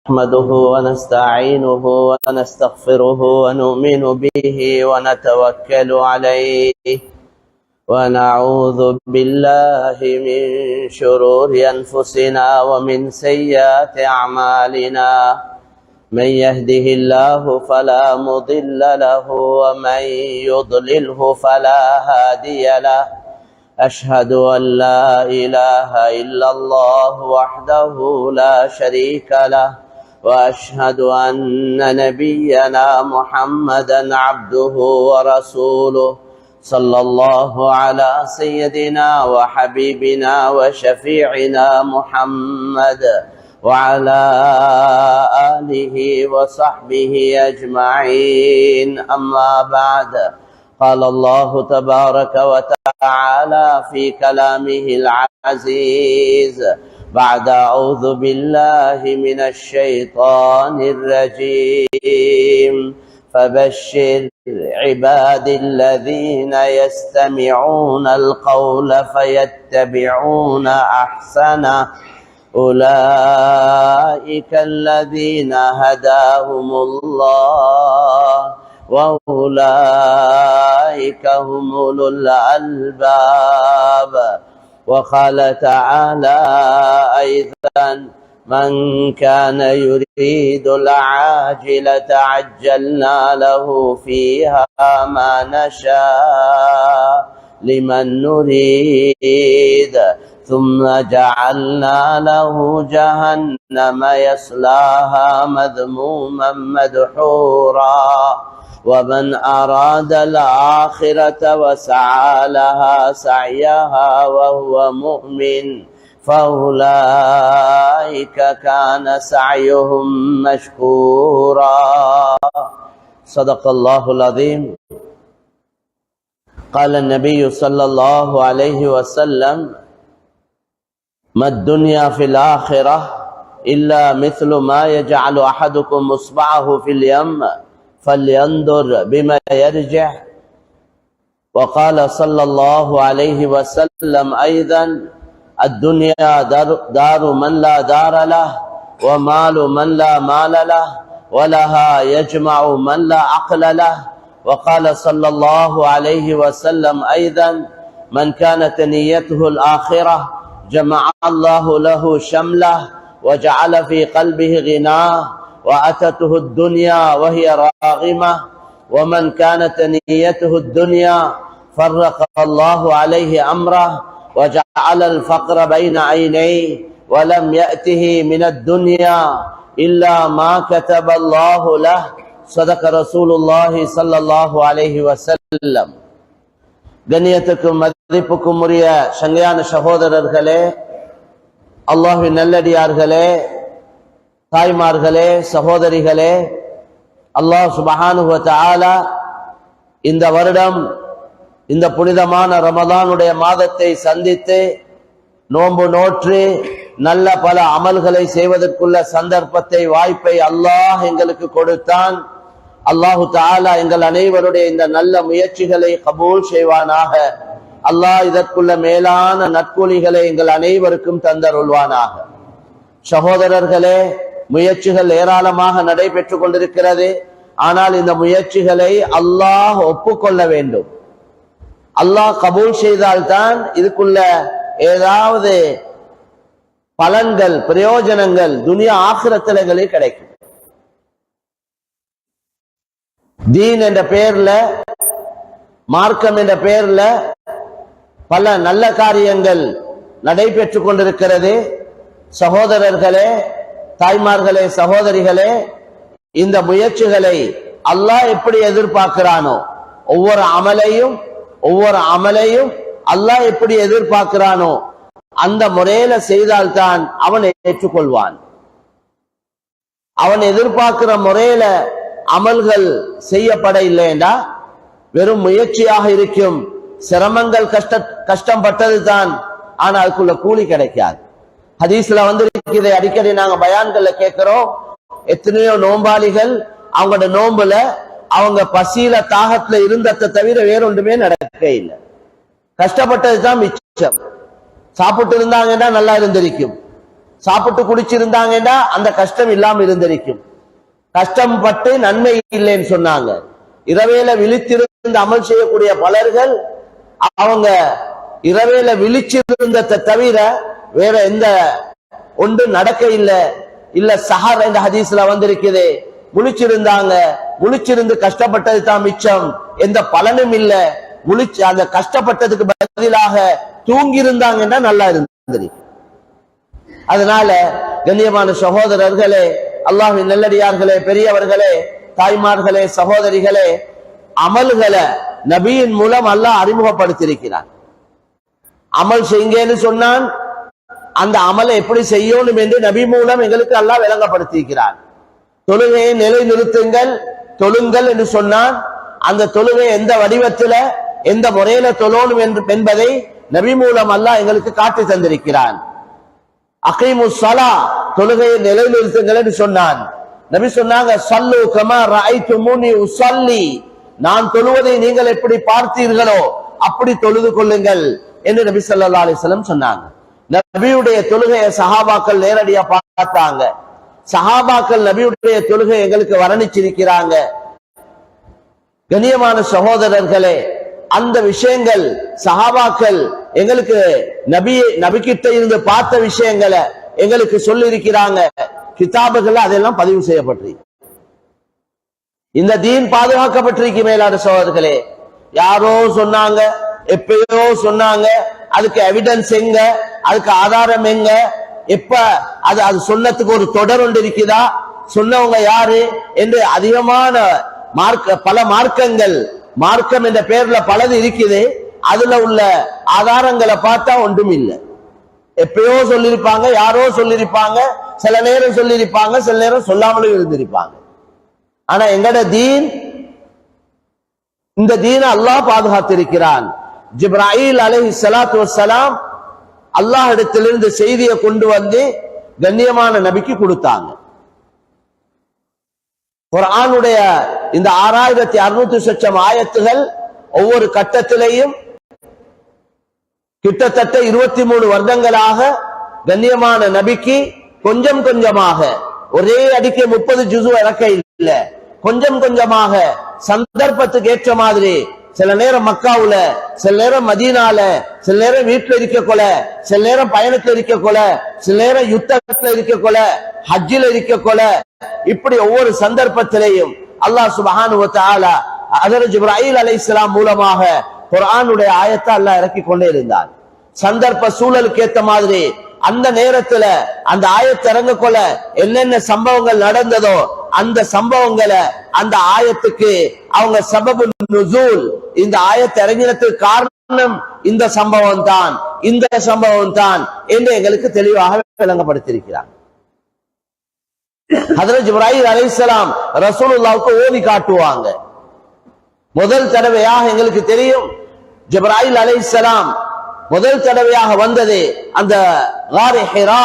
نحمده ونستعينه ونستغفره ونؤمن به ونتوكل عليه ونعوذ بالله من شرور أنفسنا ومن سيئات أعمالنا من يهده الله فلا مضل له ومن يضلله فلا هادي له أشهد أن لا إله إلا الله وحده لا شريك له وأشهد أن نبينا محمدا عبده ورسوله صلى الله على سيدنا وحبيبنا وشفيعنا محمد وعلى آله وصحبه أجمعين أما بعد قال الله تبارك وتعالى في كلامه العزيز بعد أعوذ بالله من الشيطان الرجيم فبشر عباد الذين يستمعون القول فيتبعون أحسنه أولئك الذين هداهم الله وأولئك هم أولو الألباب وقال تعالى أيضا من كان يريد العاجلة عجلنا له فيها ما نشاء لمن نريد ثم جعلنا له جهنم يصلاها مذموما مدحورا ومن أراد الآخرة وسعى لها سعيها وهو مؤمن فأولئك كان سعيهم مشكورا صدق الله العظيم. قال النبي صلى الله عليه وسلم ما الدنيا في الآخرة إلا مثل ما يجعل أحدكم إصبعه في اليم فلينظر بما يرجع. وقال صلى الله عليه وسلم أيضا الدنيا دار من لا دار له ومال من لا مال له ولها يجمع من لا عقل له. وقال صلى الله عليه وسلم أيضا من كانت نيته الآخرة جمع الله له شمله وجعل في قلبه غناه وأتته الدنيا وهي راغمة ومن كانت نيته الدنيا فرق الله عليه أمره وجعل الفقر بين عينيه ولم يأته من الدنيا إلا ما كتب الله له. صدق رسول الله صلى الله عليه وسلم. கண்ணியத்துக்கும் மதிப்புக்கும் உரிய சங்கையான சகோதரர்களே, அல்லாஹ்வின் நல்லடியார்களே, தாய்மார்களே, சகோதரிகளே, அல்லாஹ் சுப்ஹானஹு வ தஆலா இந்த வருடம் இந்த புனிதமான ரமதானுடைய மாதத்தை சந்தித்து நோன்பு நோற்று நல்ல பல அமல்களை செய்வதற்குள்ள சந்தர்ப்பத்தை வாய்ப்பை அல்லாஹ் எங்களுக்கு கொடுத்தான். அல்லாஹு தஆலா எங்கள் அனைவருடைய இந்த நல்ல முயற்சிகளை கபூல் செய்வானாக. அல்லாஹ் இதற்குள்ள மேலான நற்கூலிகளை எங்கள் அனைவருக்கும் தந்தருள்வானாக. சகோதரர்களே, முயற்சிகள் ஏராளமாக நடைபெற்றுக் கொண்டிருக்கிறது. ஆனால் இந்த முயற்சிகளை அல்லாஹ் ஒப்புக்கொள்ள வேண்டும். அல்லாஹ் கபூல் செய்தால்தான் இதுக்குள்ள ஏதாவது பலன்கள், பிரயோஜனங்கள் துனியா ஆখিরাத்திலே கிடைக்கும். தீன் என்ற பெயர்ல, மார்க்கம் என்ற பெயர்ல பல நல்ல காரியங்கள் நடைபெற்றுக் கொண்டிருக்கிறது. சகோதரர்களே, தாய்மார்களே, சகோதரிகளே, இந்த முயற்சிகளை அல்லாஹ் எப்படி எதிர்பார்க்கிறானோ, ஒவ்வொரு அமலையும் அல்லாஹ் எப்படி எதிர்பார்க்கிறானோ அந்த முறையில செய்தால்தான் அவன் ஏற்றுக்கொள்வான். அவன் எதிர்பார்க்கிற முறையில அமல்கள் செய்யப்பட இல்லைண்டா வெறும் முயற்சியாக இருக்கும். சிரமங்கள், கஷ்டம் பட்டது தான், ஆனா அதுக்குள்ள கூலி கிடைக்காது. ஹதீஸ்ல இதை அடிக்கடி நாங்க பயான்கள்ல கேட்கிறோம். எத்தனையோ நோம்பாளிகள் அவங்களோட நோம்புல அவங்க பசியில தாகத்துல இருந்ததை தவிர வேறொன்றுமே நடக்க இல்லை. கஷ்டப்பட்டதுதான் மிச்சம். சாப்பிட்டு இருந்தாங்கன்னா நல்லா இருந்திருக்கும். சாப்பிட்டு குடிச்சிருந்தாங்கன்னா அந்த கஷ்டம் இல்லாம இருந்திருக்கும். கஷ்டம் பட்டு நன்மை இல்லைன்னு சொன்னாங்க. இரவேல விழித்திருந்து அமல் செய்யக்கூடிய பலர்கள் அவங்க இரவேல விழிச்சிருந்ததை தவிர வேற எந்த ஒன்று நடக்க இல்லை. இல்ல சஹர் என்ற ஹதீஸ்ல வந்திருக்குது, முழிச்சிருந்தாங்க, முழிச்சிருந்து கஷ்டப்பட்டது தான் மிச்சம், எந்த பலனும் இல்ல. முழிச்சு அந்த கஷ்டப்பட்டதுக்கு பதிலாக தூங்கி இருந்தாங்கன்னா நல்லா இருந்தது. அதனால கண்ணியமான சகோதரர்களே, அல்லாஹ்வின் நல்லடியார்களே, பெரியவர்களே, தாய்மார்களே, சகோதரிகளே, அமல்களை நபியின் மூலம் அல்லாஹ் அறிமுகப்படுத்தியிருக்கிறான். அமல் செய்யுங்கன்னு சொன்னான், அந்த அமலை எப்படி செய்யணும் என்று நபி மூலம் எங்களுக்கு அல்லாஹ் விளங்கப்படுத்தியிருக்கிறான். தொழுகையை நிலை நிறுத்துங்கள், தொழுங்கள் என்று சொன்னான். அந்த தொழுகை எந்த வடிவத்தில் எந்த முறையில தொழணும் என்பதை நபி மூலம் அல்லாஹ் எங்களுக்கு காட்டி தந்திருக்கிறான். அகீமுஸ் ஸலா, தொழுகையை நிலை நிறுத்துங்கள் என்று சொன்னான். நபி சொன்னாங்க, ஸல்லு கமா ரஅய்துமூனி உஸல்லி, நான் தொழுவதை நீங்கள் எப்படி பார்த்தீர்களோ அப்படி தொழுது கொள்ளுங்கள் என்று நபி ஸல்லல்லாஹு அலைஹி வஸல்லம் சொன்னாங்க. நபியுடைய தொழுகையை சஹாபாக்கள் நேரடியா பார்த்தாங்க. சஹாபாக்கள் நபியுடைய தொழுகை எங்களுக்கு வர்ணிச்சிருக்கிறாங்க. கண்ணியமான சகோதரர்களே, அந்த விஷயங்கள் சஹாபாக்கள் எங்களுக்கு நபிகிட்ட இருந்து பார்த்த விஷயங்களை எங்களுக்கு சொல்லி இருக்கிறாங்க. கிதாபுகள் அதெல்லாம் பதிவு செய்யப்பட்டிருக்கு. இந்த தீன் பாதுகாக்கப்பட்டிருக்கு. மேலான சகோதரர்களே, யாரோ சொன்னாங்க, எப்பயோ சொன்னாங்க, அதுக்கு எவிடன்ஸ் எங்க, அதுக்கு ஆதாரம் எங்க, எப்ப அது சொன்னதுக்கு ஒரு தொடர் ஒன்று இருக்குதா, சொன்னவங்க யாரு என்று அதிகமான பல மார்க்கங்கள், மார்க்கம் என்ற பெயர்ல பலது இருக்குது. அதுல உள்ள ஆதாரங்களை பார்த்தா ஒன்றும் இல்லை. எப்பயோ சொல்லிருப்பாங்க, யாரோ சொல்லிருப்பாங்க, சில நேரம் சொல்லிருப்பாங்க, சில நேரம் சொல்லாமலும் இருந்திருப்பாங்க. ஆனா எங்கட தீன், இந்த தீனை அல்லாஹ் பாதுகாத்திருக்கிறான். ஜிப்ராயில் அலைஹிஸ்ஸலாத்து வஸ்ஸலாம் அல்லாஹ் இடத்திலிருந்து செய்தியை கொண்டு வந்து கண்ணியமான நபிக்கு கொடுத்தாங்க. குர்ஆனுடைய இந்த 6600 சொச்சம் ஆயத்துகள் ஒவ்வொரு கட்டத்திலேயும் கிட்டத்தட்ட 23 வருடங்களாக கண்ணியமான நபிக்கு கொஞ்சம் கொஞ்சமாக, ஒரே அடிக்கை 30 ஜுஸு இறக்க இல்ல, கொஞ்சம் கொஞ்சமாக சந்தர்ப்பத்துக்கு ஏற்ற மாதிரி, சில நேரம் மக்காவுல, சில நேரம் மதீனால, சில நேரம் வீட்டுல இருக்க கொல, சில நேரம் பயணத்துல இருக்க கொல, சில நேரம் யுத்தத்துல இருக்க கொல, ஹஜ்ஜில இருக்க கொல, இப்படி ஒவ்வொரு சந்தர்ப்பத்திலேயும் அல்லாஹ் சுப்ஹானஹு வ தஆலா ஹஜ்ரத் ஜிப்ராயில் அலைஹிஸ்ஸலாம் மூலமாக குர்ஆனுடைய ஆயத்தை அல்லாஹ் இறக்கி கொண்டே இருந்தார். சந்தர்ப்ப சூழலுக்கு ஏத்த மாதிரி அந்த நேரத்துல அந்த ஆயத்தை இறங்க கொள்ள என்னென்ன சம்பவங்கள் நடந்ததோ அந்த சம்பவங்களை அந்த ஆயத்துக்கு அவங்க சபபு நுசூல், இந்த ஆயத்தை இறங்கினதுக்கு காரணம் இந்த சம்பவம் தான், இந்த சம்பவம் தான் என்று எங்களுக்கு தெளிவாக விளங்கப்படுத்தியிருக்கிறார். ஹஜ்ரத் ஜிப்ராயில் அலைஹிஸ்ஸலாம் ரசூலுல்லாஹ்வுக்கு ஓதி காட்டுவாங்க. முதல் தடவையாக எங்களுக்கு தெரியும் ஜிப்ராயில் அலைஹிஸ்ஸலாம் முதல் தடவையாக வந்தது அந்த காரே ஹிரா,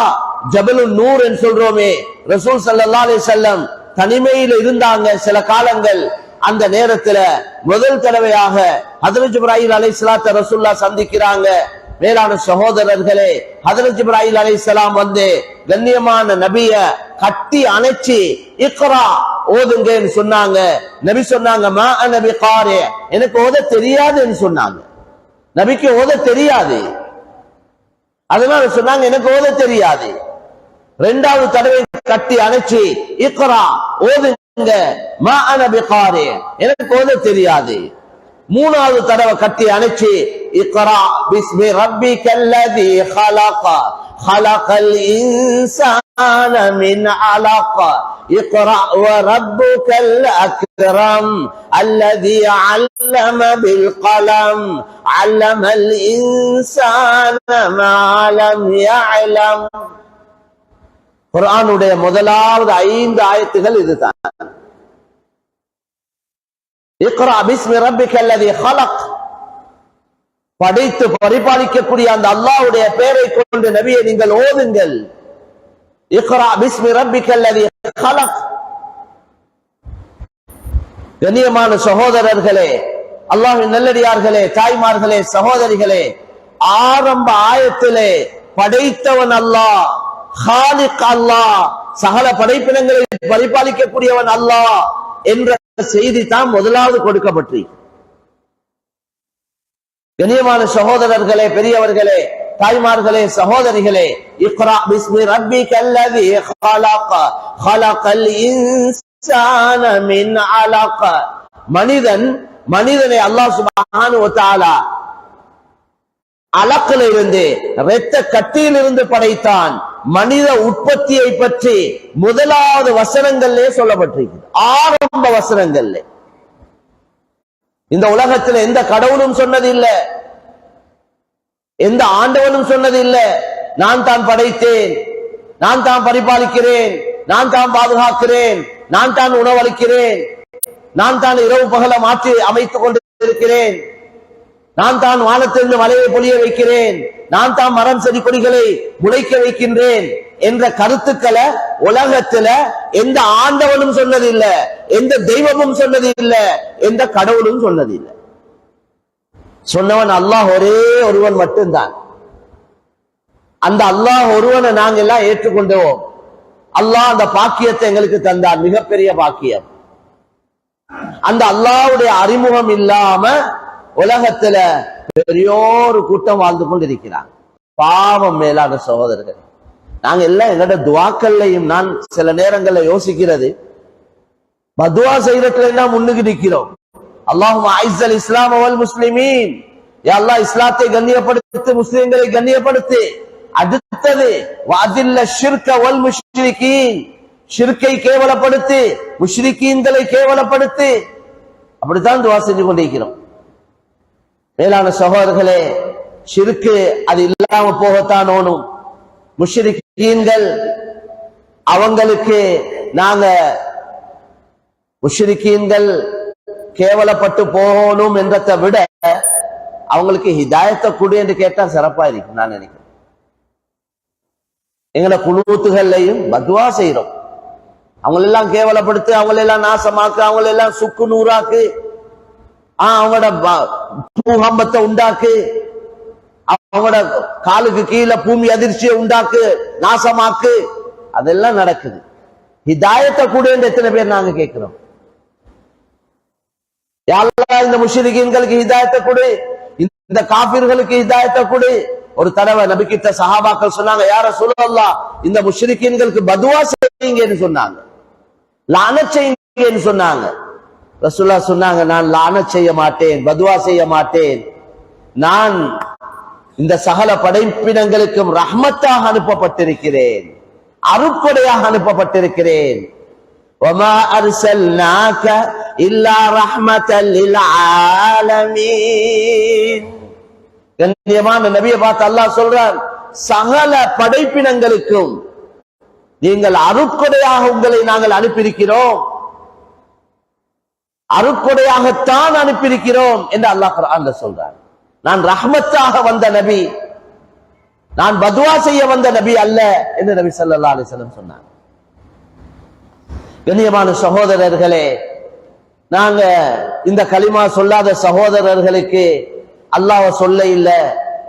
ஜபலுன் நூர் என்று சொல்றோமே, ரசூல் ஸல்லல்லாஹு அலைஹி வஸல்லம் தனிமையில் இருந்தாங்க சில காலங்கள். அந்த நேரத்துல முதல் தடவையாக ஹஜ்ரத் ஜிப்ராயில் அலைஹிஸ்ஸலாத்தை ரசூலுல்லாஹ் சந்திக்கிறாங்க. மேலான சகோதரர்களே, ஹஜ்ரத் ஜிப்ராயில் அலைஹிஸ்ஸலாம் வந்து கண்ணியமான நபிய கட்டி அணைச்சி இக்ரா ஓதுங்கன்னு சொன்னாங்க. நபி சொன்னாங்க, மா அன பிகாரி, எனக்கு ஓத தெரியாதுன்னு சொன்னாங்க. நபிக்கு ஓத தெரியாது, அதனால சொன்னாங்க எனக்கு ஓத தெரியாது. இரண்டாவது தடவை கட்டி அணைச்சி இக்ரா ஓதுங்க, மா அன பிகாரி, எனக்கு ஓத தெரியாது. மூணாவது தடவை கட்டி அணைச்சி இக்ரா பிஸ்மி ரப்பிக்கல்லதி خلق خلق الإنسان من علق اقرأ وربك الأكرم الذي علم بالقلم علم الإنسان ما لم يعلم. குர்ஆனுடைய முதலாவது 5 ஆயத்துகள் இதுதான். இக்ரா பிஸ்மி ரப்பிக்கல்லதி خلق, படைத்து பரிபாலிக்கக்கூடிய அந்த அல்லாஹ்வுடைய பெயரை கொண்டு நபியை நீங்கள் ஓதுங்கள். இக்ரா பிஸ்மி ரப்பிக்கல்லதி خلق. கண்ணியமான சகோதரர்களே, அல்லாஹ்வின் நல்லடியார்களே, தாய்மார்களே, சகோதரிகளே, ஆரம்ப ஆயத்திலே படைத்தவன் அல்லாஹ், ஹாலிக் அல்லாஹ், சகல படைப்பினங்களை பரிபாலிக்கக்கூடியவன் அல்லாஹ் என்ற செய்தி தான் முதலாவது கொடுக்கப்பட்டு. கண்ணியமான சகோதரர்களே, பெரியவர்களே, தாய்மார்களே, சகோதரிகளே, இக்ரா பிஸ்மி ரப்பிக்கல்லதி ஹலக ஹலகல் இன்சான மின் அலக. மனிதனை அல்லாஹ் சுப்ஹானஹு வ தஆலா அலக்கில் இருந்து, இரத்த கட்டியில் இருந்து படைத்தான். மனித உற்பத்தியை பற்றி முதலாவது வசனங்களிலே சொல்லப்பட்டிருக்கிறது, ஆரம்ப வசனங்கள்ல. இந்த உலகத்தில் எந்த கடவுளும் சொன்னதில்லை, எந்த ஆண்டவனும் சொன்னதில்லை, நான் தான் படைத்தேன், நான் தான் பரிபாலிக்கிறேன், நான் தான் பாதுகாக்கிறேன், நான் தான் உணவளிக்கிறேன், நான் தான் இரவு பகல மாற்றி அமைத்துக் கொண்டிருக்கிறேன், நான் தான் வானத்திலிருந்து மலையை பொழிய வைக்கிறேன், நான் தான் மரம் செடி கொடிகளை முளைக்க வைக்கின்றேன் என்ற கருத்துக்களை உலகத்துல எந்த ஆண்டவனும் சொன்னதில்லை, எந்த தெய்வமும் சொன்னதில்லை, எந்த கடவுளும் சொன்னதில்லை. சொன்னவன் அல்லாஹ் ஒரே ஒருவன் மட்டும்தான். அந்த அல்லாஹ் ஒருவனை நாங்க எல்லாம் ஏற்றுக்கொண்டோம். அல்லாஹ் அந்த பாக்கியத்தை எங்களுக்கு தந்தான், மிகப்பெரிய பாக்கியம். அந்த அல்லாஹ்வுடைய அறிமுகம் இல்லாம உலகத்துல பெரியோரு கூட்டம் வாழ்ந்து கொண்டிருக்கிறாங்க. பாவம் மேலான சகோதரர்கள், நாங்க எல்லாம் எங்களோட துவாக்கள்லையும் நான் சில நேரங்கள்ல யோசிக்கிறது, பதுவா செய்யறதுல எல்லாம் முன்னுக்கு நிக்கிறோம். அல்லாஹும்ம அஇஸ்ஸல் இஸ்லாம வல் முஸ்லிமீன், யா அல்லாஹ் இஸ்லாத்தை கண்ணியப்படுத்து, முஸ்லிம்களை கண்ணியப்படுத்து. அடுத்தது வஅதில்ல ஷிர்க வல் முஷ்ரிகீன், ஷிர்கை கேவலப்படுத்து, முஷ்ரிகீன்களை கேவலப்படுத்து. அப்படித்தான் துவா செஞ்சு கொண்டிருக்கிறோம். மேலான சகோதரர்களே, ஷிர்கு அது இல்லாம போகத்தான் ஓணும். முஷ்ரிகீன்கள் அவங்களுக்கு நாங்க முஷ்ரிகீன்கள் கேவலப்பட்டு போகணும் என்றதை விட அவங்களுக்கு ஹிதாயத்தை கொடு என்று கேட்டா சிறப்பா இருக்கு. நான் நினைக்கிறேன் எங்களை குனூத்துகள்லையும் பத்வா செய்யறோம். அவங்களெல்லாம் கேவலப்படுத்து, அவங்களெல்லாம் நாசமாக்கு, அவங்களெல்லாம் சுக்கு நூறாக்கு, அவங்களோட பூகம்பத்தை உண்டாக்கு, அவங்களோட காலுக்கு கீழே பூமி அதிர்ச்சியை உண்டாக்கு, நாசமாக்கு. அதெல்லாம் நடக்குது. ஹிதாயத்தை கூட எத்தனை பேர் நாங்க கேட்கிறோம்? யா அல்லாஹ் இந்த முஷ்ரிகீன்களுக்கு ஹிதாயத்தை கொடு, இந்த காபிர்களுக்கு ஹிதாயத்தை கொடு. ஒரு தடவை நபி கிட்ட சஹாபாக்கள் சொன்னாங்க, யா ரசூலல்லாஹ் இந்த முஷ்ரிகீன்களுக்கு பதுவா செய்யுங்கன்னு சொன்னாங்க, லானத் செய்யுங்கன்னு சொன்னாங்க. ரசூலுல்லாஹ் சொன்னாங்க, நான் லானத் செய்ய மாட்டேன், பதுவா செய்ய மாட்டேன், நான் இந்த சகல படைப்பினங்களுக்கும் ரஹ்மத்தாக அனுப்பப்பட்டிருக்கிறேன், அருட்கொடையாக அனுப்பப்பட்டிருக்கிறேன். وَمَا أَرْسَلْنَاكَ إِلَّا رَحْمَةً لِلْعَالَمِينَ. கண்ணியமான நபியை பார்த்து அல்லாஹ் சொல்றார், சகல படைப்பினங்களுக்கும் நீங்கள் அருட்கொடையாக உங்களை நாங்கள் அனுப்பியிருக்கிறோம், அருட்கொடையாகத்தான் அனுப்பியிருக்கிறோம் என்று அல்லாஹ் குர்ஆன்ல சொல்றார். நான் ரஹ்மத்தாக வந்த நபி, நான் பதுவா செய்ய வந்த நபி அல்ல என்று நபி ஸல்லல்லாஹு அலைஹி வஸல்லம் சொன்னார். கண்ணியமான சகோதரர்களே, நாங்க இந்த கலிமா சொல்லாத சகோதரர்களுக்கு அல்லாஹ்வை சொல்ல இல்ல,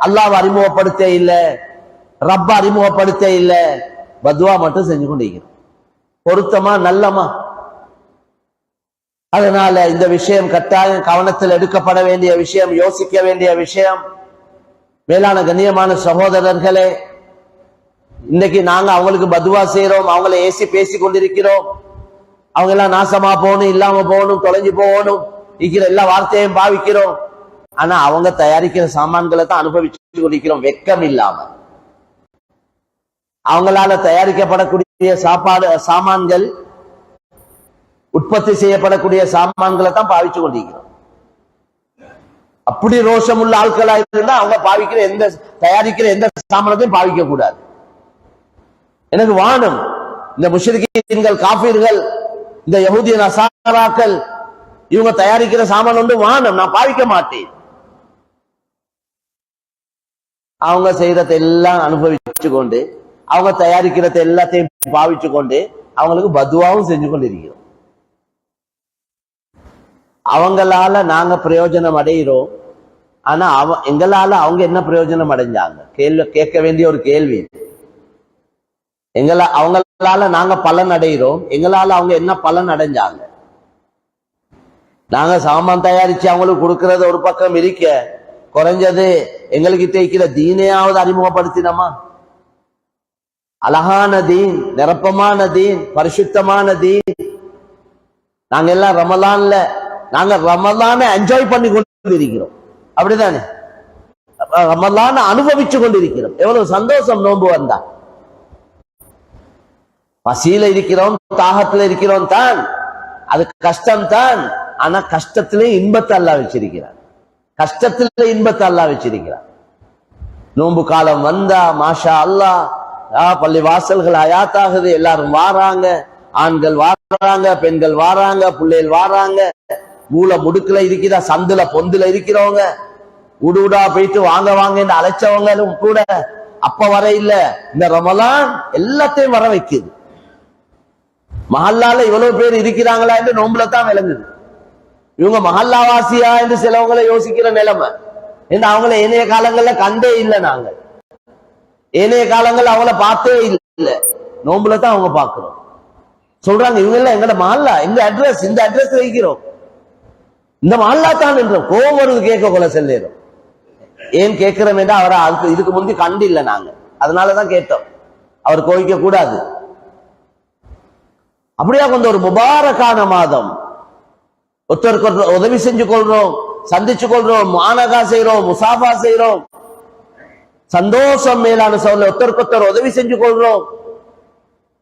அல்லாஹ்வை அறிமுகப்படுத்த இல்ல, ரப்ப அறிமுகப்படுத்த இல்ல, பதுவா மட்டும் செஞ்சு கொண்டிருக்கிறோம். பொருத்தமா நல்லமா? அதனால இந்த விஷயம் கட்டாயம் கவனத்தில் எடுக்கப்பட வேண்டிய விஷயம், யோசிக்க வேண்டிய விஷயம். மேலான கண்ணியமான சகோதரர்களே, இன்னைக்கு நாங்க அவங்களுக்கு பதுவா செய்யறோம், அவங்களை ஏசி பேசி கொண்டிருக்கிறோம், அவங்க எல்லாம் நாசமா போகணும், இல்லாம போகணும், தொலைஞ்சு போகணும், இருக்கிற எல்லா வார்த்தையும் பாவிக்கிறோம். ஆனா அவங்க தயாரிக்கிற சாமான்களை தான் அனுபவிச்சு கொண்டிருக்கிறோம், வெக்கம் இல்லாம. அவங்களால தயாரிக்கப்படக்கூடிய சாமான்கள், உற்பத்தி செய்யப்படக்கூடிய சாமான்களை தான் பாவிச்சு கொண்டிருக்கிறோம். அப்படி ரோஷம் உள்ள ஆட்களா இருந்தா அவங்க பாவிக்கிற தயாரிக்கிற எந்த சாமானத்தையும் பாவிக்க கூடாது. எனக்கு வானம் இந்த முஷ்ரிகீன்கள், காஃபிர்கள், இந்த யஹூதிய நசாராக்கள் இவங்க தயாரிக்கிற சாமான் ஒன்று வானம், நான் பாவிக்க மாட்டேன். அவங்க செய்யறத எல்லாம் அனுபவிச்சு கொண்டு, அவங்க தயாரிக்கிறத எல்லாத்தையும் பாவிச்சு கொண்டு அவங்களுக்கு பதுவாவும் செஞ்சு கொண்டு இருக்கிறோம். அவங்களால நாங்க பிரயோஜனம் அடைகிறோம், ஆனா எங்களால அவங்க என்ன பிரயோஜனம் அடைஞ்சாங்க? கேட்க வேண்டிய ஒரு கேள்வி. அவங்களால நாங்க பலன் அடைகிறோம், எங்களால அவங்க என்ன பலன் அடைஞ்சாங்க? நாங்க சாமான் தயாரிச்சு அவங்களுக்கு கொடுக்கறது ஒரு பக்கம் இருக்க, குறைஞ்சது எங்ககிட்ட இருக்கிற தீனையாவது அறிமுகப்படுத்தினோமா? அழகான தீன், நிரப்பமான தீன், பரிசுத்தமான தீன். நாங்க எல்லாம் ரமலான என்ஜாய் பண்ணி கொண்டு இருக்கிறோம், அப்படிதானே? ரமலான அனுபவிச்சு கொண்டிருக்கிறோம். எவ்வளவு சந்தோஷம் நோன்பு வந்தா. பசியில இருக்கிறோம், தாகத்துல இருக்கிறோம் தான், அது கஷ்டம் தான். ஆனா கஷ்டத்திலே இன்பத்தை அல்லாஹ் வச்சிருக்கிறார். கஷ்டத்திலே இன்பத்தை அல்லாஹ் வச்சிருக்கிறார். நோன்பு காலம் வந்தா மாஷா அல்லாஹ், பள்ளி வாசல்கள் அயாத்தாகுது, எல்லாரும் வாராங்க, ஆண்கள் வாராங்க, பெண்கள் வாராங்க, பிள்ளைகள் வாராங்க. மூல முடுக்குல இருக்கிற சந்துல பொந்துல இருக்கிறவங்க உடுடா போயிட்டு வாங்க வாங்க என்று அழைச்சவங்களும் கூட அப்ப வர இல்ல. இந்த ரமலான் எல்லாத்தையும் வர வைக்குது. மஹல்லால இவ்வளவு பேர் இருக்கிறாங்களா என்று நோம்புல தான் விளங்குது. இவங்க மஹல்லாவாசியா என்று சிலவங்களை யோசிக்கிற நிலைமை. ஏன்னா அவங்கள ஏனைய காலங்கள்ல கண்டே இல்லை, நாங்க ஏனைய காலங்கள் அவங்கள பார்த்தே இல்லை, நோம்புல தான் அவங்க பாக்குறோம். சொல்றாங்க இவங்க எல்லாம் எங்கட மஹல்லா, எங்க அட்ரஸ், இந்த அட்ரஸ் வைக்கிறோம், இந்த மஹல்லா தான் என்றோம். கோவம் வருது கேட்க கொள்ள செல்லேரும். ஏன் கேட்கிறோம் என்றா அவரை இதுக்கு முந்தி கண்டு இல்லை நாங்க, அதனாலதான் கேட்டோம். அவர் கோவிக்க கூடாது. அப்படியா கொஞ்சம் ஒரு முபாரக்கான மாதம். ஒருத்தருக்கு உதவி செஞ்சு கொள்றோம், சந்திச்சு கொள்றோம், மானகா செய்யறோம், முசாஃபா செய்யறோம், சந்தோஷம் மேலான சோழ ஒருத்தருக்கு உதவி செஞ்சு கொள்றோம்.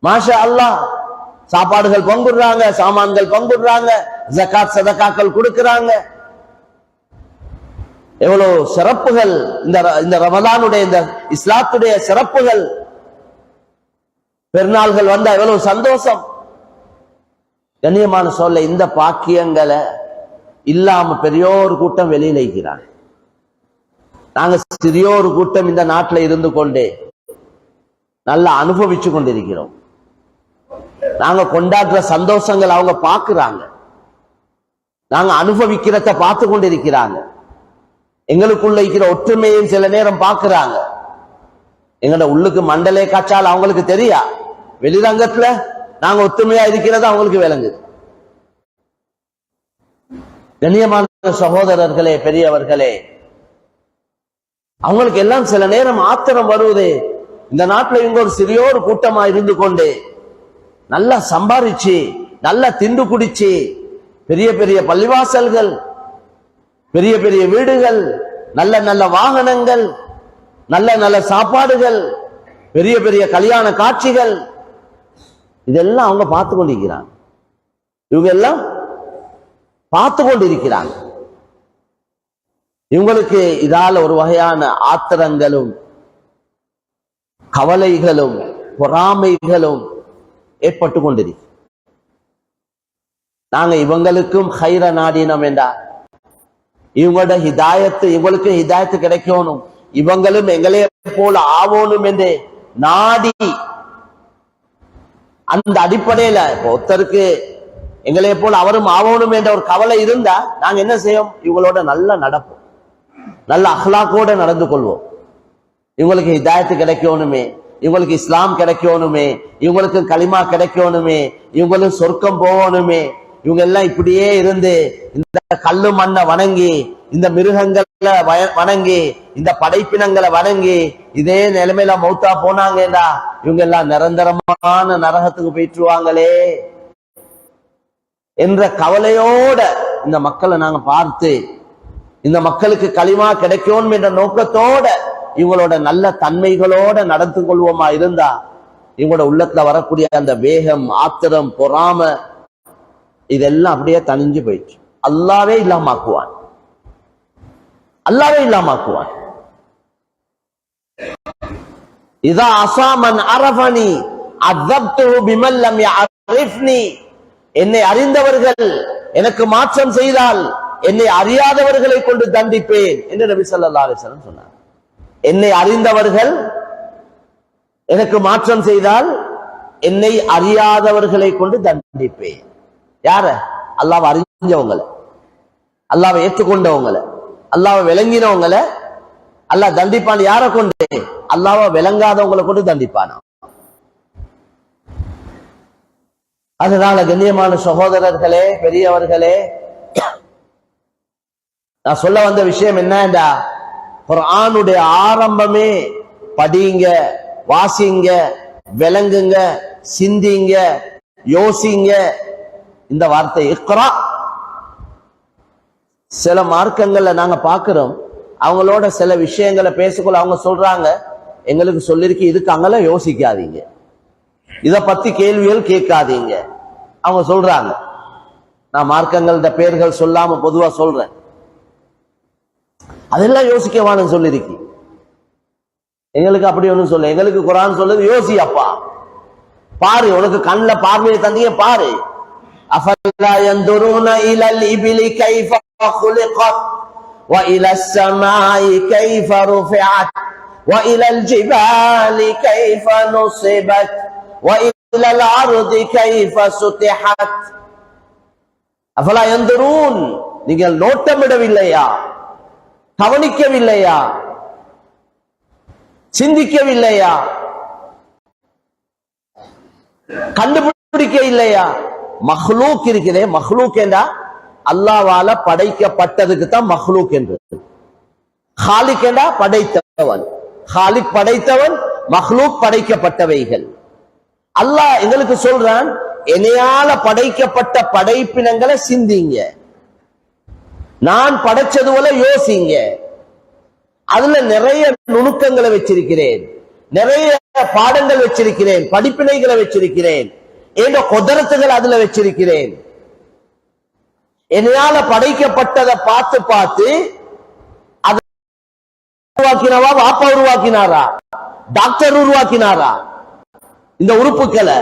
மாஷா அல்லாஹ், சாப்பாடுகள் பங்குடுறாங்க, சாமான்கள் பங்குடுறாங்க, ஜகாத் சதகாக்கள் கொடுக்கிறாங்க. எவ்வளவு சிறப்புகள் இந்த ரமலானுடைய, இந்த இஸ்லாத்துடைய சிறப்புகள். பெருநாள்கள் வந்தா எவ்வளவு சந்தோஷம். கண்ணியமான சொல்ல, இந்த பாக்கியங்களை இல்லாம பெரியோர் கூட்டம் வெளியில இருக்கிறாங்க. நாங்க சிறியோரு கூட்டம் இந்த நாட்டில் இருந்து கொண்டே நல்லா அனுபவிச்சு கொண்டிருக்கிறோம். நாங்க கொண்டாடுற சந்தோஷங்கள் அவங்க பார்க்கிறாங்க, நாங்க அனுபவிக்கிறத பார்த்து கொண்டிருக்கிறாங்க. எங்களுக்குள்ள இருக்கிற ஒற்றுமையும் சில நேரம் பார்க்கிறாங்க. எங்களோட உள்ளுக்கு மண்டலே காய்ச்சால் அவங்களுக்கு தெரியா, வெளிரங்கத்துல நாங்க ஒற்றுமையா இருக்கிறது அவங்களுக்கு விளங்குது. கண்ணியமான சகோதரர்களே, பெரியவர்களே, அவங்களுக்கு எல்லாம் சில நேரம் ஆத்திரம் வருவது. இந்த நாட்டுல இவங்க ஒரு சிறியோரு கூட்டமா இருந்து கொண்டு நல்லா சம்பாரிச்சு, நல்லா திண்டு குடிச்சு, பெரிய பெரிய பள்ளிவாசல்கள், பெரிய பெரிய வீடுகள், நல்ல நல்ல வாகனங்கள், நல்ல நல்ல சாப்பாடுகள், பெரிய பெரிய கல்யாண காட்சிகள், இதெல்லாம் அவங்க பார்த்து கொண்டிருக்கிறாங்க. இவங்க எல்லாம் பார்த்து கொண்டிருக்கிறாங்க. இவங்களுக்கு இதால ஒரு வகையான ஆத்திரங்களும் கவலைகளும் பொறாமைகளும் ஏற்பட்டு கொண்டிருக்கு. நாங்க இவங்களுக்கும் ஹைர நாடினம் என்றா, இவங்களோட ஹிதாயத்து, இவங்களுக்கு ஹிதாயத்து கிடைக்கணும், இவங்களும் எங்களே போல ஆவோனும் என்று நாடி, அந்த அடிப்படையில ஒருத்தருக்கு எங்களே போல அவரும் ஆவோனும் என்ற ஒரு கவலை இருந்தா நாங்க என்ன செய்வோம்? இவங்களோட நல்லா நடப்போம், நல்ல அஹ்லாக்கோட நடந்து கொள்வோம். இவங்களுக்கு ஹிதாயத்து கிடைக்கணுமே, இவங்களுக்கு இஸ்லாம் கிடைக்கணுமே, இவங்களுக்கு களிமா கிடைக்கணுமே, இவங்களுக்கு சொர்க்கம் போகணுமே. இவங்க எல்லாம் இப்படியே இருந்து இந்த கல்லு மண்ணை வணங்கி, இந்த மிருகங்களை வணங்கி, இந்த படைப்பினங்களை வணங்கி இதே நிலைமையில மௌத்தா போனாங்கடா, இவங்க எல்லாம் நிரந்தரமான நரகத்துக்கு போயிட்டுருவாங்களே என்ற கவலையோட இந்த மக்களை நாங்க பார்த்து, இந்த மக்களுக்கு களிமா கிடைக்கும் என்ற நோக்கத்தோட இவங்களோட நல்ல தன்மைகளோட நடந்து கொள்வோமா இருந்தா, இவங்களோட உள்ளத்துல வரக்கூடிய அந்த வேகம், ஆத்திரம், பொறாம இதெல்லாம் அப்படியே தனிஞ்சு போயிடுச்சு. அல்லாவே இல்லாமாக்குவான், அல்லாவே இல்லாமாக்குவான். இதா அசாமன் அரஃபனி அஸப்துஹு பிமன் லம் யஅரிஃப்னி, என்னை அறிந்தவர்கள் எனக்கு மாற்றம் செய்தால் என்னை அறியாதவர்களை கொண்டு தண்டிப்பேன் என்று நபி ஸல்லல்லாஹு அலைஹி வஸல்லம் சொன்னார். என்னை அறிந்தவர்கள் எனக்கு மாற்றம் செய்தால் என்னை அறியாதவர்களை கொண்டு தண்டிப்பேன். யார? அல்லாஹ்வை அறிஞ்சவங்களை, அல்லாஹ்வை ஏற்றுக்கொண்டவங்களை, அல்லாஹ்வை விளங்கினவங்களை அல்லாஹ் தண்டிப்பான். யாரை கொண்டு? அல்லாஹ்வை விளங்காதவங்களை கொண்டு தண்டிப்பானா. அதனால கண்ணியமான சகோதரர்களே, பெரியவர்களே, நான் சொல்ல வந்த விஷயம் என்னடா, குர்ஆனுடைய ஆரம்பமே படிங்க, வாசிங்க, விளங்குங்க, சிந்திங்க, யோசிங்க. இந்த வார்த்தை இக்ரா. சில மார்க்கங்கள்ல நாங்க பாக்குறோம், அவங்களோட சில விஷயங்களை பேசக்குள்ள அவங்க சொல்றாங்க, எங்களுக்கு சொல்லிருக்கு இதுக்கு அங்கெல்லாம் யோசிக்காதீங்க, இத பத்தி கேள்விகள் கேட்காதீங்க. அவங்க சொல்றாங்க. நான் மார்க்கங்களோட பேர்கள் சொல்லாம பொதுவா சொல்றேன். அதெல்லாம் யோசிக்கவான்னு சொல்லிருக்கு. எங்களுக்கு அப்படி ஒண்ணும் சொல்ல. எங்களுக்கு குர்ஆன் சொல்லுது யோசி அப்பா, பாரு, உனக்கு கண்ணுல பார்வையை தந்தீங்க பாரு. அஃபலா யன்துரூன இலல் இபிலி கைஃப خلقت وإلى السماء كيف رفعت وإلى الجبال كيف نصبت وإلى الأرض كيف سطحت أفلا ينظرون. நீங்கள் நோட்டமிடவில்லையா, கவனிக்கவில்லையா, சிந்திக்கவில்லையா, கண்டுபிடிக்க இல்லையா? மஹ்லூக் இருக்கிறே, மஹ்லூக் என்றா அல்லாஹ்வால படைக்கப்பட்டதுக்கு தான் மஹ்லூக் என்று. காலிக் என்றா படைத்தவன், காலிக் படைத்தவன், மஹ்லூக் படைக்கப்பட்டவைகள். அல்லாஹ் எங்களுக்கு சொல்றான், என்னையால படைக்கப்பட்ட படைப்பினங்களை சிந்திங்க, நான் படைச்சது போல யோசிங்க. அதுல நிறைய நுணுக்கங்களை வச்சிருக்கிறேன், நிறைய பாடங்கள் வச்சிருக்கிறேன், படிப்பினைகளை வச்சிருக்கிறேன், என்ற குதரத்துகள் அதுல வச்சிருக்கிறேன். என்னையால படைக்கப்பட்டதை பார்த்து பார்த்து அதை உருவாக்கினவா? வாப்பா உருவாக்கினாரா? டாக்டர் உருவாக்கினாரா? இந்த உறுப்புக்களை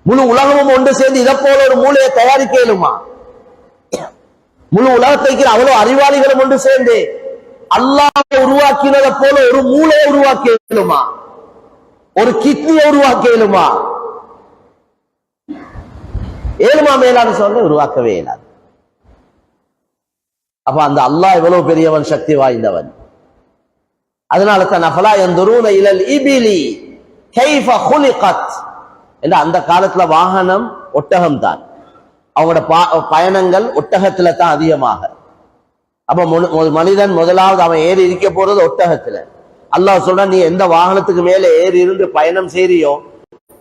முழு உலகமும் ஒன்று சேர்ந்து இதை போல ஒரு மூளையை தயாரிக்க இயலுமா? முழு உலகத்தைக்கு அவ்வளவு அறிவாளிகளும் ஒன்று சேர்ந்து அல்லாஹ் உருவாக்கினதை போல ஒரு மூளையை உருவாக்க இயலுமா? ஒரு கிட்னியை உருவாக்க இயலுமா? ஏழுமா? மேலான சொல்ல உருவாக்கவே இயலாது. அப்ப அந்த அல்லாஹ் எவ்வளவு பெரியவன், சக்தி வாய்ந்தவன். அதனால தான் அஃபலா யன்துரூன இலல் இபிலி கைஃப குலிகத் என்ற அந்த காலத்துல வாகனம் ஒட்டகம் தான். அவங்களோட பயணங்கள் ஒட்டகத்துல தான் அதிகமாக. அப்ப மனிதன் முதலாவது அவன் ஏறி இருக்க போறது ஒட்டகத்துல. அல்லாஹ் சொல்றான், நீ எந்த வாகனத்துக்கு மேல ஏறி இருந்து பயணம் செய்றியோ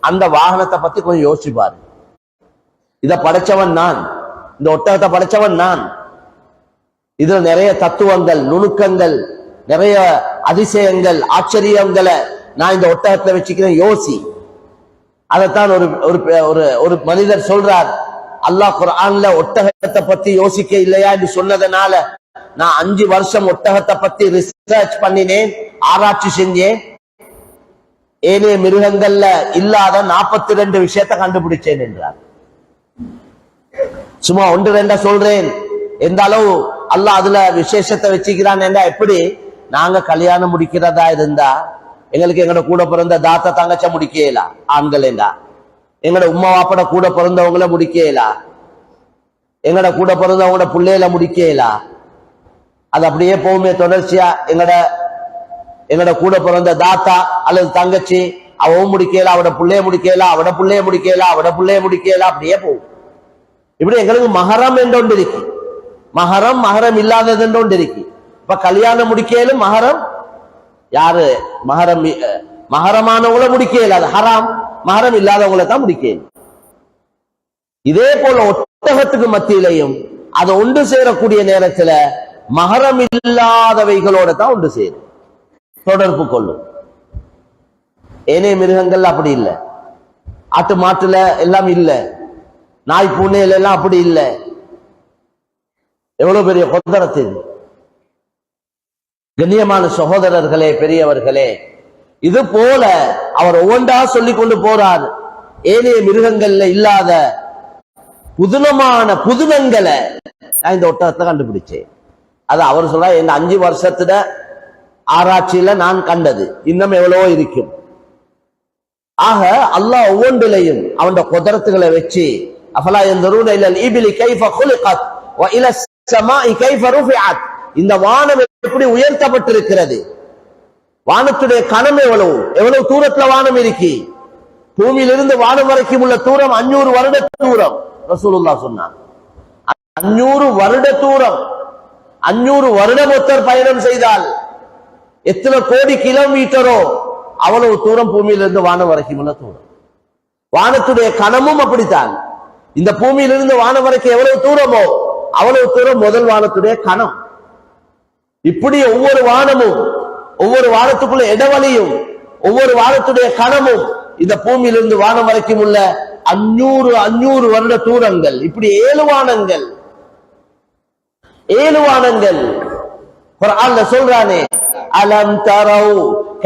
அந்த வாகனத்தை பத்தி கொஞ்சம் யோசிப்பாரு. இத படைச்சவன் நான், இந்த ஒட்டகத்தை படைச்சவன் நான். இதுல நிறைய தத்துவங்கள், நுணுக்கங்கள், நிறைய அதிசயங்கள், ஆச்சரியங்களை நான் இந்த ஒட்டகத்தை வச்சுக்கிறேன், யோசி. அதைத்தான் ஒரு மனிதர் சொல்றார், அல்லாஹ் குர்ஆன்ல ஒட்டகத்தை பத்தி யோசிக்க இல்லையா என்று சொன்னதுனால நான் 5 வருஷம் ஒட்டகத்தை பத்தி ரிசர்ச் பண்ணினேன், ஆராய்ச்சி செஞ்சேன். ஏனைய மிருகங்கள்ல இல்லாத 42 விஷயத்தை கண்டுபிடிச்சேன் என்றார். சும்மா 1-2 சொல்றேன். எந்த அளவு அல்லாஹ் அதுல விசேஷத்தை வச்சுக்கிறான் என்றா, எப்படி நாங்க கல்யாணம் முடிக்கிறதா இருந்தா எங்களுக்கு எங்கட கூட பிறந்த தாத்தா தங்கச்ச முடிக்கலா, ஆண்கள் என்றா எங்கட உம்மா வாப்பட கூட பிறந்தவங்கள முடிக்கலா, எங்கட கூட பிறந்தவங்களோட பிள்ளையில முடிக்கலா. அது அப்படியே போகுமே தொடர்ச்சியா. எங்கட கூட பிறந்த தாத்தா அல்லது தங்கச்சி அவவும் முடிக்கல, அவட பிள்ளைய முடிக்கல, அவட பிள்ளைய முடிக்கல, அவட பிள்ளைய முடிக்கல, அப்படியே போகும். இப்படி எங்களுக்கு மஹரம் என்றொன்று இருக்கு, மஹரம் மஹரம் இல்லாதது என்றொன்று இருக்கு. இப்ப கல்யாணம் முடிக்கலும் மஹரம் யாரு? மஹரம் மஹரமானவங்கள முடிக்கல, அது ஹராம். மஹரம் இல்லாதவங்களை தான் முடிக்கல. இதே போல ஒட்டகத்துக்கு மத்தியிலையும் அதை ஒன்று சேரக்கூடிய நேரத்துல மஹரம் இல்லாதவைகளோட தான் ஒன்று சேரும், தொடர்பு கொள்ளும். ஏனைய மிருகங்கள் அப்படி இல்லை. ஆட்டு மாட்டுல எல்லாம் இல்ல, நாய் பூனையில எல்லாம் அப்படி இல்லை. எவ்வளவு பெரிய கொத்தரத்து இது. கண்ணியமான சகோதரர்களே, பெரியவர்களே, இது போல அவர் ஒவ்வொன்றா சொல்லிக் கொண்டு போறார். ஏனைய மிருகங்கள்ல இல்லாத புதுனமான புதுனங்களை நான் இந்த ஒட்டகத்தை கண்டுபிடிச்சேன். அது அவர் சொல்ற, இந்த 5 வருஷத்துல ஆராய்ச்சியில நான் கண்டது இன்னும் எவ்வளவோ இருக்கும். ஆக அல்லாஹ் ஒவ்வொன்றிலையும் அவன் குதரத்துகளை வச்சு, அஃபலா யன்துரூன இலல் இபிலி கைஃப குலிகத் வ இலா ஸமாஇ கைஃப ருஃபிஅத், இந்த வானம் எப்படி உயர்த்தப்பட்டிருக்கிறது, வானத்துடைய கனம் எவ்வளவு தூரத்துல வானம் இருக்கு, பூமியிலிருந்து வானம் வரைக்கும் உள்ள தூரம் 500 வருட தூரம். ரசூலுல்லாஹ் சொன்னார் 500 வருட தூரம். 500 வருடம் ஒருத்தர் பயணம் செய்தால் எத்தனை கோடி கிலோமீட்டரோ அவ்வளவு தூரம் பூமியிலிருந்து வானம் வரைக்கும் உள்ள தூரம். வானத்துடைய கணமும் அப்படித்தான். இந்த பூமியிலிருந்து வானம் வரைக்கும் எவ்வளவு தூரமோ அவ்வளவு தூரம் முதல் வானத்துடைய கணம். இப்படி ஒவ்வொரு வானமும், ஒவ்வொரு வானத்துக்குள்ள இடைவெளியும், ஒவ்வொரு வானத்துடைய கணமும் இந்த பூமியிலிருந்து வானம் வரைக்கும் உள்ள 500 வருட தூரங்கள். இப்படி 7 வானங்கள், 7 வானங்கள். குர்ஆன்ல சொல்றானே, அலம் தரவு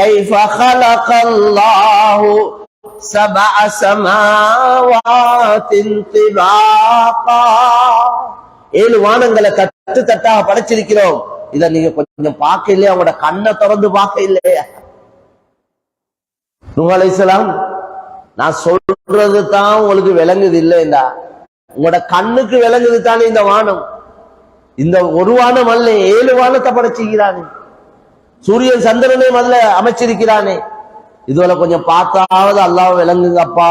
கைஃப خلقல்லாஹு سبع سماوات طباقا. 7 வானங்களை தட்டு தட்டாக படைச்சிருக்கிறோம். இத நீங்க கொஞ்சம் பார்க்க இல்லையா? அவங்களோட கண்ணை திறந்து பார்க்க இல்லையா? நூஹ் அலைஹிஸ்ஸலாம், நான் சொல்றது தான் உங்களுக்கு விளங்குது இல்லையா? உங்களோட கண்ணுக்கு விளங்குது தானே இந்த வானம். இந்த ஒரு வானம் அல்ல, 7 வானத்தை படைச்சிருக்கிறானே. சூரியன் சந்திரனை முதல்ல அமைச்சிருக்கிறானே. இதுவரை கொஞ்சம் பார்த்தாவது அல்லாஹ் விளங்குங்கப்பா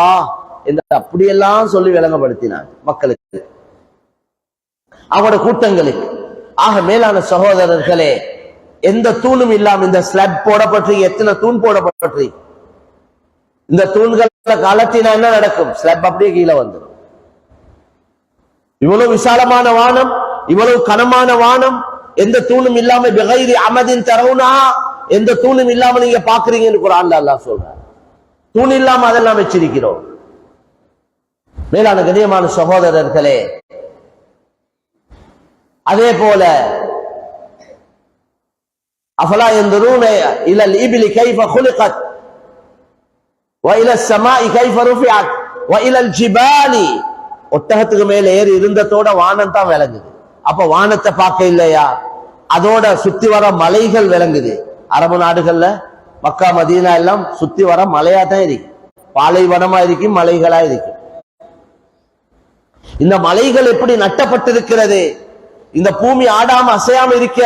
என்று அப்படியெல்லாம் சொல்லி விளங்கப்படுத்தினான் மக்களுக்கு, அவங்களோட கூட்டங்களுக்கு. ஆக மேலான சகோதரர்களே, எந்த தூணும் இல்லாம இந்த ஸ்லப் போடப்பட்டு, எத்தனை தூண் போடப்பட்டு, இந்த தூண்களை கலத்தினா என்ன நடக்கும்? ஸ்லப் அப்படியே கீழே வந்துடும். இவ்வளவு விசாலமான வானம், இவ்வளவு கனமான வானம், எந்த தூணும் இல்லாம பிகைரி அமதின் தரவுனா, எந்த தூணும் இல்லாம நீங்க பாக்குறீங்கன்னு குர்ஆன்ல அல்லாஹ் சொல்றார். தூண் இல்லாம அதெல்லாம் வச்சிருக்கிறோம். மேலான கண்ணியமான சகோதரர்களே, அதே போல அஃபலா யன்துரூன இலல் இப்லி கைஃப குலிகத் வ இலஸ் ஸமாஇ கைஃப ருஃபிஅத் வ இலல் ஜிபாலி. ஒட்டகத்துக்கு மேல ஏறி இருந்ததோட வானம் தான் விளங்குது. அப்ப வானத்தை பார்க்க இல்லையா? அதோட சுத்தி வர மலைகள் விளங்குது. அரபு நாடுகள்ல மக்கா மதீனா எல்லாம் சுத்தி வர மலையா தான் இருக்கு, பாலைவனமா இருக்கும், மலைகளா இருக்கு. இந்த மலைகள் எப்படி நட்டப்பட்டிருக்கிறது? இந்த பூமி ஆடாம அசையாம இருக்க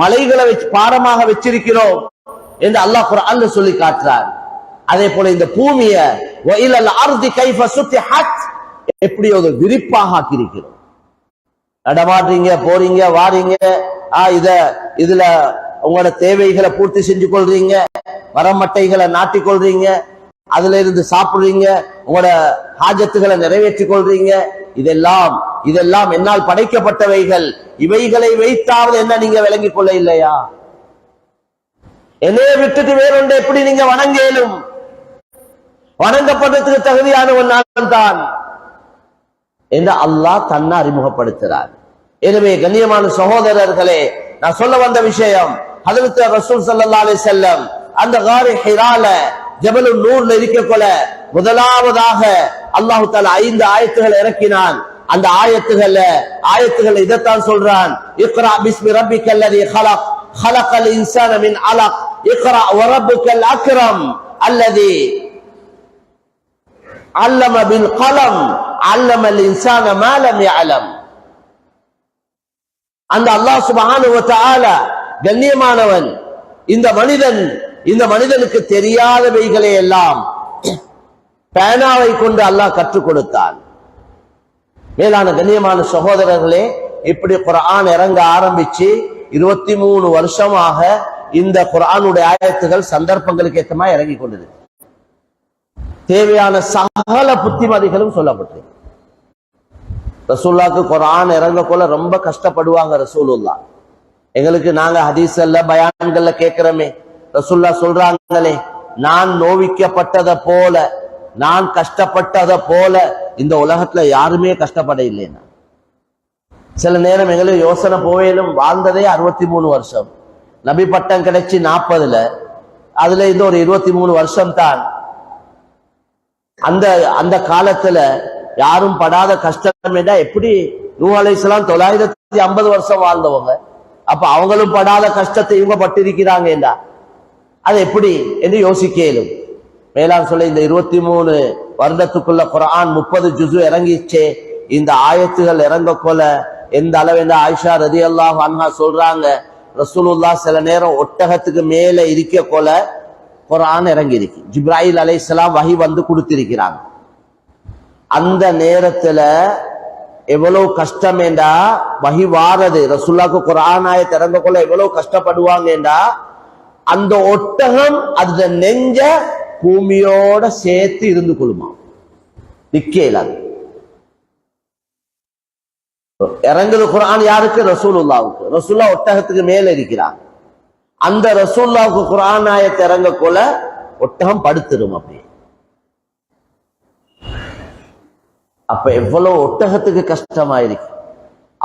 மலைகளை வச்சு பாரமாக வச்சிருக்கிறோம் என்று அல்லாஹ் குர்ஆன்ல சொல்லி காட்டுறார். அதே போல இந்த பூமிய வஇலல் அர்தி கைஃப சுத்திஹத், எப்படி ஒரு விரிப்பாக ஆக்கியிருக்கிறோம். நடமாடுறீங்க, போறீங்க, வாரீங்க, இதுல உங்களோட தேவைகளை பூர்த்தி செஞ்சு கொள்றீங்க, வரமட்டைகளை நாட்டிக் கொள்றீங்க, அதுல இருந்து சாப்பிடுறீங்க, உங்களோட ஹாஜத்துகளை நிறைவேற்றிக் கொள்றீங்க. இதெல்லாம் என்னால் படைக்கப்பட்டவைகள். இவைகளை வைத்தாவது என்ன நீங்க விளங்கிக் கொள்ள இல்லையா? என்னைய விட்டுட்டு வேறொன்றை எப்படி நீங்க வணங்க இயலும்? வணங்கப்படுறதுக்கு தகுதியானவன் நான் தான் என்று அல்லாஹ் தன்னை அறிமுகப்படுத்துகிறார். எனவே கண்ணியமான சகோதரர்களே, நான் சொல்ல வந்த விஷயம், ஹஜ்ரத் ரசூல் ஸல்லல்லாஹு அலைஹி வஸல்லம் அந்த காரி ஹிரால ஜபலுன் நூர்ல இருக்கக்கொள்ள முதலாவதாக அல்லாஹ் தஆலா 5 ஆயத்துகள் இறக்கினான். அந்த ஆயத்துகள் இதைத்தான் சொல்றான், இக்ரா பிஸ்மி ரப்பிக்கல்லதி خلق خلق الانسان من علق اقرا وربك الاكرم الذي علم بالقلم علم الانسان ما لم يعلم. அந்த அல்லாஹ் சுப்ஹானஹு வ தஆலா கண்ணியமானவன். இந்த மனிதனுக்கு தெரியாதவைகளை எல்லாம் பேனாவை கொண்டு அல்லாஹ் கற்றுக் கொடுத்தான். மேலான கண்ணியமான சகோதரர்களே, இப்படி குர்ஆன் இறங்க ஆரம்பிச்சு 23 வருஷமாக இந்த குர்ஆனுடைய ஆயத்துகள் சந்தர்ப்பங்களுக்கு ஏற்றமா இறங்கி கொண்டது. தேவையான சகல புத்திமதிகளும் சொல்லப்பட்டது. ரசூலுல்லாஹ்க்கு குர்ஆன் இறங்க போல ரொம்ப கஷ்டப்படுவாங்க ரசூலுல்லாஹ். எங்களுக்கு நாங்க ஹதீஸ்ல பயான்கள்ல கேட்கிறோமே, ரசூலுல்லாஹ் சொல்றாங்களே, நான் நோவிக்கப்பட்டதை போல, நான் கஷ்டப்பட்டதை போல இந்த உலகத்துல யாருமே கஷ்டப்பட இல்லைன்னா. சில நேரம் எங்களுக்கு யோசனை போவேலும், வாழ்ந்ததே 63 வருஷம், நபி பட்டம் கிடைச்சி 40ல, அதுல இந்த ஒரு 23 வருஷம் தான். அந்த காலத்துல யாரும் படாத கஷ்டம் என்றா எப்படி? நூஹ் அலைஹிஸ்ஸலாம் 950 வருஷம் வாழ்ந்தவங்க, அப்ப அவங்களும் படாத கஷ்டத்தை இவங்க பட்டிருக்கிறாங்க என்றா அது எப்படி என்று யோசிக்க இயலும். மேலான் சொல்ல, இந்த 23 வருடத்துக்குள்ள குர்ஆன் 30 ஜுஸு இறங்கிச்சே. இந்த ஆயத்துகள் இறங்க கொல எந்த அளவு ஆயிஷா ரலியல்லாஹு அன்ஹா சொல்றாங்க, ரசூலுல்லாஹ் சில நேரம் ஒட்டகத்துக்கு மேல இருக்க கொல குர்ஆன் இறங்கி இருக்கு. ஜிப்ராயில் அலைஹிஸ்ஸலாம் வஹி வந்து கொடுத்திருக்கிறாங்க. அந்த நேரத்துல எவ்வளவு கஷ்டம் என்றா வஹி வாரது ரசூலுல்லாஹ்க்கு குர்ஆன் ஆயத் இறங்கக்குள்ள எவ்வளவு கஷ்டப்படுவாங்க என்றா அந்த ஒட்டகம் அந்த நெஞ்ச பூமியோட சேர்த்து இருந்து கொள்ளுமா, நிக்கலாது. இறங்குது குர்ஆன் யாருக்கு? ரசூலுல்லாஹ்வுக்கு. ரசூலுல்லாஹ் ஒட்டகத்துக்கு மேல இருக்கிறாங்க. அந்த ரசூலுல்லாஹ்வுக்கு குர்ஆன் ஆயத் இறங்கக்குள்ள ஒட்டகம் படுத்துரும். அப்படி அப்ப எவ்வளவு ஒட்டகத்துக்கு கஷ்டமாயிருக்கு.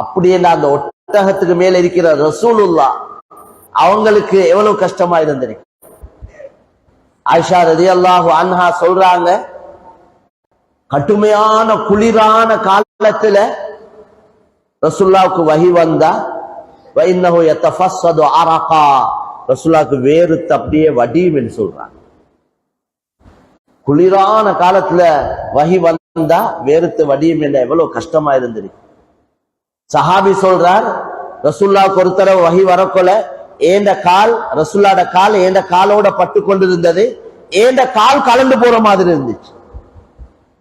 அப்படியே அந்த ஒட்டகத்துக்கு மேல இருக்கிற ரசூலுல்லாஹ் அவங்களுக்கு எவ்வளவு கஷ்டமா இருந்திருக்கு. ஆயிஷா ரலியல்லாஹு அன்ஹா சொல்றாங்க, கடுமையான குளிரான காலத்துல ரசூலுல்லாஹ்வுக்கு வஹி வந்தா வைன்னஹு யதஃபஸ்ஸது அரகா, ரசூலுல்லாஹ்வுக்கு வேர்த்து அப்படியே வடியும்னு சொல்றாங்க. குளிரான காலத்துல வஹி வந்தா வேர்த்து வடியும் என்ற எவ்வளவு கஷ்டமா இருந்திருக்கு. சஹாபி சொல்றார், ரசூலுல்லாஹ்வுக்கு ஒரு தடவை வஹி வரக்கொல ஏண்ட கால் ரசூலுல்லாஹ்வோட கால் ஏண்ட காலோட பட்டு கொண்டிருந்தது, ஏண்ட கால் கலந்து போற மாதிரி இருந்துச்சு.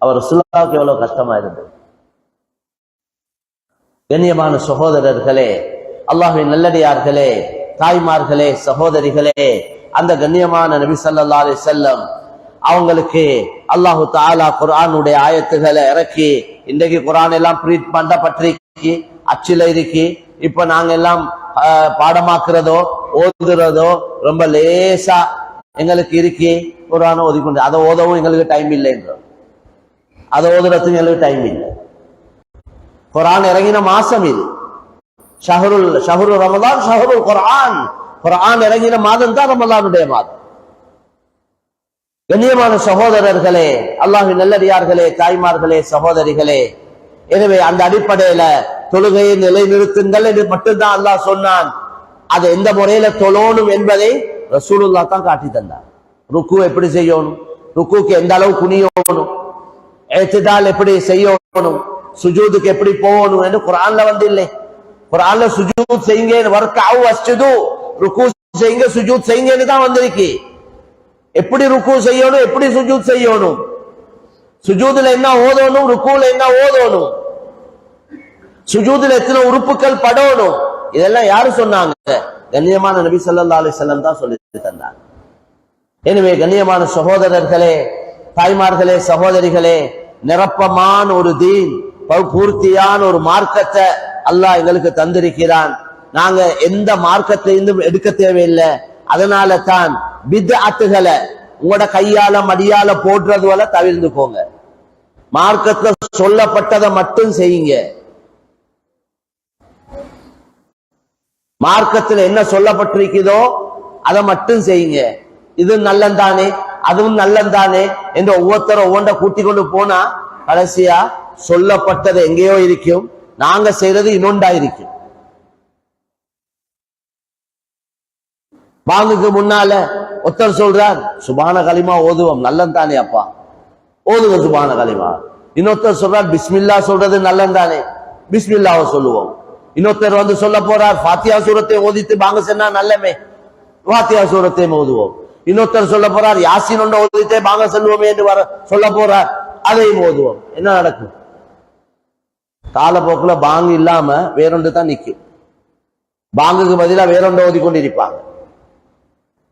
அவர் ரசூலுல்லாஹ்வுக்கு எவ்வளவு கஷ்டமா இருந்தது. கண்ணியமான சகோதரர்களே, அல்லாஹ்வின் நல்லடியார்களே, தாய்மார்களே, சகோதரிகளே, அந்த கண்ணியமான நபி ஸல்லல்லாஹு அலைஹி வஸல்லம் அவங்களுக்கு அல்லாஹு தஆலா குர்ஆனுடைய ஆயத்துகளை இறக்கி, இன்றைக்கு குர்ஆன் எல்லாம் பிரீட் பண்ணப்பட்டிருக்கு, அச்சில இருக்கு. இப்ப நாங்க எல்லாம் பாடமாக்குறதோ ஓதுறதோ ரொம்ப லேசா எங்களுக்கு இருக்கு. குர்ஆனை ஓதிக்கொண்டு அதை ஓதவும் எங்களுக்கு டைம் இல்லைன்றோம், அதை ஓதுறதுக்கு எங்களுக்கு டைம் இல்லை. குர்ஆன் இறங்கின மாசம் இது, ஷஹ்ரு ரமதான், ஷஹ்ருல் குர்ஆன். குர்ஆன் இறங்கின மாதம் தான் ரமலானுடைய மாதம். கண்ணியமான சகோதரர்களே, அல்லாஹ்வின் நல்லடியார்களே, தாய்மார்களே, சகோதரிகளே, எனவே அந்த அடிப்படையில தொழுகையை நிலைநிறுத்துங்கள் என்று மட்டும்தான் அல்லாஹ் சொன்னான். அது எந்த முறையில தொழணும் என்பதை ரசூலுல்லாஹ் தான் காட்டி தந்தார். ருக்கு எப்படி செய்யணும், ருக்குக்கு எந்த அளவு குனியணும், இஅ்திதால் எப்படி செய்யணும், சுஜூதுக்கு எப்படி போகணும் என்று குர்ஆன்ல வந்து இல்லை. குர்ஆன்ல சுஜூத் செய்யுங்க, வர்கஉ வஸ்ஜுது, ருக்கு செய்யுங்க, சுஜூத் செய்யுங்கன்னு தான் வந்திருக்கு. எப்படி ருக்கு செய்யணும், எப்படி சுஜூத் செய்யணும், சுஜூதுல என்ன ஓதணும், ருக்குல என்ன ஓதணும், சுஜூதுல எத்தனை உறுப்புகள் படணும், இதெல்லாம் யாரு சொன்னாங்க? கண்ணியமான நபி ஸல்லல்லாஹு அலைஹி வஸல்லம் தான் சொல்லி தந்தாங்க. எனவே கண்ணியமான சகோதரர்களே, தாய்மார்களே, சகோதரிகளே, நிரப்பமான ஒரு தீன், பூர்த்தியான ஒரு மார்க்கத்தை அல்லாஹ் எங்களுக்கு தந்திருக்கிறான். நாங்க எந்த மார்க்கத்திலிருந்தும் எடுக்க தேவையில்லை. அதனால தான் பித்அத்துகளை உங்களோட கையால மடியால போடுறது போல தவிர்த்துக்கோங்க. மார்க்கத்துல சொல்லப்பட்டதை மட்டும் செய்யுங்க. மார்க்கத்துல என்ன சொல்லப்பட்டிருக்கிறதோ அதை மட்டும் செய்யுங்க. இது நல்லந்தானே, அதுவும் நல்லந்தானே என்று ஒவ்வொருத்தரும் ஒவ்வொன்றை கூட்டி கொண்டு போனா கடைசியா சொல்லப்பட்டது எங்கேயோ இருக்கும், நாங்க செய்யறது இன்னொண்டா இருக்கும். பாங்குக்கு முன்னால ஒருத்தர் சொல்றார், சுபான கலிமா ஓதுவோம், நல்லந்தானே அப்பா, ஓதுங்க சுபான கலிமா. இன்னொருத்தர் சொல்றார், பிஸ்மில்லா சொல்றது நல்லந்தானே, பிஸ்மில்லாவை சொல்லுவோம். இன்னொருத்தர் வந்து சொல்ல போறார், ஃபாத்தியா சூரத்தை ஓதித்து பாங்க சொன்னா நல்லமே, ஃபாத்தியா சூரத்தை ஓதுவோம். இன்னொருத்தர் சொல்ல போறார், யாசின் ஒன்றை ஓதித்தே பாங்க சொல்லுவோமே என்று சொல்ல போறார், அதையும் ஓதுவோம். என்ன நடக்கும்? காலப்போக்குல பாங்கு இல்லாம வேறொன்று தான் நிற்கும். பாங்குக்கு பதிலா வேறொன்றை ஓதி கொண்டு இருப்பாங்க.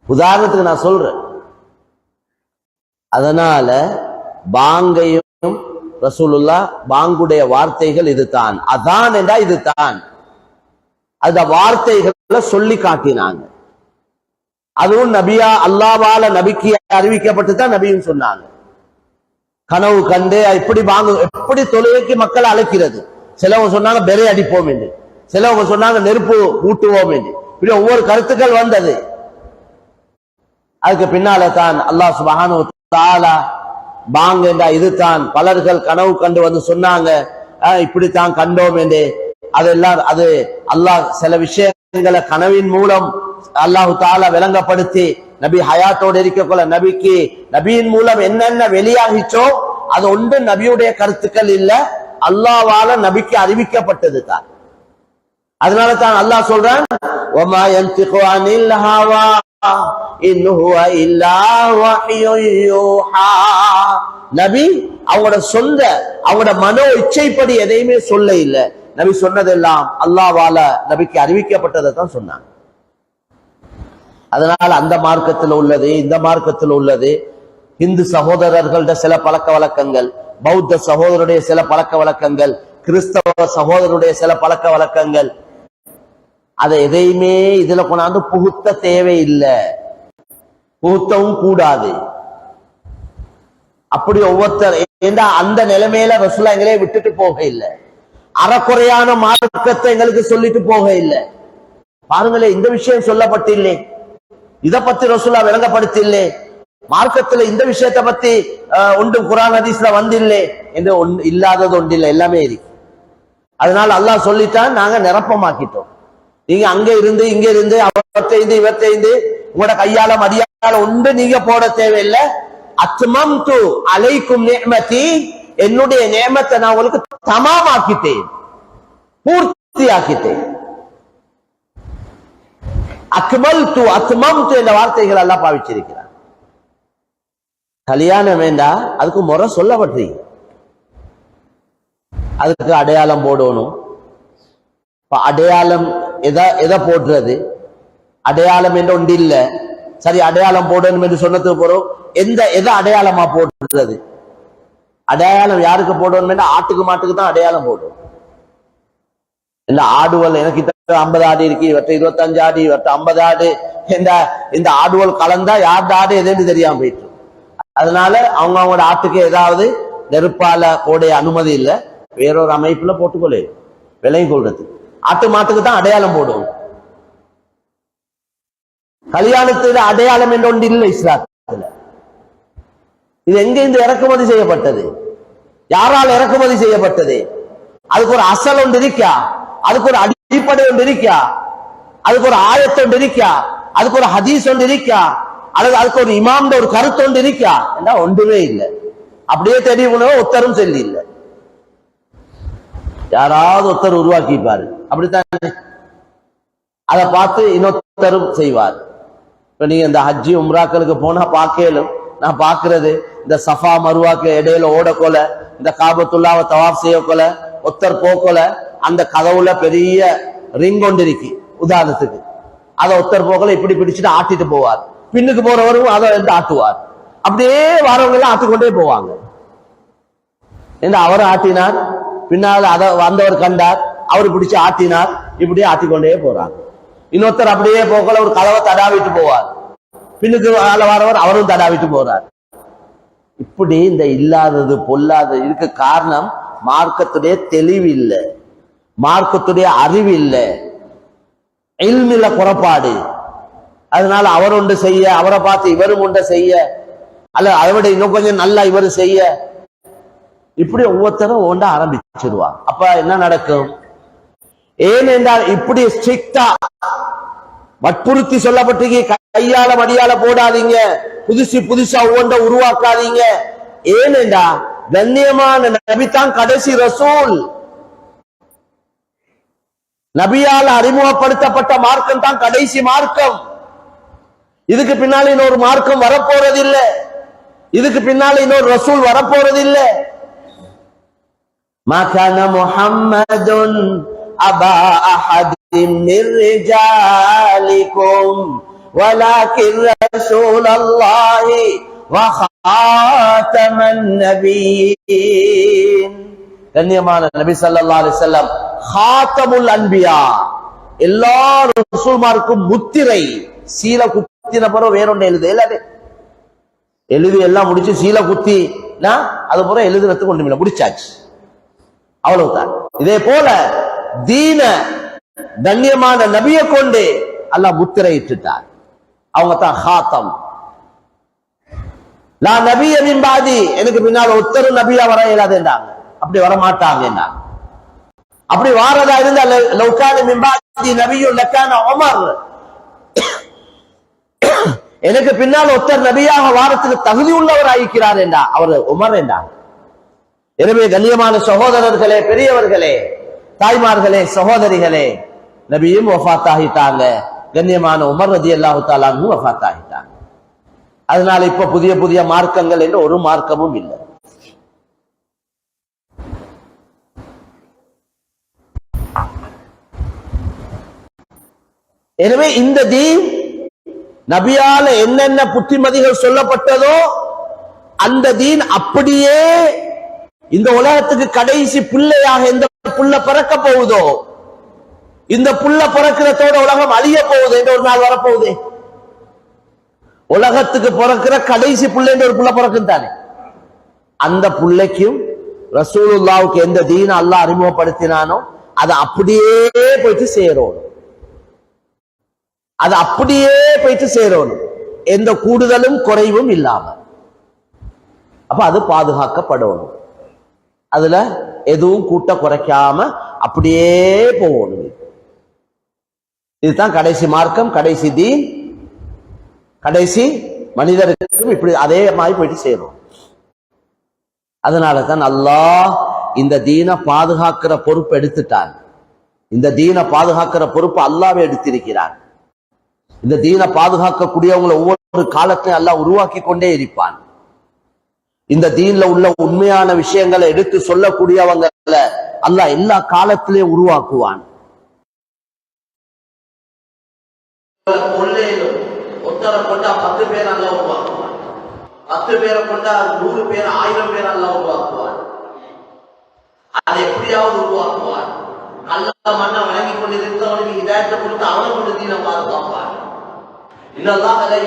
உதாரணத்துக்கு நான் சொல்றேன். அதனால பாங்கையும் ரசூலுல்லாஹ் பாங்குடைய வார்த்தைகள் இதுதான், அதான் என்றா இதுதான், அந்த வார்த்தைகளை சொல்லி காட்டினாங்க. அதுவும் நபியா அல்லாஹ்வால நபிக்கு அறிவிக்கப்பட்டு தான் நபியும் சொன்னாங்க. கனவு கண்டு இப்படி பாங்கு, எப்படி தொழுகைக்கு மக்கள் அழைக்கிறது. சிலவங்க சொன்னாங்க பெரை அடிப்போம் என்று, சிலவங்க சொன்னாங்க நெருப்பு ஊட்டுவோம் என்று, இப்படி ஒவ்வொரு கருத்துக்கள் வந்தது. அதுக்கு பின்னால தான் அல்லாஹ் சுப்ஹானஹு வ தஆலா பாங்க என்றா இதுதான், பலர்கள் கனவு கண்டு வந்து சொன்னாங்க இப்படித்தான் கண்டோம் என்று. அதெல்லாம் அது அல்லாஹ் சில விஷயங்களை கனவின் மூலம் அல்லாஹு தஆலா விளங்கப்படுத்தி நபி ஹயாத்தோடு இருக்கக்குள்ள நபிக்கு நபியின் மூலம் என்னென்ன வெளியாகிச்சோ அது ஒன்று நபியுடைய கருத்துக்கள் இல்ல, அல்லாஹ்வால நபிக்கு அறிவிக்கப்பட்டது தான். அதனால தான் அல்லாஹ் சொல்றான், வமா யன்திகு அனில் ஹவா இன் ஹுவ இல்லா வஹ்யுன் யூஹா. நபி அவங்களோட சொந்த அவங்களோட மனோ இச்சைப்படி எதையுமே சொல்ல இல்லை. நபி சொன்னதெல்லாம் அல்லாஹ்வால நபிக்கு அறிவிக்கப்பட்டதை தான் சொன்னாங்க. அதனால அந்த மார்க்கத்தில் உள்ளது, இந்த மார்க்கத்தில் உள்ளது, இந்து சகோதரர்களோட சில பழக்க வழக்கங்கள், பௌத்த சகோதரருடைய சில பழக்க வழக்கங்கள், கிறிஸ்தவ சகோதரருடைய சில பழக்க வழக்கங்கள், அதை எதையுமே இதுல கொண்டாந்து புகுத்த தேவையில்லை, புகுத்தவும் கூடாது. அப்படி ஒவ்வொருத்தர் அந்த நிலைமையில ரசூலுல்லாஹ் எங்களே விட்டுட்டு போக இல்லை, அறக்குறையான மார்க்கத்தை எங்களுக்கு சொல்லிட்டு போக இல்லை. பாருங்களேன், இந்த விஷயம் சொல்லப்பட்டில்லை, இத பத்தி ரசூலுல்லாஹ் விளங்கப்படுத்தில்லை, மார்க்கத்துல இந்த விஷயத்தை பத்தி ஒன்று குர்ஆன் ஹதீஸ்ல வந்தில்லை என்று இல்லாதது ஒன்றில்லை, எல்லாமே இருக்கு. அதனால அல்லாஹ் சொல்லிட்டான், நாங்க நிரப்பமாக்கிட்டோம். நீங்க அங்க இருந்து இங்க இருந்து அவற்றைந்து இவற்றைந்து உங்களோட கையால மடியால ஒன்று நீங்க போட தேவையில்லை. அத்மம்து அலைக்கும் நிஅமதி, என்னுடைய நியமத்தை நான் உங்களுக்கு தமாமாக்கிட்டேன், பூர்த்தியாக்கிட்டேன். அக்மல்து அத்மம்து என்ற வார்த்தைகள் எல்லாம் பாவிச்சிருக்கிறார். கல்யாணம் வேண்டா, அதுக்கு முறை சொல்லப்பட்டீங்க, அதுக்கு அடையாளம் போடணும். அடையாளம் எதை போடுறது? அடையாளம் என்று ஒன்று இல்ல. சரி, அடையாளம் போடணும் என்று சொன்னதுக்கு போறோம், எதை அடையாளமா போடுறது? அடையாளம் யாருக்கு போடணும்? ஆட்டுக்கு மாட்டுக்கு தான் அடையாளம் போடும். இல்ல ஆடுவல் எனக்கு 50 ஆடு இருக்கு, இவற்றை 25 ஆடு, இவற்றை 50 ஆடு, இந்த ஆடுவல் கலந்தா யார் ஆடு எதுன்னு தெரியாம போயிட்டு. அதனால அவங்களோட ஆட்டுக்கு ஏதாவது நெருப்பால போடைய அனுமதி இல்லை, வேறொரு அமைப்புல போட்டுக்கொள்ளு விலையும் கொள்றது. ஆட்டு மாட்டுக்கு தான் அடையாளம் போடும். கல்யாணத்துல அடையாளம் என்று ஒன்று இல்லை இஸ்லாத்துல. இது எங்க இந்த இறக்குமதி செய்யப்பட்டது? யாரால் இறக்குமதி செய்யப்பட்டது? அதுக்கு ஒரு அசல் ஒன்று இருக்கா, அதுக்கு ஒரு அடிப்படை ஒன்று இருக்கா, அதுக்கு ஒரு ஆயத்து ஒன்று இருக்கா, அதுக்கு ஒரு ஹதீஸ் ஒன்று இருக்கா, அல்லது அதுக்கு ஒரு இமாம் ஒரு கருத்து ஒன்று இருக்கா? என்ன, ஒன்றுமே இல்லை. அப்படியே தெரியணும், ஒத்தரும் சொல்லி இல்லை, யாராவது ஒருத்தர் உருவாக்கிப்பாரு, அப்படித்தான். அதை பார்த்து இன்னொருத்தரும் செய்வார். இப்ப நீங்க இந்த ஹஜ்ஜி உம்ராக்களுக்கு போனா பார்க்கலும், நான் பாக்குறது இந்த சஃபா மருவாக்கு இடையில ஓடக்கொல, இந்த காபத்துல்லாவை தவாப் செய்யக்கொல, ஒத்தர் போக்கொல, அந்த கதவுல பெரிய ரிங் கொண்டு இருக்கு உதாரணத்துக்கு, அதை ஒத்தர் போக்கல இப்படி பிடிச்சிட்டு ஆட்டிட்டு போவார், பின்னுக்கு போறவரும் அதை வந்து ஆட்டுவார், அப்படியே வரவங்க எல்லாம் ஆட்டிக்கொண்டே போவாங்க. அவர் ஆட்டினார், பின்னால் அதை வந்தவர் கண்டார், அவர் பிடிச்சு ஆட்டினார், இப்படியே ஆட்டிக்கொண்டே போறாங்க. இன்னொருத்தர் அப்படியே போக்கல ஒரு கதவை தடாவிட்டு போவார், பின்னுக்கு வரவர் அவரும் தடாவிட்டு போறார். இப்படி இந்த இல்லாதது பொல்லாதது இதுக்கு காரணம் மார்க்கத்துடைய தெளிவு இல்லை, மார்க்கத்துடைய அறிவு இல்லை, இல்மில குறைபாடு. அதனால அவர் ஒன்று செய்ய, அவரை பார்த்து இவரும் ஒன்றை செய்ய, அல்ல அதை விட இன்னும் கொஞ்சம் நல்லா இவரு செய்ய, இப்படி ஒவ்வொருத்தரும் ஒன்றை ஆரம்பிச்சிருவா. அப்ப என்ன நடக்கும்? ஏனென்றால் இப்படி ஸ்ட்ரிக்டா வற்புறுத்தி சொல்லப்பட்டீங்க, கையால மடியால போடாதீங்க, புதுசா ஒவ்வொன்றை உருவாக்காதீங்க. ஏனென்றா கண்ணியமான நபி தான் கடைசி ரசூல், நபியால் அறிமுகப்படுத்தப்பட்ட மார்க்கம் தான் கடைசி மார்க்கம். இதுக்கு பின்னால இன்னொரு மார்க்கம் வரப்போறதில்லை, இதுக்கு பின்னால இன்னொரு ரசூல் வரப்போறதில்லை. மா கான முஹம்மதுன் அபா அஹதின் மிர் ரிஜாலிக்கும் வலாகின் ரசூலல்லாஹி வ காதமன் நபியீன். கண்ணியமான நபி ஸல்லல்லாஹு அலைஹி வஸல்லம் காதமுல் அன்பியா, எல்லா ரசூல்மாருக்கும் முத்திரை. சீல குத்தின பிறகு வேறொன்று எழுதி எல்லாம் முடிச்சு சீல குத்தினா அது பிறகு எழுதுறதுக்கு ஒண்ணுமில்லை, முடிச்சாச்சு, அவ்வளவுதான். இதே போல தீன கண்ணியமான நபியை கொண்டு அல்லாஹ் முத்திரை இட்டுட்டார். அவங்க தான் ஹாத்தம். லா நபிய மின் பாதி, எனக்கு பின்னால் ஒருத்தரும் நபியா வர இயலாது என்றாங்க, அப்படி வர மாட்டாங்க என்றாங்க. அப்படி வாரதா இருந்தா லௌகான மின் பாதி நபியு லக்கான உமர், எனக்கு பின்னால் ஒருத்தர் நபியாக வாரத்துக்கு தகுதி உள்ளவர் ஆகிக்கிறார் என்றா அவர் உமர் என்றார். எனவே கண்ணியமான சகோதரர்களே, பெரியவர்களே, தாய்மார்களே, சகோதரிகளே, நபியும் வஃபாத் ஆகிட்டாங்க. கண்ணியமான உமர் ரலியல்லாஹு தஆலா அன்ஹு வஃபாத் ஆகிட்டாங்க. அதனால இப்ப புதிய புதிய மார்க்கங்கள் என்று ஒரு மார்க்கமும் இல்லை. எனவே இந்த தீன் நபியால என்னென்ன புத்திமதிகள் சொல்லப்பட்டதோ அந்த தீன் அப்படியே இந்த உலகத்துக்கு கடைசி பிள்ளையாக எந்த புள்ள பிறக்க போகுதோ, இந்த புள்ள பிறக்கிறதோட உலகம் அழிய போகுது என்ற ஒரு நாள் வரப்போகுது. உலகத்துக்கு பிறக்கிற கடைசி புள்ளை என்ற ஒரு புள்ள பிறக்கும் தானே, அந்த புள்ளைக்கும் ரசூலுல்லாவுக்கு எந்த தீன அல்லாஹ் அறிமுகப்படுத்தினானோ அதை அப்படியே போயிட்டு சேரும். அது அப்படியே போயிட்டு சேரணும், எந்த கூடுதலும் குறைவும் இல்லாம. அப்ப அது பாதுகாக்கப்படணும், அதுல எதுவும் கூட்ட குறைக்காம அப்படியே போகணும். இதுதான் கடைசி மார்க்கம், கடைசி தீன், கடைசி மனிதருக்கும் இப்படி அதே மாதிரி போயிட்டு சேரும். அதனால தான் அல்லாஹ் இந்த தீனை பாதுகாக்கிற பொறுப்பு எடுத்துட்டான். இந்த தீனை பாதுகாக்கிற பொறுப்பு அல்லாஹ்வே எடுத்திருக்கிறான். இந்த தீனை பாதுகாக்கக்கூடியவங்களை ஒவ்வொரு காலத்தையும் அல்லாஹ் உருவாக்கி கொண்டே இருப்பான். இந்த தீன்ல உள்ள உண்மையான விஷயங்களை எடுத்து சொல்லக்கூடியவங்களை அல்லாஹ் எல்லா காலத்திலேயும் உருவாக்குவான். ஒருத்தரை கொண்டா 10 பேர் அல்லாஹ் உருவாக்குவான், 10 பேரை கொண்டா 100 பேர் 1000 பேர் அல்லாஹ் உருவாக்குவான். அதை எப்படியாவது உருவாக்குவான். அல்லாஹ் மண்ணை வழங்கி கொண்டிருந்தவனுக்கு ஹிதாயத்தை கொடுத்து அவனை கொண்டு தீனை பாதுகாப்பான். இன்னல்லாஹ லா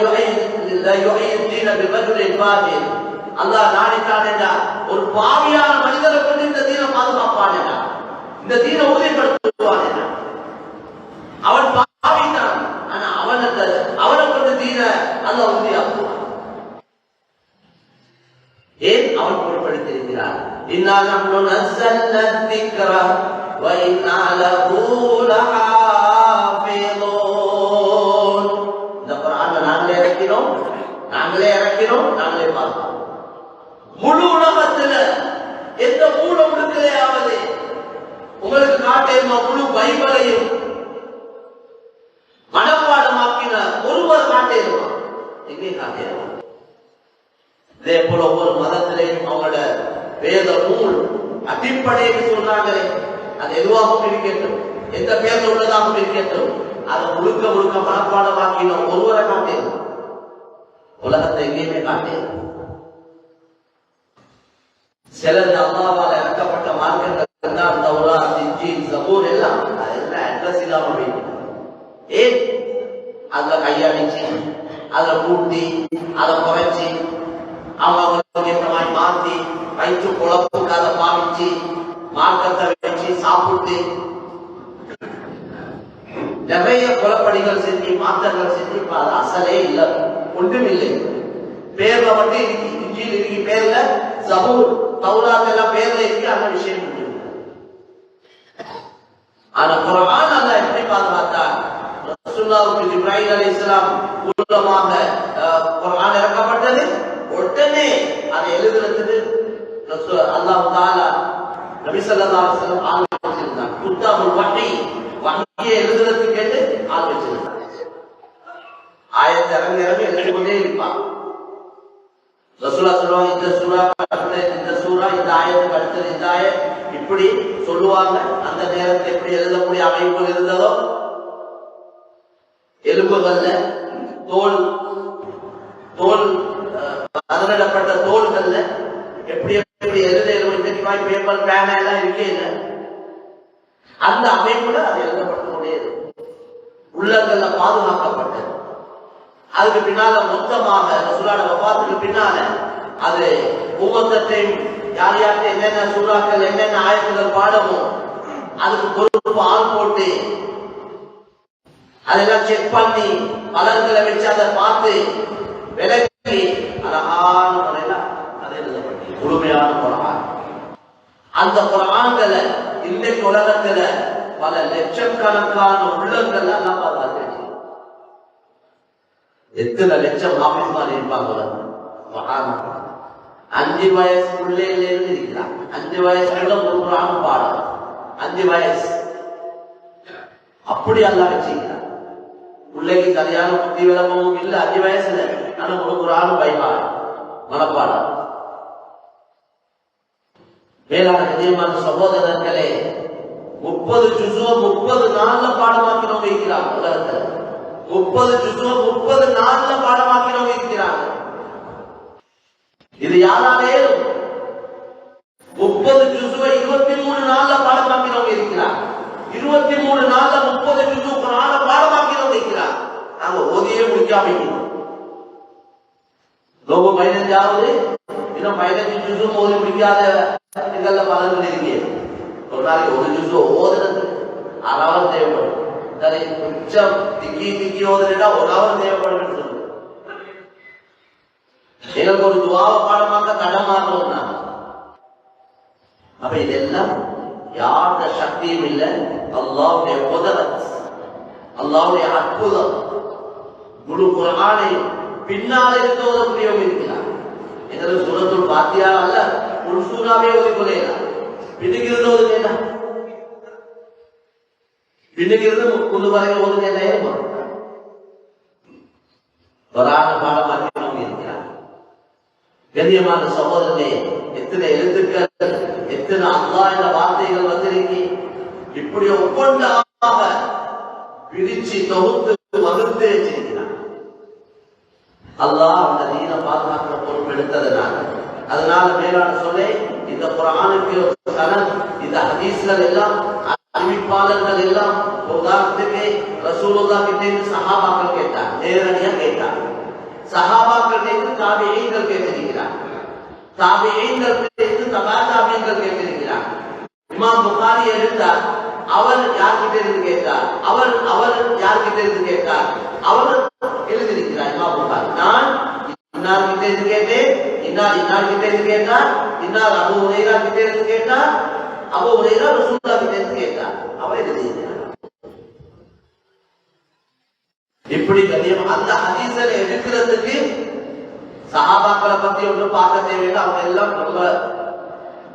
யுஹய்யி தீன பிரஜுலின் ஃபாஜிர். அல்லாஹ் நாடிட்டான் என்றால் ஒரு பாவியான மனிதரை கொண்டு இந்த தீனை பாதுகாப்பான் என்றார், இந்த தீனை உறுதிப்படுத்துவான் என்றார். அவன் பாவித்தான், ஆனா அவனை கொண்டு தீனை அல்லாஹ் உறுதியாக்குவான். ஏன் அவன் பொருட்படுத்தியிருக்கிறான். இன்னா நஹ்னு நஸ்ஸல்னா ذிக்ர வ இன்னா லஹு லஹாஃபிதூன். இந்த குர்ஆனை நாங்களே இறக்கினோம், நாங்களே பார்த்தோம். முழு உலகத்துல எந்த மூல முடுக்கலையாவது உங்களுக்கு காட்டேமா முழு பைபிளையும் மனப்பாடமாக்கின ஒருவர் காட்டேமா? எங்கே காட்டேமா? இதே போல ஒவ்வொரு மதத்திலையும் அவங்களோட வேத நூல் அடிப்படையை சொல்றாங்களே, அது எதுவாகவும் இருக்கட்டும், எந்த பேர்ல உள்ளதாகவும் இருக்கட்டும், அதை முழுக்க மனப்பாடமாக்கின ஒருவரை காட்டேன். உலகத்தை எங்கேயுமே காட்டேன். சிலர் அல்லாஹ்வால் இறக்கப்பட்ட மார்க்கங்கள் தான் தௌராத், இன்ஜீல், ஜபூர் எல்லாம் அதெல்லாம் அட்ரஸ் இல்லாம போயிட்டு. ஏன்? அதுல கையடிச்சு, அதை கூட்டி, அதை குறைச்சி, அவங்களுடைய மாத்தி வயிற்று குழப்புக்கு அதை பாவிச்சு மார்க்கத்தை வச்சு சாப்பிட்டு நிறைய குலப்படிகள் செஞ்சு மாற்றங்கள் செஞ்சு அது அசலே இல்லை, ஒன்றும் இல்லை. பேர்ல வந்து இன்ஜீல் இருக்கு, பேர்ல ஜபூர், தௌராத் எல்லாம் பேர்ல இருக்கு, அந்த விஷயம் இருக்கு. ஆனா குர்ஆன் அல்லாஹ் எப்படி பாதுகாத்தார்? ரசூலுல்லாஹி ஜிப்ரீல் அலைஹிஸ்ஸலாம் மூலமாக குர்ஆன் இறக்கப்பட்டது. உடனே அதை எழுதுறதுக்கு அல்லாஹ் தஆலா நபி ஸல்லல்லாஹு அலைஹி வஸல்லம் ஆள் வச்சிருந்தார். குத்தாபுல் வஹி, வஹியை எழுதுறதுக்கு கேட்டு ஆள் வச்சிருந்தார். ஆயத்தை இறங்கி எழுதி கொண்டே இருப்பான். ரசூலுல்லாஹ் சொல்லுவாங்க, இந்த சூரா இந்த ஆயத்துக்கு அடுத்தது இந்த ஆயத், இப்படி சொல்லுவாங்க. அந்த நேரத்தில் எப்படி எழுதக்கூடிய அமைப்பு இருந்ததோ, எலும்புகள்ல தோல் பதனிடப்பட்ட தோள்கள்ல எப்படி எழுத பேப்பர் பேனா எல்லாம் இருக்கே, அந்த அமைப்புல அது எழுதப்பட்டு கொண்டே உள்ளங்கள்ல பாதுகாக்கப்பட்டது. அதுக்கு பின்னால மொத்தமாக ரசூலுல்லாஹ் வஃபாத்துக்கு பின்னால அது உம்மத்தையும் யார் யார்கிட்ட என்னென்ன சூறாக்கள் என்னென்ன ஆயத்துகள் பாடமோ அதுக்கு பொறுப்பு ஆள் போட்டு அதெல்லாம் செக் பண்ணி பலர்களை வச்சு அதை பார்த்து விலக்கி அழகான முறையில அதை எழுதப்பட்டு முழுமையான குர்ஆன். அந்த குர்ஆன்களை இன்றைக்கு உலகத்துல பல லட்சக்கணக்கான உள்ளங்கள் எல்லாம் பாதுகாத்து, எத்தனை லட்சம் ஹாஃபிஸ்மார் இருப்பாங்க. 5 வயசு பிள்ளையில இருந்து இருக்கிறாங்க. 5 வயசுல ஒரு குர்ஆன் பாடம், 5 வயசு அப்படி அல்லாஹ் வச்சிருக்கிறார். பிள்ளைக்கு சரியான புத்தி விளக்கமும் இல்லை 5 வயசுல. ஆனா ஒரு ஆளும் பைபாடு மனப்பாடம். மேலான கண்ணியமான சகோதரர்களே, 30 ஜுஸுவ 30 நாள்ல பாடமாக்கினவங்க இருக்கிறாங்க உலகத்துல. 30 ஜுஸுவ 30 நாள்ல பாடமாக்கினவங்க இருக்கிறாங்க. இது யாராலே 30 ஜுஸுவ 23 நாள்ல பாடமாக்கினவங்க இருக்கிறாங்க. 23 நாள்ல 30 ஜுஸு குர்ஆன பாடமாக்கினவங்க இருக்கிறாங்க. நாங்க ஓதியே முடிக்காம இருக்கிறோம். லோக 15ஆவது இன்னும் 15 ஜுஸு ஓதி முடிக்காத இதெல்லாம் பலன்கள் இருக்கு. ஒரு நாளைக்கு ஒரு ஜுஸு ஓதுறது 1 hour தேவைப்படும். சரி, உச்சம் திக்கி ஓதுறா 1 hour தேவைப்படும் சொல்லுங்க. எங்களுக்கு ஒரு துவாவை பாடமாக்க கடமாறோம். அப்ப இதெல்லாம் யாருடைய சக்தியும் இல்லை, அல்லாஹ்வுடைய குதரத், அல்லாஹ்வுடைய அற்புதம். முழு குர்ஆனை பின்னால் இருந்து ஓதக்கூடியவங்க இருக்கிறார். எங்களுக்கு சூரத்துல் ஃபாத்திஹா அல்ல, முழு சூறாவே ஓதிக்கொள்ளலாம். பின்னுக்கு ஓதுனா பின்னுக்கு முழு வரைக்கும் ஓதுனா குர்ஆன பாடமாக்கினவங்க இருக்கிறார். கண்ணியமான சகோதரனே, எத்தனை எழுத்துக்கள், எத்தனை அல்லாஹ் என்ற வார்த்தைகள் வந்திருக்கு. இப்படி ஒவ்வொன்றாக பிரிச்சு தொகுத்து வகுத்து வச்சிருக்கிறார். அல்லாஹ் அந்த தீனை பாதுகாக்கிற பொறுப்பு எடுத்ததுனால, அதனால மேலான சொல்லே இந்த குர்ஆனுக்கு இந்த ஹதீஸ்கள் எல்லாம் அறிவிப்பாளர்கள் எல்லாம் உதாரணத்துக்கு ரசூலுல்லாஹ் கிட்ட இருந்து சஹாபாக்கள் கேட்டார், நேரடியா கேட்டார். சஹாபாக்கள் இருந்து தாபிஈன்கள் கேட்டிருக்கிறார். தாபிஈன்கள் இருந்து தபா தாபிஈன்கள் கேட்டிருக்கிறார். இமாம் புகாரி எழுந்தார், அவர் யார்கிட்ட இருந்து கேட்டார், அவர் யார்கிட்ட இருந்து கேட்டார், அவர் எழுதியிருக்கிறார். இமாம் புகாரி நான் இன்னார் கிட்ட இருந்து கேட்டேன், இன்னார் கிட்ட இருந்து கேட்டார், இன்னார் அபூ ஹுரைரா கிட்ட இருந்து கேட்டார், அபூ ஹுரைரா ரசூலுல்லாஹ் கிட்ட இருந்து கேட்டார், அவர் எழுதியிருக்கிறார். இப்படி கண்ணியம் அந்த ஹதீஸை எடுக்கிறதுக்கு சஹாபாக்களை பத்தி ஒன்றும் பார்க்க தேவையில்லை. அவங்க எல்லாம் ரொம்ப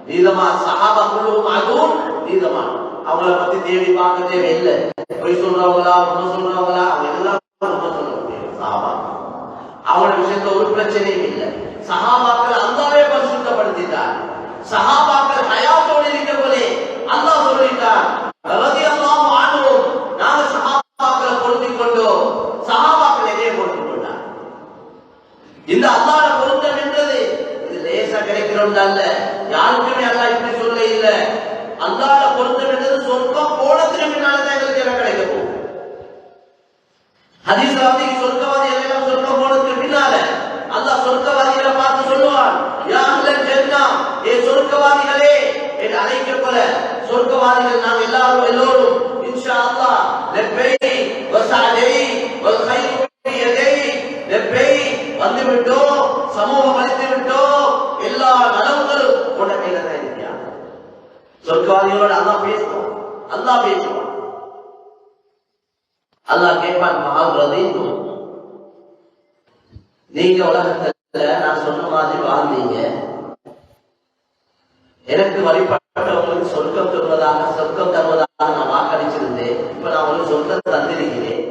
நீதமா, சஹாபாக்களும் அதுவும் நீதமான, அவங்கள பத்தி தேடி பார்க்க தேவையில்லை. பொய் சொல்றவங்களா உண்மை சொல்றவங்களா அவங்க எல்லாம் உண்மை சொல்லக்கூடிய சஹாபா. அவங்களோட விஷயத்துல ஒரு பிரச்சனையும் இல்லை. சஹாபாக்கள் அல்லாஹ்வே பரிசுத்தப்படுத்திட்டார். சஹாபாக்கள் ஹயாத்தோடு இருக்க போலே அல்லாஹ் சொல்லிட்டார், ரலியல்லாஹு அன்ஹும், நாங்க சஹாபாக்களை பொருந்திக் கொண்டோம், சஹாபாக்கள் எதையே பொருந்திக் கொண்டார். இந்த அல்லாஹ்வுடைய பொருத்தம் என்றது இது லேசா கிடைக்கிறோம் அல்ல. யாருக்குமே அல்லாஹ் இப்படி சொல்ல இல்ல. அல்லாஹ்வுடைய பொருத்தம் என்றது சொர்க்கம் போனதுக்கு பின்னால்தான் எங்களுக்கு எல்லாம் கிடைக்க போகும். ஹதீஸ்ல வந்து சொர்க்கவாதி எல்லாம் சொர்க்கம் போனதுக்கு பின்னால அல்லாஹ் சொர்க்கவாதிகளை பார்த்து சொல்லுவான், யா அஹ்லல் ஜன்னah, ஏ சொர்க்கவாதிகளே என்று அழைக்கப்பட சொர்க்கவாதிகள் நாங்கள் எல்லோரும் இன்ஷா அல்லாஹ் லப்பைக் வஸஅலைக் வல் கைரு ஃபீ யதைக், லப்பைக் வந்து விட்டோம், சமூகம் அளித்து விட்டோம், எல்லா நலவுகளும் உன்ன கையில தான் இருக்கிறான். சொர்க்கவாதிகளோட அல்லாஹ் பேசுவான். அல்லாஹ் கேட்பான், மஹால் ரதீது, நீங்க உலகத்துல நான் சொன்ன மாதிரி வாழ்ந்தீங்க, எனக்கு வழிபட்டவங்களுக்கு சொர்க்கம் தருவதாக நான் வாக்களிச்சிருந்தேன். இப்ப நான் உங்களுக்கு சொர்க்கம் தந்திருக்கிறேன்.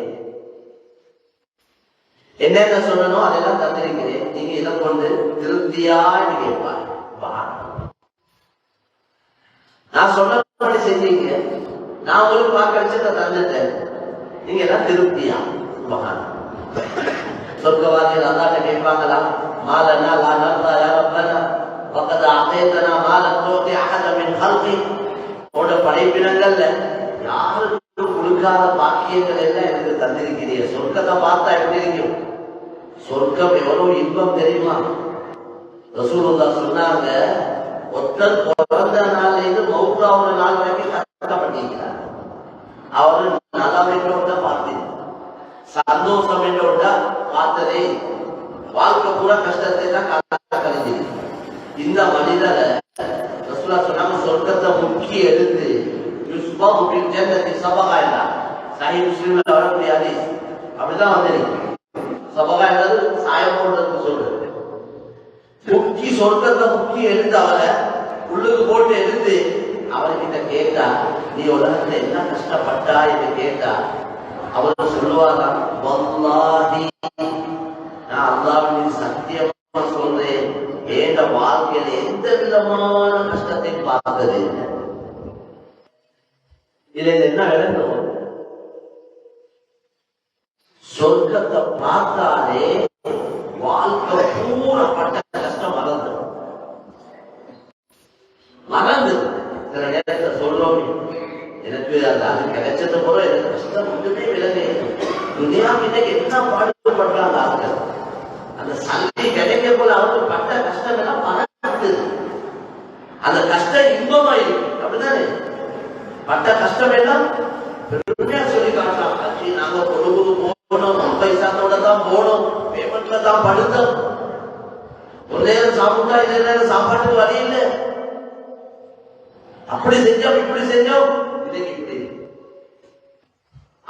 என்னென்ன சொல்லணும் அதெல்லாம் தந்திருக்கிறேன். நீங்க இதை கொண்டு திருப்தியா கேட்பார். நான் சொன்னபடி செஞ்சீங்க, நான் உங்களுக்கு வாக்களிச்சு தந்துட்டேன், நீங்க எல்லாம் திருப்தியா? சொர்க்கவாதிகள் அல்லாஹ்ட்ட கேட்பாங்களா, மாலனா லா நர்தா யா ரப்பனா வகத் அதைதனா மாலன் துதி அஹத மின் ஹல்கி, உட படைப்பினங்கள்ல யாருக்கு கொடுக்காத பாக்கியங்கள் எல்லாம் எனக்கு தந்திருக்கிறீங்க. சொர்க்கத்தை பார்த்தா எப்படி இருக்கும்? சொர்க்கம் எவ்வளவு இன்பம் தெரியுமா? ரசூலுல்லாஹ் சொன்னாங்க, ஒருத்தர் பிறந்த நாள்ல இருந்து மௌத்தாவுற நாள் வரைக்கும் கஷ்டப்பட்டிருக்கிறார். அவரு நல்லாவே பார்த்தேன், சந்தோஷம் என்றோட பார்த்ததே, வாழ்க்கை பூரா கஷ்டத்தை தான் கழிஞ்சு. இந்த மனிதரை ரசூலுல்லாஹ் சொன்னாங்க, சொர்க்கத்தை முக்கி எடுத்து யுஸ்பஹு பில் ஜன்னதி சபகா என்றார். சஹீஹ் முஸ்லிம்ல வரக்கூடிய ஹதீஸ் அப்படிதான் வந்திருக்கு. சபகா என்றது சாயம் போடுறதுக்கு சொல்றது. முக்கி சொர்க்கத்தை முக்கி எடுத்து அவரை உள்ளுக்கு போட்டு எடுத்து அவர்கிட்ட கேட்டா, நீ உலகத்துல என்ன கஷ்டப்பட்டா என்று கேட்டா, அவர் சொல்லுவாரா, வல்லாஹி நான் அல்லாஹ்வின் சத்தியமா சொல்றேன், என் வாழ்க்கையில எந்த விதமான கஷ்டத்தையும் பார்த்தது இல்லை. இதுல என்ன விளங்கும்? சொர்க்கத்தை பார்த்தாலே வாழ்க்கை பூரா பட்ட கஷ்டம் மறந்து சில நேரத்தை சொல்றோம், எனக்கு அது கிடைச்சது போல எனக்கு கஷ்டம் ஒன்றுமே விலங்கு. துனியாவில என்ன பாடுபடுறாங்க ஆட்கள், அந்த சந்தை கிடைக்க போல அவருக்கு பட்ட கஷ்டம் எல்லாம் மறந்து அந்த கஷ்டம் இன்பமா இருக்கு. அப்படிதானே? பட்ட கஷ்டம் எல்லாம் பெருமையா சொல்லி காட்டுறாங்க. நாங்க பொழுது போனோம், பைசாத்தோட தான் போனோம், பேமெண்ட்ல தான் படுத்தோம், ஒரு நேரம் சாப்பிட்டா இன்னொரு நேரம் சாப்பாட்டுக்கு வழி இல்லை, அப்படி செஞ்சோம் இப்படி செஞ்சோம். இன்னைக்கு இப்படி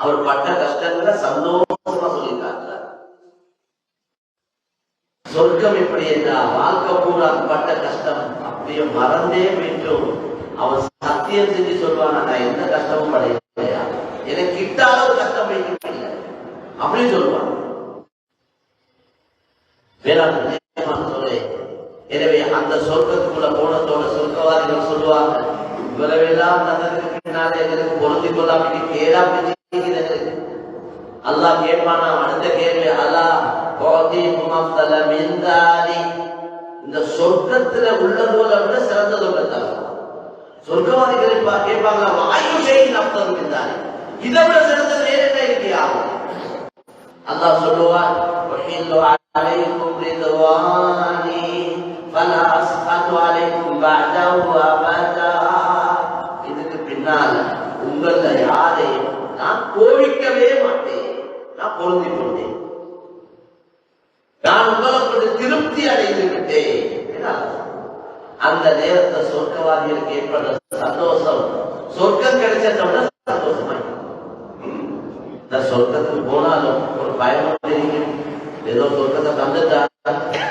அவர் பட்ட கஷ்டங்களை சந்தோஷமா சொல்லியிருக்காங்க. சொர்க்கம் எப்படி என்ன வாழ்க்கை பூரா பட்ட கஷ்டம் அப்படியே மறந்தே வேண்டும். அவன் சத்தியம் செஞ்சு சொல்வான், நான் எந்த கஷ்டமும் படையா, எனக்கு கிட்டாத ஒரு கஷ்டம் வைக்கவில்லை அப்படின்னு சொல்லுவான். வேளாண் சொல்ல, எனவே அந்த சொர்க்கத்துக்குள்ள போனதோட சொர்க்கவாதிகள் சொல்லுவாங்க, இவ்வளவெல்லாம் நடந்ததுக்கு பின்னாலே எங்களுக்கு பொருந்தி கொள்ளாம கேடா பிடிக்கிறது. அல்லாஹ் கேட்பானா அடுத்த கேள்வி, அல்லாஹ் இந்த சொர்க்கத்துல உள்ளதோட விட சிறந்ததோட தரும். சொர்க்கவாதிகளை கேட்பாங்க, வாயு செய்யும் அப்தம் இருந்தாரு, இதை விட சிறந்தது வேற என்ன இருக்கியா? அல்லாஹ் சொல்லுவார், இதுக்கு பின்னால உங்கள யாரையும் நான் கோவிக்கவே மாட்டேன், நான் பொருந்தி கொண்டேன், நான் உங்களுக்கு திருப்தி அடைந்து விட்டேன். அந்த நேரத்தை சொர்க்கவாதிகளுக்கு ஏற்படுற சந்தோஷம் சொர்க்கம் கிடைச்சத விட சந்தோஷமா. இந்த சொர்க்கத்துக்கு போனாலும் ஒரு பயம் தெரியும், ஏதோ சொர்க்கத்தை தந்துட்டா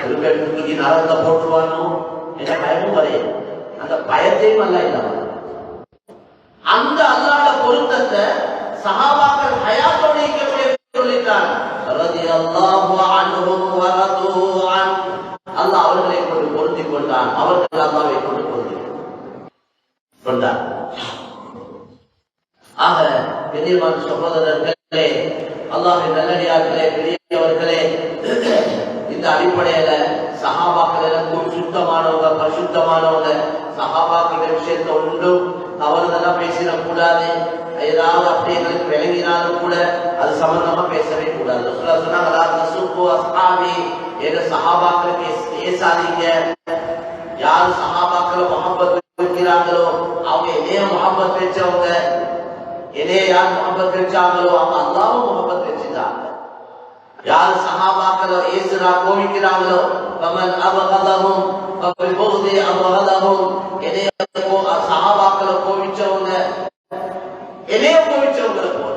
தூக்கி நரகத்தை போட்டுருவானோ என்ற பயமும் வரையும். அந்த பயத்தையும் அல்ல இல்லாம அந்த அல்லாஹ்வுடைய பொருத்தத்தை சஹாபாக்கள் ஹயாத்தோட சொல்லிட்டார். அல்லாஹ் அவர்களை கொண்டு பொருந்திக் கொண்டான், அவர்கள் அல்லாஹ்வை கொண்டு பொருந்தி கொண்டார். ஆக பெரியமான சகோதரர்களே, அல்லாஹ்வின் நல்லடியார்களே, பெரியவர்களே, இந்த அடிப்படையில சஹாபாக்கள் எல்லாம் சுத்தமானவங்க, பரிசுத்தமானவங்க. சஹாபாக்களுடைய விஷயத்தை ஒன்றும் தவறுதெல்லாம் பேசிடக்கூடாது. ஏதாவது அப்படி எங்களுக்கு விளங்கினாலும் கூட அது சம்பந்தமா பேசவே கூடாது. சஹாபாக்களுக்கு ஏசாதீங்க. யாரு சஹாபாக்களை முகப்பத் இருக்கிறாங்களோ அவங்க என்னைய முகப்பத் வச்சவங்க, என்னைய யார் முகப்பத் வச்சாங்களோ அவங்க அல்லாவும் முகப்பத் வச்சுட்டாங்க. யாரு சஹாபாக்களோ ஏசுரா கோவிக்கிறாங்களோ சஹாபாக்களை கோவிச்சவங்க என்னைய கோவிச்சவங்களை போல,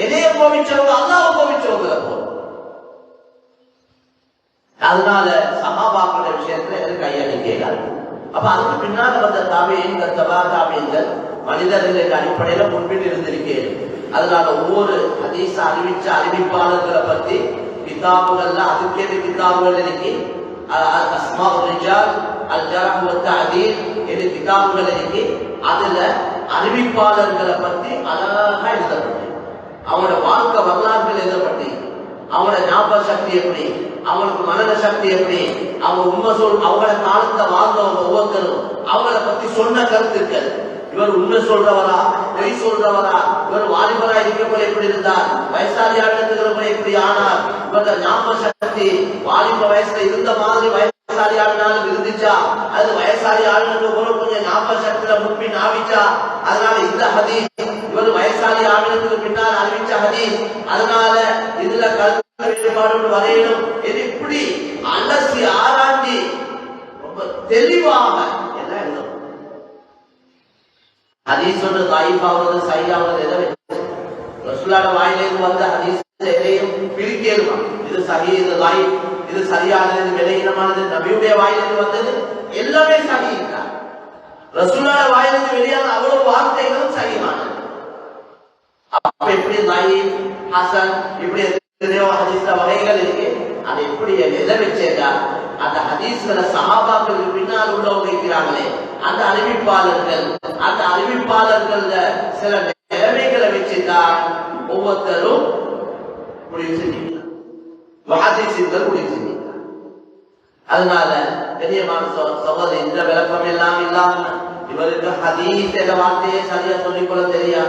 என்னைய கோவிச்சவங்க அல்லாஹ்வை கோவிச்சவங்களை போல. அதனால சஹாபாக்களுடைய விஷயத்துல எனக்கு கையளிக்கிறார். அப்ப அதுக்கு பின்னால வந்த தாபியீன்கள், தபா தாபியீன்கள் மனிதர்களுக்கு அடிப்படையில முன்பிட்டு இருந்திருக்கேன். அதனால ஒவ்வொரு ஹதீஸ அறிவிச்ச அறிவிப்பாளர்களை பத்தி கிதாபுகள்ல அதுக்கேற்ற கிதாபுகள் இருக்கு. அஸ்மாஉர் ரிஜால், அல் ஜர்ஹ் வ தஅதீல் என்ற கிதாபுகள் இருக்கு. அதுல அறிவிப்பாளர்களை பத்தி அழகா எழுதப்பட்டு, அவங்களோட வாழ்க்கை வரலாறுகள் எழுதப்பட்டு, அவங்களோட ஞாபக சக்தி எப்படி, அவங்களுக்கு மனத சக்தி எப்படி, அவங்க உண்மை அவங்கள காலத்தை வாழ்ந்தவங்க ஒவ்வொருத்தரும் அவங்கள பத்தி சொன்ன கருத்துக்கள், இவர் உண்மை சொல்றவரா பொய் சொல்றவரா, இவர் வாலிபரா இருக்கப்போ எப்படி இருந்தார், வயசாளி ஆளுநர் எப்படி ஆனார், இவர ஞாபக சக்தி வாலிப வயசுல இருந்த மாதிரி வயசாளி ஆளுநாளும் இருந்துச்சா, அது வயசாளி ஆளுநர் கூட கொஞ்சம் ஞாபக சக்தியில முன்பின் ஆவிச்சா, அதனால இந்த ஹதீஸ் இவர் வயசாளி ஆளுநருக்கு பின்னால் அறிவிச்ச ஹதீஸ், அதனால இதுல கருத்து வேறுபாடு வரையணும். இது இப்படி அலசி ஆராய்ச்சி ரொம்ப தெளிவாக என்ன எழுதும். ஹதீஸ் ஒன்று தாயிஃபாவது சஹீஹாவது எதை ரசூலுல்லாஹ் வாயிலிருந்து வந்த ஹதீஸ் எதையும் பிரிக்கேதுமா, இது சஹீஹ், இது தாயிஃப், இது சரியானது, இது விலையினமானது, நபியுடைய வாயிலிருந்து வந்தது எல்லாமே சஹீஹ் தான். ரசூலுல்லாஹ் வாயிலிருந்து வெளியான அவ்வளவு வார்த்தைகளும் சஹீஹானது. அப்ப எப்படி லைஃப் ஹசன் இப்படி எத்தனையோ ஹதீஸ்ல வகைகள் இருக்கு. அதை எப்படி எதை வச்சேன்னா அந்த ஹதீஸ்களை சஹாபாக்களுக்கு பின்னால் உள்ளவங்க இருக்கிறாங்களே அந்த அறிவிப்பாளர்கள் சில நிலைமைகளை வச்சுதான் ஒவ்வொருத்தரும் முடிவு செஞ்சுக்கிறார், முடிவு செஞ்சுக்கிறார். அதனால பெரியமான சகோதரி இந்த விளக்கம் எல்லாம் இல்லாம இவருக்கு ஹதீஸ் என்ற வார்த்தையே சரியா சொல்லிக்கொள்ள தெரியா,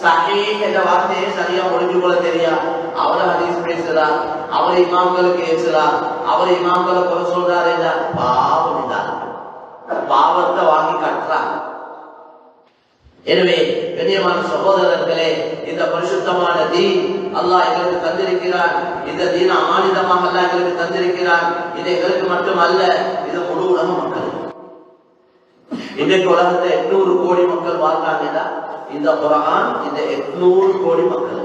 சஹீஹ் என்ற வார்த்தையே சரியா முடிஞ்சு கொள்ள தெரியா, அவரை ஹதீஸ் பேசுறா, அவரை இமாம்களுக்கு ஏசுறா, அவரை இமாம்களை குறை சொல்றாரு என்ற பாவம் இதான், பாவத்தை வாங்கி கட்டுறாங்க. எனவே கண்ணியமான சகோதரர்களே, இந்த பரிசுத்தமான தீன் அல்லாஹ் எங்களுக்கு தந்திருக்கிறார். இந்த தீன அமானிதமாக அல்லாஹ் எங்களுக்கு தந்திருக்கிறார். இது எங்களுக்கு மட்டுமல்ல, இது முழு உலக மக்கள். இன்றைக்கு உலகத்துல 800 கோடி மக்கள் வாழ்றாங்கன்னா இந்த குர்ஆன் இந்த 800 கோடி மக்கள்.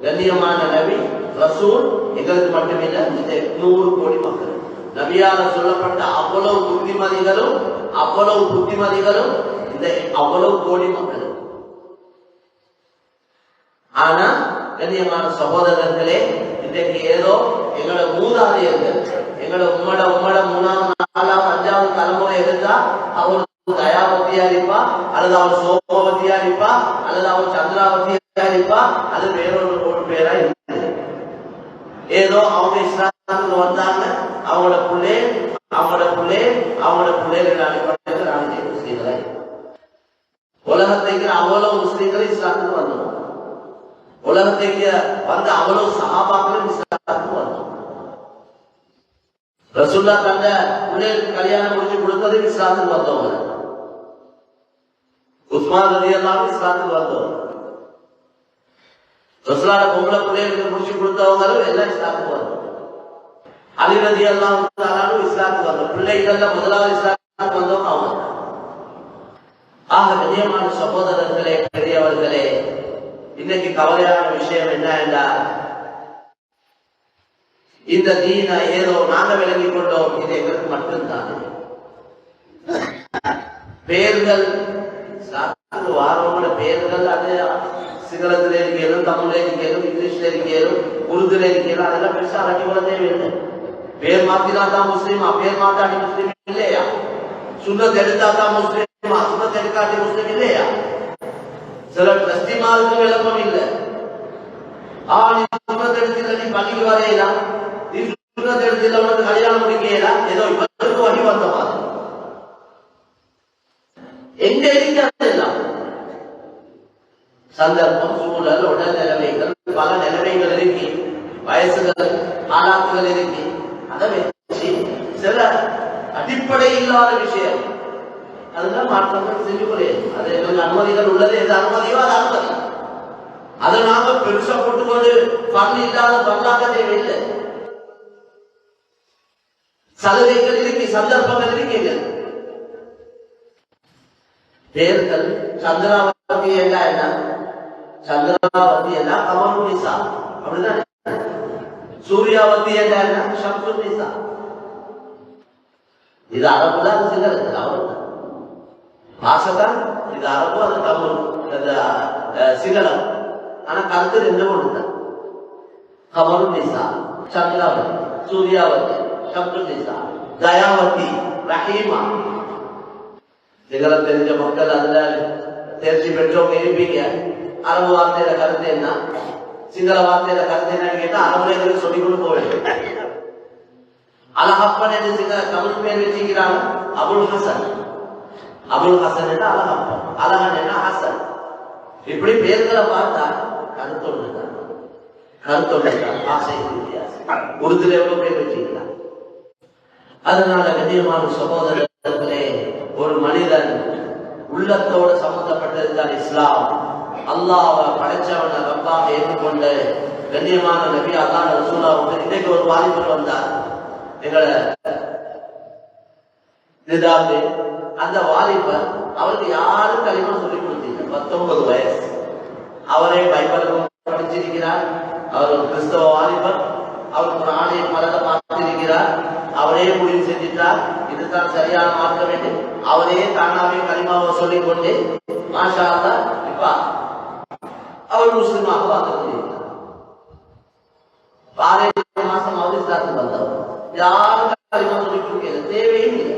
கண்ணியமான நபி ரசூல் எங்களுக்கு மட்டுமில்லை, இந்த 800 கோடி மக்கள். நபியால சொல்லப்பட்ட அவ்வளவு புத்திமதிகளும் இந்த அவ்வளவு கோடி மக்கள். ஆனா கண்ணியமான சகோதரர்களே, இன்றைக்கு ஏதோ எங்களோட மூதாதையர்கள் எங்களோட உம்மட 3ஆம் 4ஆம் 5ஆவது தலைமுறை இருந்தா அவர் தயாவத்தியா இருப்பா, அல்லது அவர் சோமவத்தியா இருப்பா, அல்லது அவர் சந்திராவத்தியா இருப்பா, அது வேறொரு பேரா இருக்கு. ஏதோ அவங்க இஸ்லாத்துக்கு வந்தாங்க, அவங்களோட பிள்ளை முஸ்லீம்களை உலகத்தைக்கு அவ்வளவு முஸ்லீம்களை இஸ்லாத்துக்கு வந்தோம். உலகத்தைக்கு வந்த அவ்வளவு சஹாபாக்களும் இஸ்லாத்துக்கு வந்தோம். ரசூலுல்லாஹ் தந்த பிள்ளைகளுக்கு கல்யாணம் முடிச்சு கொடுத்தது இஸ்லாத்துக்கு வந்தவங்க. உஸ்மான் ரலியல்லாஹு அன்ஹு இஸ்லாத்துக்கு வந்தவங்க. ரசூலுல்லாஹ் பொம்பளை பிள்ளைகளுக்கு முடிச்சு கொடுத்தவங்களும் எல்லாம் இஸ்லாத்துக்கு வந்தோம். அலி ரலியல்லாஹு தஆலா இஸ்லாத்துக்கு வந்தோம். பிள்ளைகள் முதலாவது இஸ்லாத்துக்கு வந்தவங்க அவங்க. ஆக கண்ணியமான சகோதரர்களே, பெரியவர்களே, இன்னைக்கு கவலையான விஷயம் என்ன என்றால், இந்த தீனை ஏதோ நாங்க விளங்கிக் கொண்டோம், இது எங்களுக்கு மட்டும்தான். பேர்கள் வாரவங்களோட பேர்கள் அது சிங்களத்துல இருக்கேனும், தமிழ்ல இருக்கேனும், இங்கிலீஷ்ல இருக்கேனும், உருதுல இருக்கேனும், அதெல்லாம் பெருசா அடக்கி கொள்ள தேவையில்லை. பேர் மாத்தினா தான் முஸ்லீமா, பேர் மாத்தாடி முஸ்லீம் இல்லையா? சுண்ணத் எடுத்தா தான் முஸ்லீமா, சுண்ணத் எடுக்காட்டி முஸ்லீம் இல்லையா? சில ட்ரஸ்டிமாருக்கு விளக்கம் இல்லை. நீ சுண்ணத் எடுத்துல நீ பள்ளிக்கு வரையலாம், நீ சுண்ணத் எடுத்துல உனக்கு கல்யாணம் முடிக்கலாம், ஏதோ இவருக்கு வழி வந்த மாதிரி எங்க இருக்கலாம். சந்தர்ப்பம், சூழல், உடல் நிலைமைகள், பல நிலைமைகள் இருக்கு, வயசுகள், ஆளாக்குகள் இருக்கு. அதை வச்சு சில அடிப்படை இல்லாத விஷயம் அதுதான் மாற்றங்கள் செஞ்சு கொள்ளையாது. அது எங்களுக்கு அனுமதிகள் உள்ளது, எது அனுமதியோ அது அனுமதி. அதை நாங்க பெருசா போட்டுக்கொண்டு பண் இல்லாத பல்லாக்க தேவையில்லை. சலுகைகள் இருக்கு, சந்தர்ப்பங்கள் இருக்கீங்க. பேர்கள் சந்திராவதி என்ன, சந்திராவதி என்ன கமருனிசா, அப்படிதான். சூர்யாவதி என்ன ஷம்சுனிசா. இது அரபுல, அது சிங்களத்தில் அவரு பாசதான். இது அரபு, அது தமிழ், சிங்களம். ஆனா கருத்து 2 ஒண்ணுதான். கமருனிசா, சந்திராவதி, சூர்யாவதி, ஷம்சுனிசா, தயாவதி, ரஹீமா. சிங்களம் தெரிஞ்ச மக்கள், அதுல தேர்ச்சி பெற்றவங்க இருப்பீங்க. அரபு வார்த்தையில கருத்து என்ன, சிங்கள வார்த்தையில கருத்து என்னன்னு கேட்டா அரபுல எங்களுக்கு சொல்லிக் கொண்டு போக வேண்டும். அலஹப்பன் என்று சில தமிழ் பேர் வச்சுக்கிறாங்க. அபுல் ஹசன், அபுல் ஹசன் என்ன அலஹப்பன், அலஹன் என்ன ஹசன். இப்படி பேர்களை பார்த்தா கருத்தொன்றுதான், ஆசை வித்தியாசம். உருதுல எவ்வளவு பேர் வச்சுக்கிறாங்க. அதனால கண்ணியமான சகோதரர்களே, ஒரு மனிதன் உள்ளத்தோட சம்பந்தப்பட்டதுதான் இஸ்லாம். அல்லாஹ்வை படைச்சவன ரப்பாக ஏற்றுக்கொண்ட கண்ணியமான நபி அல்லாஹ் ரசூலுல்லாஹ் வந்து இன்னைக்கு ஒரு வாலிபர் வந்தார் எங்களை நிதாந்து. அந்த வாலிபர் அவருக்கு யாரும் களிமா சொல்லிக் கொடுத்தீங்க, 19 வயசு. அவரே பைபிளும் படிச்சிருக்கிறார். அவர் ஒரு கிறிஸ்தவ வாலிபர். அவர் குர்ஆனை மலர பார்த்திருக்கிறார். அவரே முடிவு செஞ்சிட்டார், இதுதான் சரியான மார்க்க வேண்டும். அவரே தானாவே கலிமாவை சொல்லிக் கொண்டு மாஷா அல்லாஹ் இப்ப அவர் முஸ்லிமாக பார்க்க முடியும். 6 மாசம் அவர் இஸ்லாத்துக்கு வந்தவர். யாரும் களிமா சொல்லி கொடுக்கல, தேவையும் இல்லை.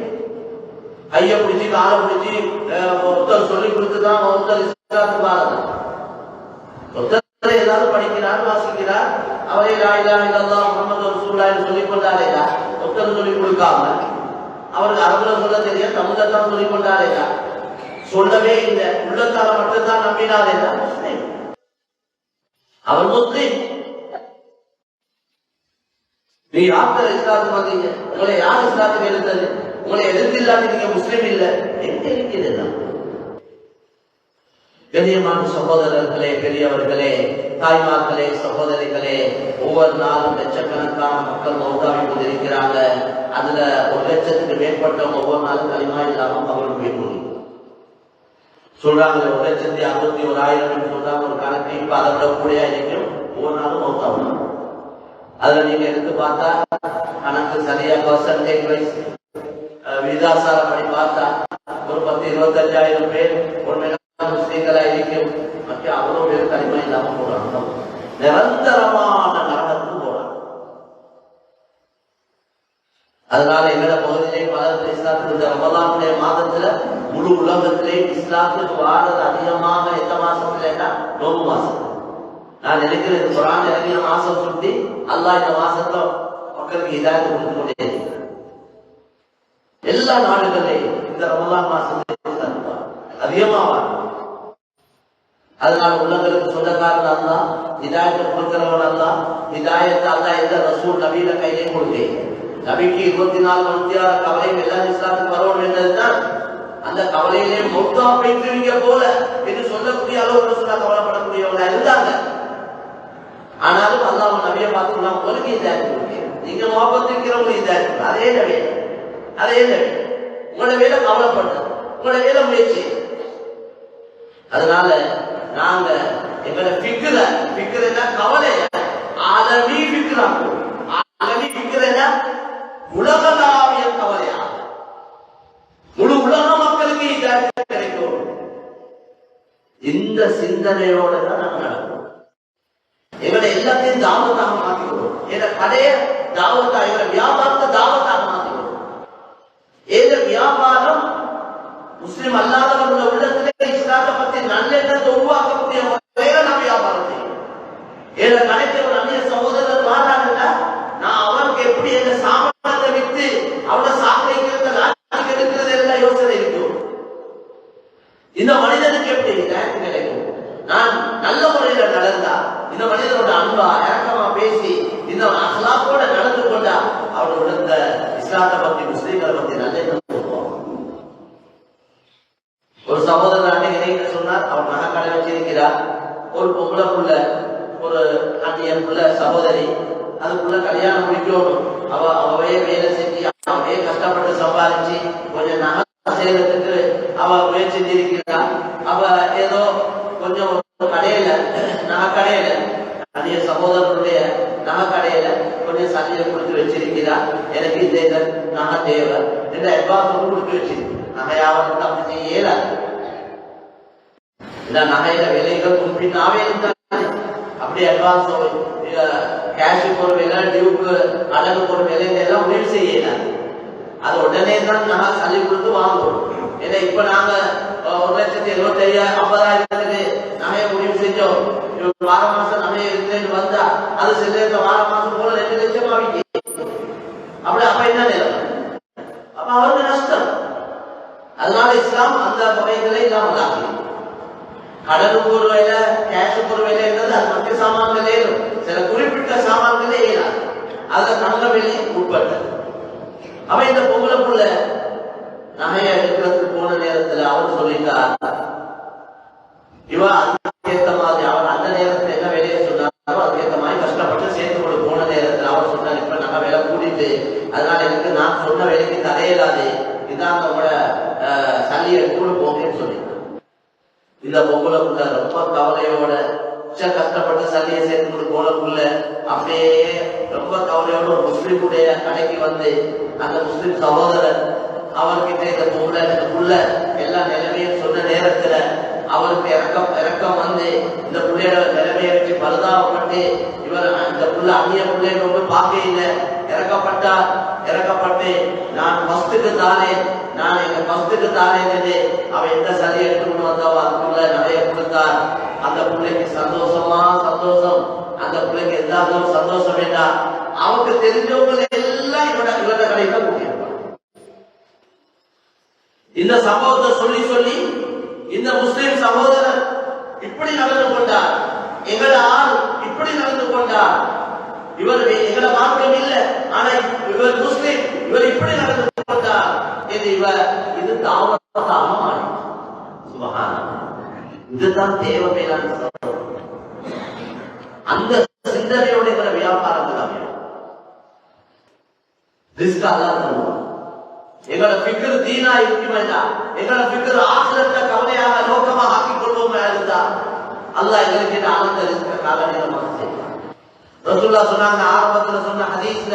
கையை பிடிச்சி காலை பிடிச்சி ஒருத்தர் சொல்லி கொடுத்துதான் ஒருத்தர் இஸ்லாத்துக்கு வாரது. ஒருத்தர் ஏதாவது படிக்கிறார், வாசிக்கிறார், அவரே லா இலாஹ இல்லல்லாஹ் முஹம்மது ரசூலுல்லாஹ் சொல்லிக் கொண்டாரேடா. ஒருத்தர் சொல்லிக் கொடுக்காம அவருக்கு அரபுல சொல்ல தெரியும், தமிழத்தான் சொல்லிக் கொண்டாரேடா. சொல்லவே இல்லை, உள்ளத்தால மட்டும்தான் நம்பினாரேடா. முஸ்லிம், அவர் முஸ்லிம். நீ யாத்திரை இஸ்லாத்துக்கு வந்தீங்க, உங்களை யார் இஸ்லாத்துக்கு எடுத்தது? உங்களை எதிர்த்து இல்லாத நீங்க முஸ்லிம் இல்லை, எங்க இருக்கிறது? கண்ணியமான சகோதரர்களே, பெரியவர்களே, தாய்மார்களே, சகோதரிகளே, ஒவ்வொரு நாளும் லட்சக்கணக்கான மக்கள் மௌத்தாவி கொண்டிருக்கிறாங்க. அதுல 1 லட்சத்துக்கு மேற்பட்டவங்க ஒவ்வொரு நாளும் களிமா இல்லாம அவர்கள் போய் முடியும் சொல்றாங்க. 1,61,000 சொல்றாங்க ஒரு கணக்கு. இப்ப அதை விட கூட இருக்கும், ஒவ்வொரு நாளும் மௌத்தாவும். அதுல நீங்க எடுத்து பார்த்தா கணக்கு சரியா பர்சன்டேஜ் வைஸ் விகிதாசாரம் படி பார்த்தா ஒரு 10,25,000 பேர் ஒரு முஸ்லீம்களா இருக்கும். மற்ற அவ்வளவு பேர் களிமா இல்லாம போறாங்க, நிரந்தரமான நரகத்துக்கு போறாங்க. அதனால எங்களோட பகுதியிலே பலர் இஸ்லாத்துக்கு இந்த ரமலானுடைய மாதத்துல முழு உலகத்திலே இஸ்லாத்துக்கு வாரது அதிகமாக எந்த மாசத்துல? நோம்பு மாசம். நான் நினைக்கிறேன் குர்ஆன் இறங்கிய மாசம் சுட்டி அல்லாஹ் இந்த மாசத்துல மக்களுக்கு ஹிதாயத் கொடுத்து கொண்டே எல்லா நாடுகளிலேயும் இந்த ரமலான் மாசத்துல அதிகமாக. அதனால உள்ளங்களுக்கு சொந்தக்காரன் அல்லாஹ், ஹிதாயத்தை கொடுக்கிறவன் அல்லாஹ். ஹிதாயத்தை அல்லாஹ் எந்த ரசூல் நபியில கையிலே கொடுத்தேன். நபிக்கு 24 மணி நேர கவலை எல்லாம் இஸ்லாத்துக்கு வரணும் என்றதுதான். அந்த கவலையிலே மொத்தா பெற்றிருக்க போல என்று சொல்லக்கூடிய அளவுக்கு சொல்ல கவலைப்படக்கூடியவங்களா இருந்தாங்க. ஆனாலும் அல்லாஹ் நபியை பார்த்து நான் உங்களுக்கு ஹிதாயத் கொடுத்தேன், நீங்க முகப்பத்திருக்கிறவங்க ஹிதாயத். அதே நபி, அதே நபி உங்களோட வேலை கவலைப்பட்டது, உங்களோட வேலை முயற்சி. அதனால நாங்க எங்களை பிக்கிறா கவலை ஆலமி பிக்கிறாங்க. ஆலமி பிக்கிறா உலகளாவிய கவலையா, முழு உலக மக்களுக்கு ஹிதாயத் கிடைக்கும். இந்த சிந்தனையோட தான் நாங்க நடக்கிறோம். எங்களை எல்லாத்தையும் தாவத்தாக மாற்றிக்கிறோம். எங்க கடைய தாவத்தா, எங்களை வியாபாரத்தை தாவத்தாக மாற்றிக்கிறோம். ஏத வியாபாரம் முஸ்லிம் அல்லாதவர்கள் உள்ளத்திலே இஸ்லாத்தை பற்றி நல்லெண்ணத்தை உருவாக்கக்கூடிய முறையில நான் வியாபாரம் செய்யும். ஏத கடைக்கு ஒரு அந்நிய சகோதரர் மாறாங்கன்னா நான் அவருக்கு எப்படி எங்க சாமானத்தை வித்து அவனை சாப்பிடுறது நாட்டுக்கு எடுக்கிறது எல்லாம் யோசனை இருக்கும். இந்த மனிதனுக்கு எப்படி கிடைக்கும்? நான் நல்ல முறையில நடந்தா, இந்த மனிதனோட அன்பா இறக்கமா பேசி இந்த அஹ்லாக்கோட நடந்து கொண்டா அவரோட இந்த இஸ்லாத்தை பத்தி முஸ்லீம்களை பத்தி நல்ல ஒரு சகோதரர் அன்னைக்கு சொன்னார். அவர் நகை கடை வச்சிருக்கிறார். ஒரு பொம்பளை புள்ள, ஒரு அந்நிய புள்ள சகோதரி, அதுக்குள்ள கல்யாணம் முடிக்கணும். அவையே வேலை செஞ்சு அவையே கஷ்டப்பட்டு சம்பாதிச்சு கொஞ்சம் நகை செய்யறதுக்கு அவ முயற்சி செஞ்சிருக்கிறார். அவ ஏதோ கொஞ்சம் கடையில நகை கடையில அந்நிய சகோதரனுடைய நகை கடையில கொஞ்சம் சந்தையை கொடுத்து வச்சிருக்கிறார். எனக்கு இந்த நகை தேவை என்ற அட்வான்ஸ் கொடுத்து வச்சிருக்கு. நகையாவது அப்படி செய்யல. இந்த நகையில விலைகள் முன்பின்னாவே இருந்தாங்க. அப்படி அட்வான்ஸ் கேஷுக்கு ஒரு விலை, டியூக்கு அழகுக்கு ஒரு விலை எல்லாம் முடிவு செய்யல. அது உடனே தான் நகை சளி கொடுத்து வாங்குவோம். ஏன்னா இப்ப நாங்க 1,75,50,000 நகையை முடிவு செஞ்சோம். வார மாசம் நகையை எடுத்துட்டு வந்தா அது சில வார மாசம் போல 2 லட்சம் ஆகிக்கு. அப்படி அப்ப என்ன நிலைமை? அப்ப அவருக்கு நஷ்டம். அதனால இஸ்லாம் அந்த வகைகளை இல்லாமல் ஆகி கடனுக்கு ஒரு வேலை, கேஷுக்கு ஒரு வேலை என்றது அது மற்ற சாமான்களே சில குறிப்பிட்ட சாமான்களே ஏறாது. அதுல தங்க வேலை உட்பட்டது. அவன் இந்த பொங்கலுக்குள்ள நகையை எடுக்கிறதுக்கு போன நேரத்துல அவர் சொல்லிட்டார், இவன் அதுக்கேற்ற மாதிரி அவர் அந்த நேரத்துல என்ன வேலையை சொன்னாரோ அதுக்கேற்ற மாதிரி கஷ்டப்பட்டு சேர்த்து கொண்டு போன நேரத்துல அவர் சொன்னார், இப்ப நகை வேலை கூட்டிட்டு அதனால எனக்கு நான் சொன்ன வேலைக்கு தடையில்லாது, இதான் நம்மளோட சல்லியை கூட போங்கன்னு சொல்லிட்டார். இந்த பொங்கலுக்குள்ள ரொம்ப கவலையோட கஷ்டப்பட்டு சல்லியை சேர்த்து கொண்டு போனக்குள்ள அப்படியே ரொம்ப கவலையோட ஒரு முஸ்லிமுடைய கடைக்கு வந்து அந்த முஸ்லிம் சகோதரர் அவர்கிட்ட இந்த பொங்கலுக்குள்ள எல்லா நிலைமையும் சொன்ன நேரத்துல அவருக்கு இறக்கம் வந்து இந்த பிள்ளையோட நிலைமையை வச்சு பரிதாபப்பட்டு இவர் இந்த புள்ள அந்நிய பிள்ளைன்னு ரொம்ப பார்க்க இல்லை, இறக்கப்பட்டு நான் ஃபர்ஸ்டுக்கு தானேன், நான் எங்க ஃபர்ஸ்டுக்கு தானேன்னு அவன் எந்த சரி எடுத்துக்கொண்டு வந்தவோ அதுக்குள்ள நிறைய கொடுத்தார். அந்த பிள்ளைக்கு சந்தோஷம், அந்த பிள்ளைக்கு எல்லாரும் சந்தோஷம் வேண்டாம். அவனுக்கு தெரிஞ்சவங்க எல்லாம் இவட கடையில கூட்டியிருப்பான். இந்த சம்பவத்தை சொல்லி இந்த முஸ்லிம் சகோதரர் இப்படி நடந்து கொண்டார், எங்கள ஆள் இப்படி நடந்து கொண்டார், இவர் எங்கள மார்க்கம் இல்லை, ஆனா இவர் முஸ்லிம், இவர் இப்படி நடந்து கொண்டார் என்று இது தாவத்தாக மாறி. சுபஹானல்லாஹ், இதுதான் தேவை. மேலான அந்த சிந்தனையோட எங்களை வியாபாரங்கள் அமையும். ரிஸ்க் அல்லாஹ் தருவார். எங்களோட ஃபிக்ர் தீனா இருக்குமா, எங்களோட ஃபிக்ர் ஆகிரத்தை கவலையாக நோக்கமாக ஆக்கிக் கொள்வோமா இருந்தா அல்லாஹ் எங்களுக்கு ஆனந்த ரிஸ்க காலநேரமாக செய்வார். ரசூலுல்லாஹ் சொன்னாங்க, ஆரம்பத்துல சொன்ன ஹதீஸ்ல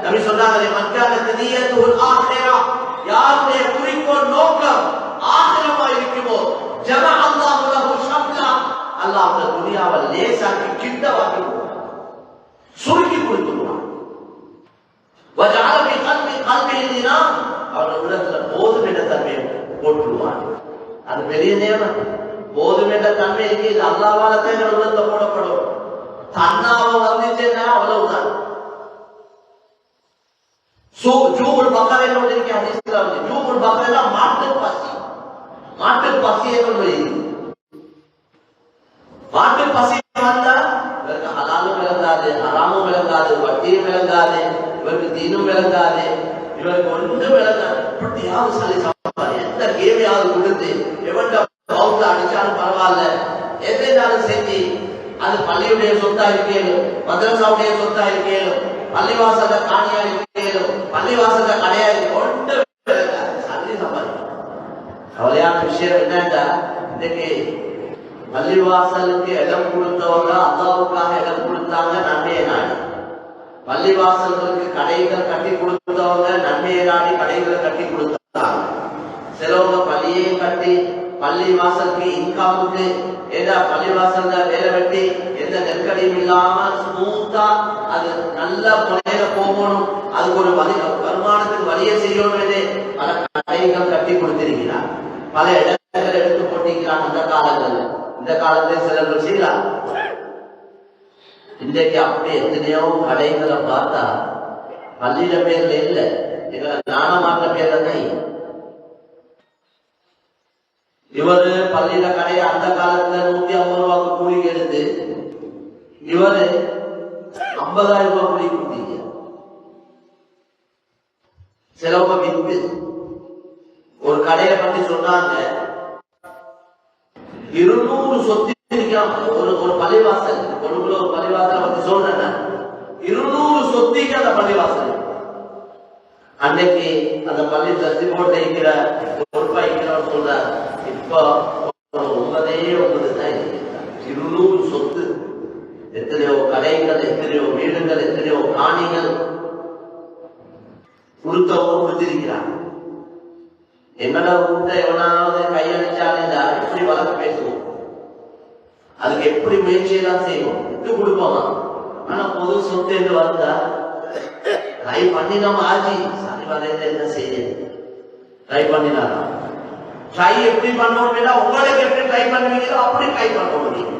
நபி சொன்னாங்க, மக்கானத் நியத்துல் ஆகிரா, யாருடைய குறிக்கோள் நோக்கம் ஆகிரமா இருக்குமோ ஜமா அல்லாஹு லஹு ஷம்லா, அல்லாஹ் அந்த துனியாவை லேசாக்கி கிட்டவாக்கி சுருக்கி கொடுத்துருவான். வஜஅல ஃபீ கல்பிஹி தினா, அவருடைய உள்ளத்துல போதும் என்ற தன்மையை போட்டுருவான். அது பெரிய நேரம். போதும் என்ற தன்மை இருக்கு, இது அல்லாஹ்வால தான் எங்கள் உள்ளத்துல போடப்படும். தன்னாவ வந்துச்சுன்னா அவ்வளவுதான். ஜூபுல் பக்கரையில ஒன்று இருக்கு, ஹதீஸ்ல வந்து ஜூபுல் பக்கரையில மாட்டு பசி என்று மாட்டு பசி வந்தா இவருக்கு ஹலாலும் விளங்காது, ஹராமும் விளங்காது, வட்டியும் விளங்காது, இவருக்கு தீனும் விளங்காது, இவருக்கு ஒன்றும் விளங்காது. இப்படியாவது சொல்லி சாப்பாடு எந்த கேமையாவது கொடுத்து எவன்ட பவுல அடிச்சாலும் பரவாயில்ல, எதாலும் செஞ்சு அது பள்ளியுடைய சொத்தா இருக்கேனும், மதரசாவுடைய சொத்தா இருக்கேனும், பள்ளிவாசல காணியா இருக்கேனும், பள்ளிவாசல கடையா ஒன்று சொல்லி சம்பாதிக்கும். கவலையான விஷயம் என்னன்னா, இன்னைக்கு பள்ளிவாசலுக்கு இடம் கொடுத்தவங்க அல்லாவுக்காக இடம் கொடுத்தாங்க நன்மையை நாடி, பள்ளிவாசல்களுக்கு கடைகள் கட்டி கொடுத்தவங்க நன்மையை நாடி கடைகளை கட்டி கொடுத்தாங்க. சிலவங்க பள்ளியையும் கட்டி பள்ளிவாசலுக்கு இன்காமுக்கு ஏதா பள்ளிவாசல்ல வேலை வெட்டி எந்த நெருக்கடியும் இல்லாம ஸ்மூத்தா அது நல்ல முறையில போகணும், அதுக்கு ஒரு வருமானத்துக்கு வழியை செய்யணும், பல கடைகள் கட்டி கொடுத்திருக்கிறார், பல இடங்களை எடுத்து போட்டிருக்கிறான். அந்த காலங்கள்ல இந்த காலத்தில் சிலர்கள் செய்யலாம். இன்றைக்கு அப்படி எத்தனையோ கடைகளை பார்த்தா பள்ளியில பேர்ல இல்லை, எங்களை நாணமாட்ட பேர்ல தான். இவரு பள்ளியில கடையை அந்த காலத்துல 150 ரூபாய்க்கு கூலி எடுத்து இவரு 50,000 ரூபாய் கூலி கொடுத்தீங்க. சிலவங்க வித்து ஒரு கடையை பற்றி சொன்னாங்க, 200 சொத்து ஒரு பள்ளிவாசல், ஒரு பள்ளிவாசலை பத்தி சொல்றேன், 200 சொத்திக்கு அந்த பள்ளிவாசல். அன்னைக்கு அந்த பள்ளி தத்தி போட்டு இருக்கிற பொறுப்பா இருக்கிறவர் சொல்றார், இப்ப 9 தான் 200 சொத்து, எத்தனையோ கடைகள், எத்தனையோ வீடுகள், எத்தனையோ காணிகள் கொடுத்தவங்க கொடுத்திருக்கிறார். என்னோட வீட்டை எவனாவது கையடிச்சாலும் எப்படி வளர்த்து பேசுவோம், அதுக்கு எப்படி முயற்சியெல்லாம் செய்வோம், விட்டு கொடுப்போமா. ஆனா பொது சொத்து என்று வந்தா ட்ரை பண்ணினோம், ஆஜி சரி வரையில என்ன செய்ய ட்ரை பண்ணினாரா, ட்ரை எப்படி பண்ணணும், உங்களுக்கு எப்படி ட்ரை பண்ணுவீங்களோ அப்படி ட்ரை பண்ண முடியும்.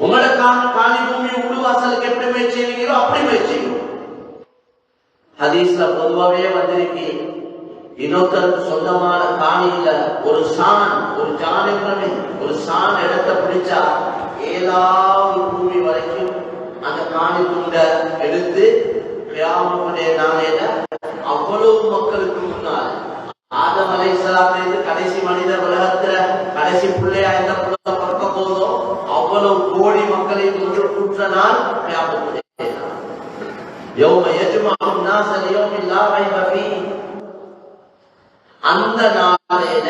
உங்களோட காணி பூமி உடுவாசலுக்கு எப்படி முயற்சி செய்வீங்களோ அப்படி முயற்சி. ஹதீஸ்ல பொதுவாகவே வந்திருக்கு, இன்னொருத்தருக்கு சொந்தமான காணியில ஒரு சான், ஒரு ஜானிபிரமி ஒரு சான் இடத்தை பிடிச்சா ஏதாவது பூமி வரைக்கும் அந்த காணி துண்டை எடுத்து கியாமத்துடைய நாளையில அவ்வளவு மக்களுக்கு முன்னால் ஆதம் அலைஹிஸ்ஸலாத்திலிருந்து கடைசி மனிதர் உலகத்துல கடைசி பிள்ளையா எந்த பிள்ளை பிறக்க போதோ அவ்வளவு கோடி மக்களை ஒன்று கூற்ற நாள் கியாமத்துடைய நாள். யௌம யஜ்மஉ الناس ليوم لا ريب فيه. அந்த நாளையில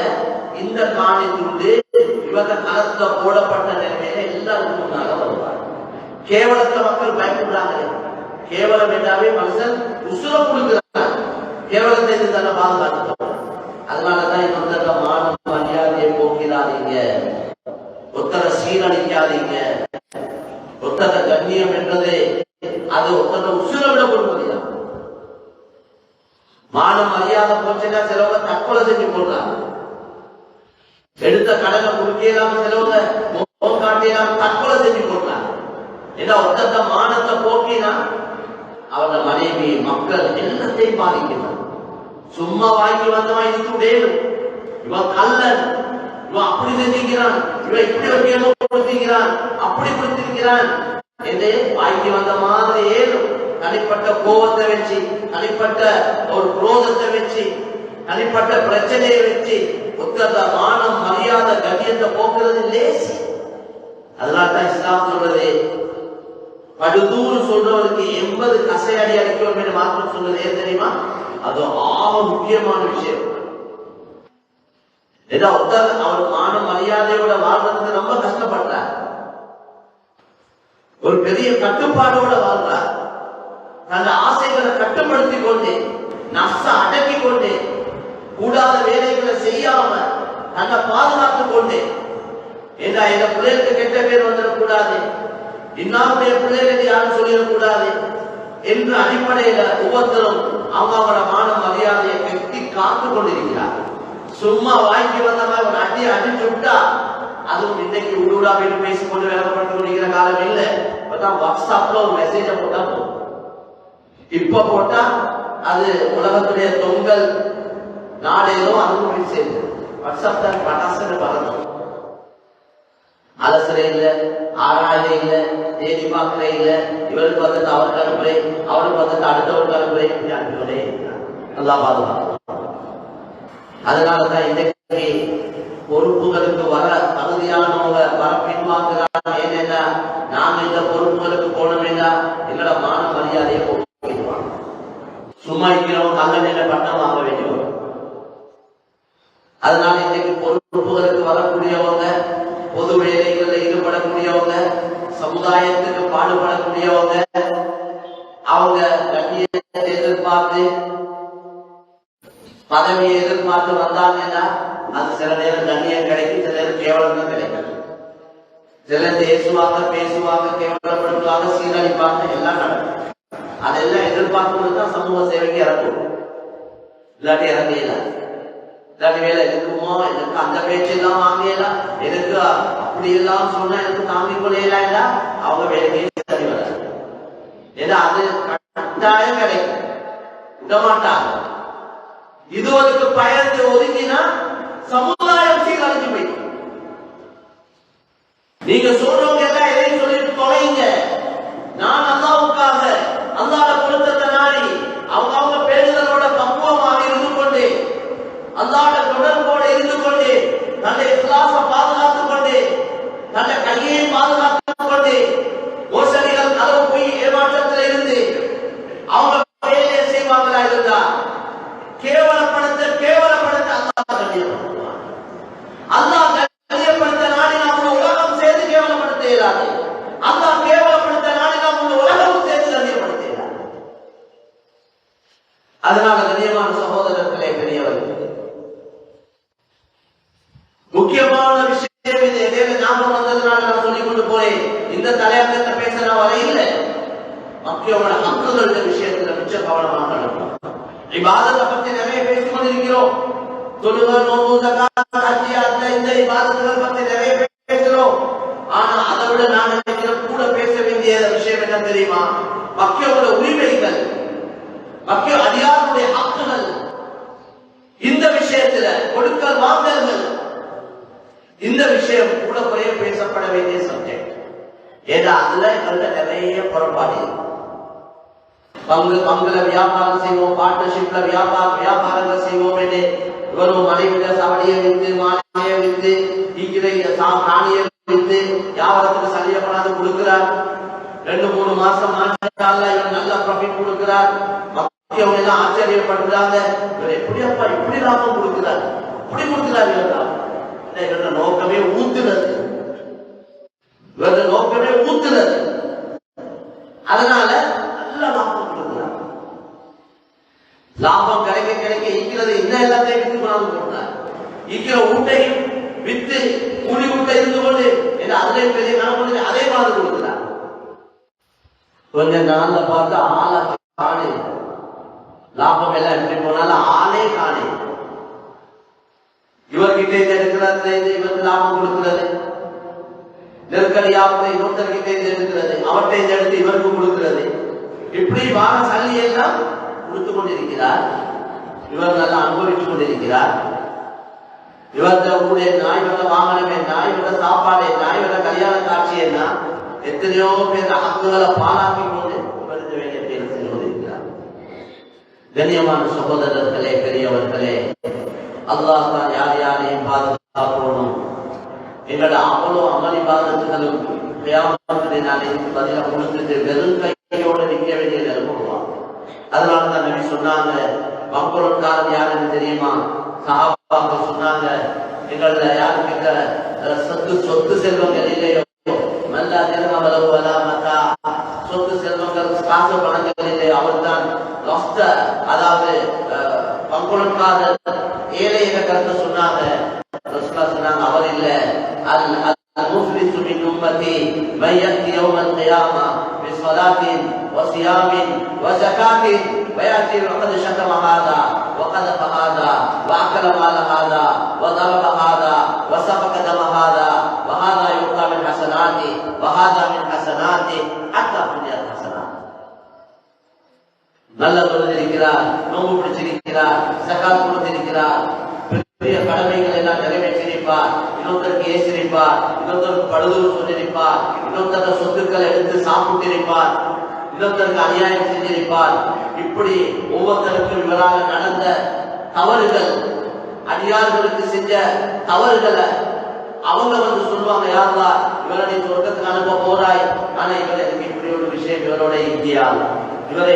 இந்த காணி துண்டு இவங்க களத்துல போடப்பட்ட நிலைமையில எல்லாருக்கும் முன்னால வருவார். கேவலத்தை மக்கள் பயப்படுறாங்க. கேவலம் என்றாவே மனுஷன் உசுர கொடுக்கிறார், கேவலத்தை தன்னை பாதுகாத்து. அதனாலதான் இன்னொருத்தர மான மரியாதையை போக்கிறார், செய்யாதீங்க, ஒத்தர சீரழிக்காதீங்க. ஒத்தர கண்ணியம் என்றது அது ஒத்தர உசுர விட கொடுப்பதுதான். மானம் மரியாதை போச்சுன்னா சிலவங்க தற்கொலை செஞ்சு போடுறாங்க. எடுத்த கடனை குறுக்கியெல்லாம் சிலவங்க காட்டியெல்லாம் தற்கொலை செஞ்சு போடுறாங்க. ஏன்னா ஒத்தத்த மானத்தை போக்கினா அவன மனைவி மக்கள் எல்லாத்தையும் பாதிக்கிறான். சும்மா வாங்கி வந்தவன் இதுக்கு வேணும், இவன் கல்லன், இவன் அப்படி செஞ்சுக்கிறான், இவன் இப்படி ஒரு கொடுத்திருக்கிறான், அப்படி கொடுத்திருக்கிறான் என்று வாங்கி வந்த மாதிரி ஏறும். தனிப்பட்ட கோபத்தை வச்சு, தனிப்பட்ட ஒரு குரோதத்தை வச்சு, தனிப்பட்ட பிரச்சனையை வச்சு ஒத்தத மானம் மரியாதை கண்ணியத்தை போக்குறது லேசி. அதனால்தான் இஸ்லாம் சொல்றது, படுதூறு சொல்றவருக்கு 80 கசையடி அடிக்கிறோம் என்று மாற்றம் சொல்றது ஏன் தெரியுமா? அது ஆக முக்கியமான விஷயம். ஏதோ ஒருத்தர் அவர் மான மரியாதையோட வாழ்றதுக்கு ரொம்ப கஷ்டப்படுறார், ஒரு பெரிய கட்டுப்பாடோட வாழ்றார், தன் ஆசைகளை கட்டுப்படுத்தி கொண்டு நஷ்ட அடக்கி கொண்டு கூடாத வேலைகளை செய்யாம தன்னை பாதுகாத்துக் கொண்டு, ஏன்னா எங்க பிள்ளைகளுக்கு கெட்ட பேர் வந்துடக்கூடாது, இன்னாருடைய பிள்ளைகளுக்கு யாரும் சொல்லிடக்கூடாது என்ற அடிப்படையில ஒவ்வொருத்தரும் அவங்களோட மான மரியாதையை கட்டி காத்து கொண்டிருக்கிறார். சும்மா வாங்கி வந்தவங்க ஒரு அடி அடிச்சு விட்டா அதுவும் இன்னைக்கு உள்ளூடா போயிட்டு பேசிக்கொண்டு வேலைப்படுத்தி கொண்டிருக்கிற காலம் இல்லை. இப்பதான் வாட்ஸ்அப்ல ஒரு மெசேஜ போட்டா போதும். இப்ப போட்டா அது உலகத்துடைய தொங்கல் நாடேதோ அதுவும் போய் சேர்ந்து வாட்ஸ்அப் தான் பட்டாசு பறந்தோம். அலசரை இல்ல, ஆராய இல்ல, தேதி பார்க்கற இல்ல, இவருக்கு வந்துட்டு அவருக்கு அனுப்புறேன், அவருக்கு வந்துட்டு அடுத்தவருக்கு அனுப்புறேன், அனுப்பினே நல்லா பாதுகாப்பு. அதனாலதான் இன்றைக்கு பொறுப்புகளுக்கு வர தகுதியானவங்க வர பின்வாங்குறாங்க. ஏன்னா நாங்க இந்த பொறுப்புகளுக்கு போனோம்னா எங்களோட மான மரியாதையை போட்டுவாங்க. சும்மா இருக்கிறவங்க கல்லணையில பட்டம் வாங்க வேண்டியவங்க. அதனால இன்னைக்கு பொறுப்புகளுக்கு வரக்கூடியவங்க, பொது வேலைகளில் ஈடுபடக்கூடியவங்க, சமுதாயத்துக்கு பாடுபடக்கூடியவங்க, அவங்க கண்ணியத்தை எதிர்பார்த்து பதவியை எதிர்பார்த்து வந்தாங்கன்னா அது சில நேரம் கண்ணியம் கிடைக்கும், சில நேரம் கேவலம் தான் கிடைக்கும். சிலர் பேசுவாங்க, பேசுவாங்க, கேவலப்படுத்துவாங்க, சீரழிப்பாங்க, எல்லாம் நடக்கும். அதெல்லாம் எதிர்பார்த்து தான் சமூக சேவைக்கு இறக்கும். இல்லாட்டி இறங்கல, இல்லாட்டி வேலை இருக்குமோ, எனக்கு அந்த பேச்செல்லாம் வாங்கலாம், எனக்கு அப்படி எல்லாம் சொன்னா எனக்கு தாங்கிக் கொள்ளலாம், அவங்க வேலைக்கே சரி வராது. ஏன்னா அது கட்டாயம் கிடைக்கும், விடமாட்டாங்க. இதுவருக்கு பயந்து ஒதுங்கினா சமுதாயம் சீரழிஞ்சு போயிடும். நீங்க சொல்றவங்க எல்லாம் எதையும் சொல்லிட்டு தொலைங்க. நான் அல்லாவுக்காக அல்லாஹ் பொருத்தத்தை நாடி அவங்க பேருதலோட பக்குவமாக இருந்து கொண்டு, அல்லாஹ் தொடர்போடு இருந்து கொண்டு, தன்னை இஸ்லாம பாதுகாத்துக் கொண்டு, தன்னை கையை பாதுகாத்துக் கொண்டு, மோசடிகள் கலவு போய் ஏமாற்றத்தில் இருந்து அவங்க வேலையை செய்வாங்களா இருந்தா கேவலப்படுத்த அல்லாஹ் கண்ணியப்படுத்துவான். அல்லாஹ் கண்ணியப்படுத்த நாடி நாம் உலகம் சேர்ந்து கேவலப்படுத்த இயலாது. அல்லாஹ் கேவலப்படுத்த நாடி நாம் உலகம் சேர்ந்து கண்ணியப்படுத்த இயலாது. அதனால கண்ணியமான சகோதரர்களே, பெரியவர்கள், முக்கியமான விஷயம் இது. எதையில ஞாபகம் வந்ததுனால நான் சொல்லிக் கொண்டு போறேன். இந்த தலையங்கத்தை பேச நான் வர இல்லை. மக்களோட ஹக்குகளுடைய விஷயத்துல மிச்ச கவனமாக இருக்கும். இபாதத்தை பத்தி நிறைய பேசிக் கொண்டிருக்கிறோம். தொழுகை, நோன்பு, ஜகாத், ஹஜ், அந்த இந்த இபாதத்துகள் பத்தி நிறைய பேசுறோம். ஆனா அதை விட நான் கூட பேச வேண்டிய விஷயம் என்ன தெரியுமா? மக்களோட உரிமைகள், மக்கள் அதிகாரிகளுடைய ஹக்குகள், இந்த விஷயத்துல கொடுக்கல் வாங்கல்கள், இந்த விஷயம் கூட குறைய பேசப்பட வேண்டிய சப்ஜெக்ட். ஏன்னா அதுல எங்கள்கிட்ட நிறைய புறப்பாடு. பங்குல வியாபாரம் செய்வோம், பார்ட்னர்ஷிப்ல வியாபாரங்கள் செய்வோம் என்று இவரும் மனைவிட சவடியை வித்து, மாலையை வித்து, காணியை வித்து வியாபாரத்துக்கு சரியா கொண்டாந்து கொடுக்கிறார். 2-3 மாசம் இவர் நல்ல ப்ராஃபிட் கொடுக்கிறார். மக்கள் எல்லாம் ஆச்சரியப்படுறாங்க, இவர் எப்படியாப்பா இப்படி லாபம் கொடுக்கிறார், இப்படி கொடுக்கிறார். இவரோட நோக்கமே ஊத்துறது, இவரோட நோக்கமே ஊத்துறது. அதனால நல்ல லாபம் கொடுக்கிறார். லாபம் கிடைக்க இருக்கிறது இன்னும் எல்லாத்தையும் வித்து கொண்டாந்து கொடுக்கிறார். இருக்கிற ஊட்டையும் வித்து அதே பெரிய கணக்கு அதே மாதிரி கொடுக்கிறார். கொஞ்ச நாள்ல பார்த்து ஆளை காணே, லாபம் எல்லாம் எப்படி போனாலும் ஆளே காணே. இவர்கிட்ட எடுக்கிறது, இவருக்கு லாபம் கொடுக்கிறது, நெருக்கடியாக இன்னொருத்தர்கிட்ட எடுக்கிறது, அவற்றை எடுத்து இவருக்கு கொடுக்கிறது, இப்படி வார சல்லி எல்லாம் கொடுத்து கொண்டிருக்கிறார். இவர் நல்லா அனுபவித்துக் கொண்டிருக்கிறார். இவர்கிட்ட ஊழல் என்ன, இவர வாகனம் என்ன, இவர சாப்பாடு என்ன, இவர கல்யாண காட்சி என்ன, எத்தனையோ பேர் ஹக்குகளை பாழாக்கி கொண்டு இவருக்கு வேண்டிய பேர் செஞ்சு கொண்டிருக்கிறார். கண்ணியமான சகோதரர்களே, பெரியவர்களே, அல்லாஹ் தான் யார் யாரையும் பாதுகாக்கணும். எங்களோட அவ்வளோ அமளி பாதத்துகளும் பதில கொடுத்துட்டு வெறும் கையோடு நிற்க வேண்டிய நிலைமைவான். அதனாலதான் நபி சொன்னாங்க, வம்பொருட்காரன் யாருன்னு தெரியுமா? சஹாபாக்கள் சொன்னாங்க, எங்கள யாருக்கிட்ட சொத்து செல்வங்கள் இல்லையோ, நல்ல மல்லா சொத்து செல்வங்கள் காசு பணங்கள் இல்லையோ, அவர் தான் அதாவது வம்பொருட்காரர் ஏழை என்ற கருத்து சொன்னாங்க. சொன்னாங்க அவர் இல்ல, المفلس من أمتي من يأتي يوم القيامة بصلاة وصيام وزكاة ويأتي وقد شتم هذا وقذف هذا وأكل مال هذا وضرب هذا وسفك دم هذا وهذا يؤتى من حسناته وهذا من حسناته حتى بني الحسنات. நல்ல தொழுதிருக்கிறார், நோன்பு பிடிச்சிருக்கிறார், சகாத் கொடுத்திருக்கிறார், பெரிய கடமைகள் எல்லாம் நிறைவேற்றிருப்பார், இன்னொருத்தருக்கு ஏசிருப்பார், இன்னொருத்தருக்கு பழுதூறு சொல்லியிருப்பார், இன்னொருத்தர சொத்துக்களை எடுத்து சாப்பிட்டிருப்பார், இன்னொருத்தருக்கு அநியாயம் செஞ்சிருப்பார். இப்படி ஒவ்வொருத்தருக்கும் இவராக நடந்த தவறுகள், அடியார்களுக்கு செஞ்ச தவறுகளை அவங்க வந்து சொல்லுவாங்க, யாருலா இவரை நீ சொர்க்கத்துக்கு அனுப்ப போறாய், ஆனா இவர் எனக்கு இப்படி ஒரு விஷயம் இவரோட இந்தியா, இவரை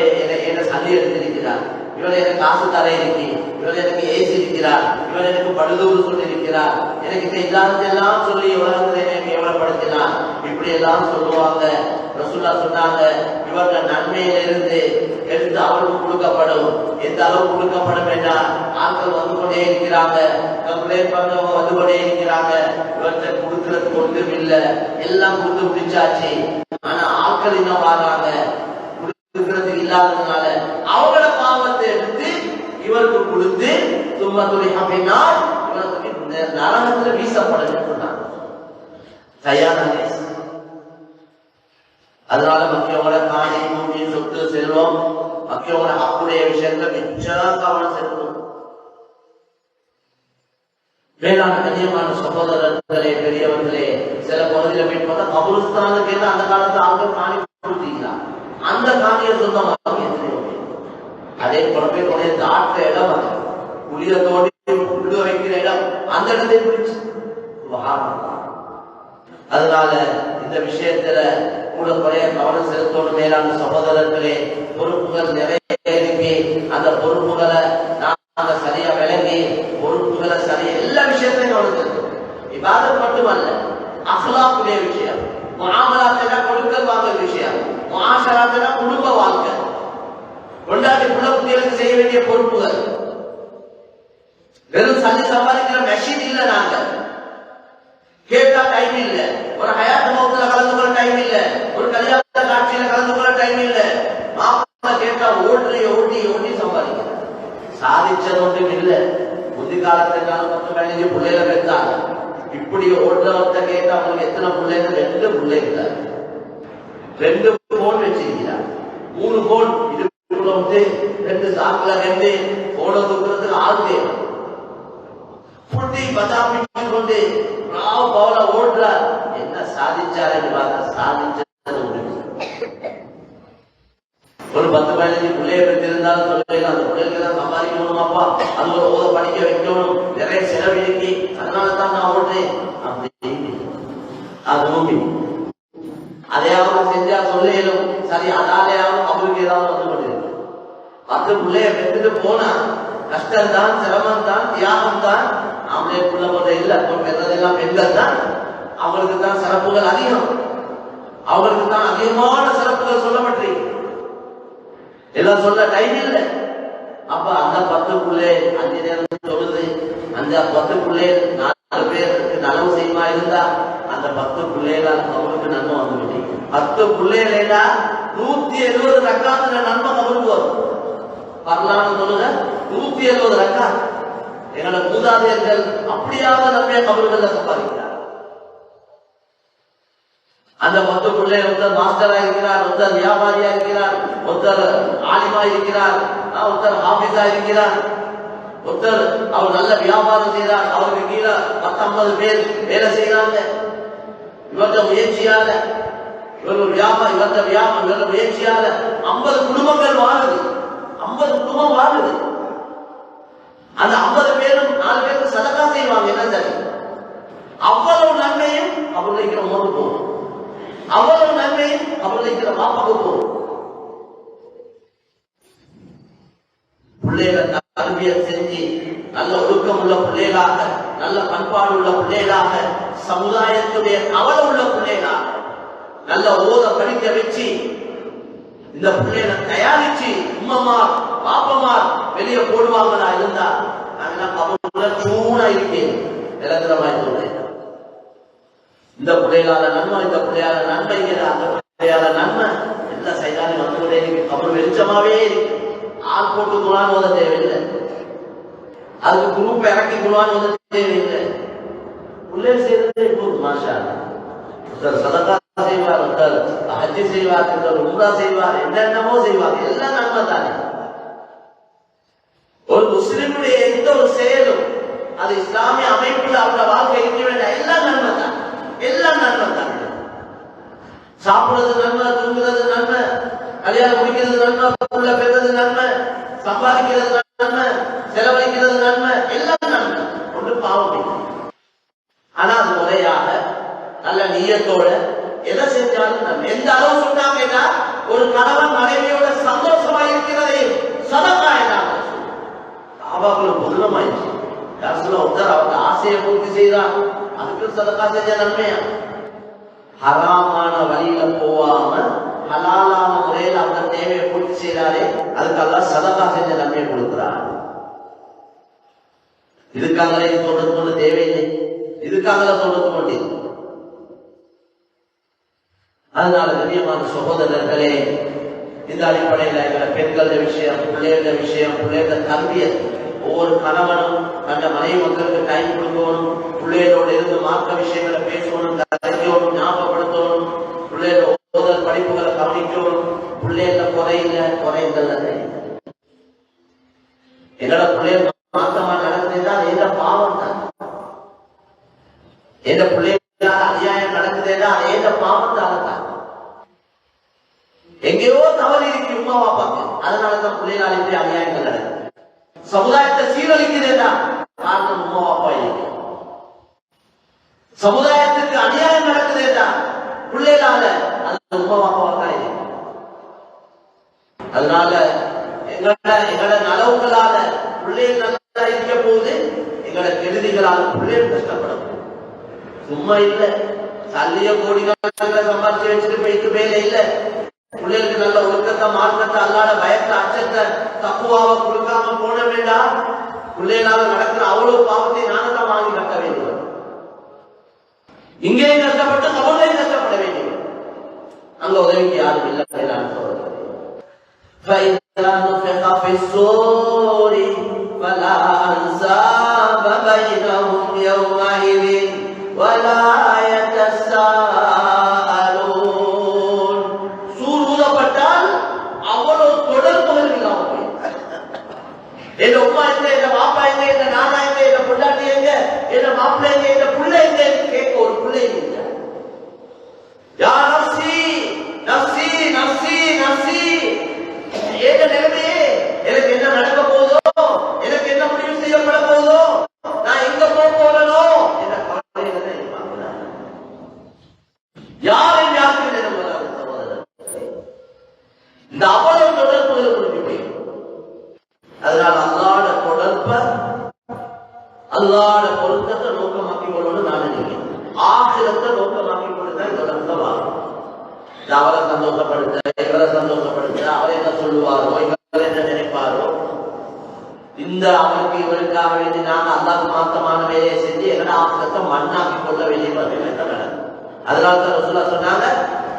என்ன சல்லி எடுத்திருக்கிறார், இவரை எனக்கு காசு தர இருக்கி, இவர் எனக்கு ஏசி இருக்கிறார், இவர் எனக்கு படுதூறு சொல்லியிருக்கிறார், எனக்கு இல்லாததெல்லாம் சொல்லி உலகத்தில் எனக்கு எவ்வளவுப்படுத்தினார், இப்படி எல்லாம் சொல்லுவாங்க. ரசூலா சொன்னாங்க, இவருடைய நன்மையிலிருந்து எடுத்து அவருக்கு கொடுக்கப்படும். எந்த அளவு கொடுக்கப்படும் என்றால், ஆட்கள் வந்து கொண்டே இருக்கிறாங்க, கம்ப்ளைண்ட் பண்ணவங்க வந்து கொண்டே இருக்கிறாங்க, இவர்கிட்ட கொடுக்கறதுக்கு ஒன்றும் இல்லை, எல்லாம் கொடுத்து முடிச்சாச்சு, ஆனா ஆட்கள் இன்னும் வராங்க, கொடுக்கறதுக்கு இல்லாததுனால அவங்கள பாவத்தை எடுத்து இவருக்கு கொடுத்து தும்மத்துறை அப்படின்னால் இவருக்கு நரகத்தில் வீசப்படும் சொன்னாங்க. தயாராக அதனால மக்கியவங்கள காணி பூமி சொத்து செல்வம் மக்கியவங்கள அப்படிய விஷயத்துல மிச்சம் கவனம் செலுத்தணும். வேளாண் கண்ணியமான சகோதரர்களே, பெரியவர்களே, சில பகுதியில போய் பார்த்தா கபுருஸ்தானுக்கு என்ன அந்த காலத்துல அவங்க காணி கொடுத்தீங்களா, அந்த காணியை சொந்தமாக அதே குழந்தைகளுடைய தாற்ற இடம், புளியத்தோடு புல்லு வைக்கிற இடம், அந்த இடத்தை பிடிச்சு. அதனால இந்த விஷயத்துல கூட குறைய கவனம் செலுத்தோடு. மேலான சகோதரர்களே, பொறுப்புகள் நிறைய இருக்கு. அந்த பொறுப்புகளை நாங்க சரியா விளங்கி, பொறுப்புகளை சரியா எல்லா விஷயத்தையும் கவனம் செலுத்தணும். இபாதத் மட்டுமல்ல, அஹ்லாக்குடைய விஷயம், முஆமலாத்துல கொடுக்கல் வாங்கல் விஷயம், முஆஷராத்துல குடும்ப வாழ்க்கை, கொண்டாடி புள்ள குட்டிகளுக்கு செய்ய வேண்டிய பொறுப்புகள். வெறும் சல்லி சம்பாதிக்கிற மெஷின் இல்ல, நாங்க கேட்டா டைம் இல்ல, ஒரு ஹயாத் மௌத்துல கலந்து கொள்ள டைம் இல்ல, ஒரு கல்யாண காட்சியில கலந்து கொள்ள டைம் இல்ல. மாப்பிள்ளை கேட்டா ஓட்டி ஓட்டி ஓட்டி சம்பாதிக்கிற சாதிச்சது ஒன்றும் இல்ல. முந்தி காலத்துல 10-15 பிள்ளைகளை பெற்றாங்க. இப்படி ஓட்டுறவர்கிட்ட கேட்டா அவங்களுக்கு எத்தனை பிள்ளைகள்? 2 பிள்ளைகள், 2 போன் வச்சிருக்கிறார், 3 போன், இது 2 சாக்குல 2 போன தூக்குறதுக்கு ஆள் தேவை. புட்டி பதாமி கொண்டு பவல ஓடுறார். என்ன சாதிச்சாரு? சாதிச்சது ஒரு 10-15 பிள்ளைய பெற்றிருந்தாலும் சொல்லலாம், அந்த பிள்ளைகளுக்கு தான் சம்பாதிக்கணும், அப்பா அது ஒரு ஓத படிக்க வைக்கணும், நிறைய செலவிடுக்கி, அதனாலதான் நான் ஓடுறேன் அப்படி. அது அதையாவது செஞ்சா சொல்லும், சரி அதாலேயாவது அவருக்கு ஏதாவது வந்து கொண்டிருக்கு. 10 பிள்ளைய பெற்றுட்டு போனா கஷ்டம் தான், சிரமம் தான், தியாகம் தான். அவங்களே புள்ள போத இல்லை, பெற்றதெல்லாம் பெண்கள் தான். அவங்களுக்கு தான் சிறப்புகள் அதிகம், அவங்களுக்கு தான் அதிகமான சிறப்புகள் சொல்லப்பட்டிருக்கு. எல்லாம் சொல்ல டைம் இல்லை. அப்ப அந்த 10 5 நேரம் தொழுது, அந்த 10 4 பேருக்கு நலவு செய்யுமா இருந்தா, அந்த அந்த 10 பிள்ளைகளால் அவருக்கு நன்மை வந்துவிட்டு 10 பிள்ளைகளா 170 ரக்காத்துல நன்மை அவருக்கு வரும். வரலாறு சொல்லுங்க 170 ரக்காத். எங்களோட மூதாதையர்கள் அப்படியாவது நன்மையை கபறுகள்ல சம்பாதிக்கிறார். அந்த 10 பிள்ளை ஒருத்தர் மாஸ்டரா இருக்கிறார், ஒருத்தர் வியாபாரியா இருக்கிறார், ஒருத்தர் ஆலிமா இருக்கிறார், ஒருத்தர் ஆபீஸா இருக்கிறார், ஒருத்தர் அவர் நல்ல வியாபாரம் செய்கிறார், அவருக்கு கீழே 10-50 பேர் வேலை செய்யறாங்க. இவர்த முயற்சியால இவரது முயற்சியால 50 குடும்பங்கள் வாழுது, 50 குடும்பம் வாழுது. அந்த 50 பேரும் 4 பேருக்கு சதகா செய்வாங்க. என்ன சரி, அவ்வளவு நன்மையும் அவர் வைக்கிற உமக்கு போகும், அவ்வளவு நன்மையும் அவர் வைக்கிற பாப்பாவுக்கு போகும். பிள்ளைகளை தர்பியத் செஞ்சு நல்ல ஒழுக்கம் உள்ள பிள்ளைகளாக, நல்ல பண்பாடு உள்ள பிள்ளைகளாக, சமுதாயத்துடைய கவலை உள்ள பிள்ளைகளாக நல்ல ஓத படிக்க வச்சு இந்த பிள்ளைகளை தயாரிச்சு உம்மமார் பாப்பமார் வெளியே போடுவாங்களா இருந்தா நான் சூனா இருக்கேன். நிரந்தரமாய் சொல்றேன், இந்த பிள்ளைகளால நன்மை, இந்த பிள்ளையால நன்மைங்கிற அந்த பிள்ளையால நன்மை எல்லா சைதானி வந்து கபர் வெளிச்சமாவே இருக்கு. ஆள் போட்டு குரான் ஓத தேவையில்லை, அதுக்கு குரூப் இறக்கி குரான் ஓத தேவையில்லை. உள்ளே செய்யறதே போதும். மாஷா ஒருத்தர் சதகா செய்வார், ஒருத்தர் ஹஜ்ஜி செய்வார், ஒருத்தர் உம்ரா செய்வார், என்னென்னமோ செய்வார். எல்லாம் நன்மை தானே. ஒரு முஸ்லிமுடைய எந்த ஒரு செயலும் அது இஸ்லாமிய அமைப்புல அவருடைய வாழ்க்கை இருக்க வேண்டிய எல்லாம் நன்மை தான், எல்லாம் நன்மை தான். சாப்பிடுறது நன்மை, தூங்குறது நன்மை, கல்யாணம் முடிக்கிறது நன்மை, புள்ள பெறுறது நன்மை, சம்பாதிக்கிறது நன்மை, செலவழிக்கிறது நன்மை, எல்லாம் நன்மை. ஒன்று பாவம். ஆனா அது முறையாக நல்ல நீயத்தோட எதை செஞ்சாலும் நன்மை. எந்த அளவு சொன்னாங்கன்னா ஒரு கணவன் மனைவியோட சந்தோஷமா இருக்கிறதையும் சதகா என்றாங்க. அவாக்களும் பொதுலமாயிடுச்சு. ஒருத்தர் அவங்க ஆசையை பூர்த்தி செய்யறான், அதுக்கு சதகா செஞ்ச நன்மையா? ஹராமான வழியில போவாம ஹலாலான முறையில் அவங்க தேவையை பூர்த்தி செய்யறாரே, அதுக்கெல்லாம் சதகா செஞ்ச நன்மையை கொடுக்கிறார். இதுக்காக சொல்றது கொண்டு தேவையில்லை, இதுக்காக சொல்றது கொண்டு. அதனால கண்ணியமான சகோதரர்களே, இந்த அடிப்படையில் எங்களை பெண்கள விஷயம், பிள்ளைகள விஷயம், பிள்ளைகள தர்பியத், ஒவ்வொரு கணவனும் தன்னை மனைவி மக்களுக்கு டைம் கொடுக்கணும், பிள்ளைகளோட இருந்து மார்க்க விஷயங்களை பேசணும், கதைக்கணும், ஞாபகப்படுத்தணும், பிள்ளைகள ஓதல் படிப்புகளை கவனிக்கணும். பிள்ளைகள குறையில குறைந்தல்ல எங்களோட பிள்ளைகள் மாற்றமா நடக்குதுன்னா எந்த பாவம் தான், எந்த பிள்ளைகளால் அநியாயம் நடக்குதுன்னா எந்த பாவத்தால தான். எங்கேயோ தவறு இருக்கு உமா பாப்பாக்கு, அதனாலதான் பிள்ளைகளால் இப்படி அநியாயங்கள் நடக்குது. சமுதாயத்தை சீரழிக்கிறதா காரணம் உமா பாப்பா இருக்கு. சமுதாயத்துக்கு அநியாயம் நடக்குதுன்னா பிள்ளைகளால அது உமா பாப்பா தான் இருக்கு. அதனால எங்களோட நலவுகளால பிள்ளைகள் நல்லா இருக்க போது எங்களோட கெடுதிகளால பிள்ளைகள் கஷ்டப்படும். சும்மா இல்ல சல்லிய கோடிகளை சம்பாதிச்சு வச்சுட்டு போயிட்டு மேல இல்ல, பிள்ளைகளுக்கு நல்ல ஒழுக்கத்தை மார்க்கத்தை அல்லாத பயத்தை அச்சத்தை தப்புவாவை கொடுக்காம போன வேண்டாம். பிள்ளைகளால நடக்கிற அவ்வளவு பாவத்தை நானதான் வாங்கி கட்ட வேண்டும். இங்கேயும் கஷ்டப்பட்டு அவங்களையும் கஷ்டப்பட வேண்டும். அங்க உதவிக்கு யாரும் இல்லை. فإذا نفخ في الصور فلا أنساب بينهم يومئذ ولا يتساءلون. சூர் ஊதப்பட்டால் அவ்வளவு தொடர்புகள் இல்லாமல் போய், என் உமா எங்க, என் பாப்பா எங்க, என் நானா எங்க, என் பொண்டாட்டி எங்க, என் மாப்பிள்ளை எங்க, என் பிள்ளை எங்க கேட்க ஒரு பிள்ளை இல்லை. யா நஃப்ஸி நஃப்ஸி நஃப்ஸி நஃப்ஸி, ஏக நிலைமையே எனக்கு என்ன நடக்க போதோ, எனக்கு என்ன முடிவு செய்யப்பட போதோ, நான் எங்க போறனோ என்ற கவலையில யாரும் யாருக்கு நினைப்பதாக சகோதரர். இந்த அவ்வளவு தொடர்புகள் குறிப்பிட்டு, அதனால அல்லாட தொடர்ப அல்லாட பொருத்தத்தை நோக்கமாக்கி கொள்ளணும். நான் நினைக்கிறேன் ஆகிரத்தை நோக்கமாக்கி கொண்டுதான் இந்த தொடர்பை வாழும். அவரை சந்தோஷப்படுத்த, இவரை சந்தோஷப்படுத்த, அவர் என்ன சொல்லுவாரோ, இவர் என்ன நினைப்பாரோ, இந்த அவருக்கு இவருக்காக வேண்டி நாங்கள் அல்லாஹ்வுக்கு மாத்தமான வேலையை செஞ்சு எங்களை ஆசிரத்தை மண்ணாக்கி கொள்ள வேண்டிய நடக்கும். அதனால தான் ரசூலுல்லாஹ் சொன்னாங்க,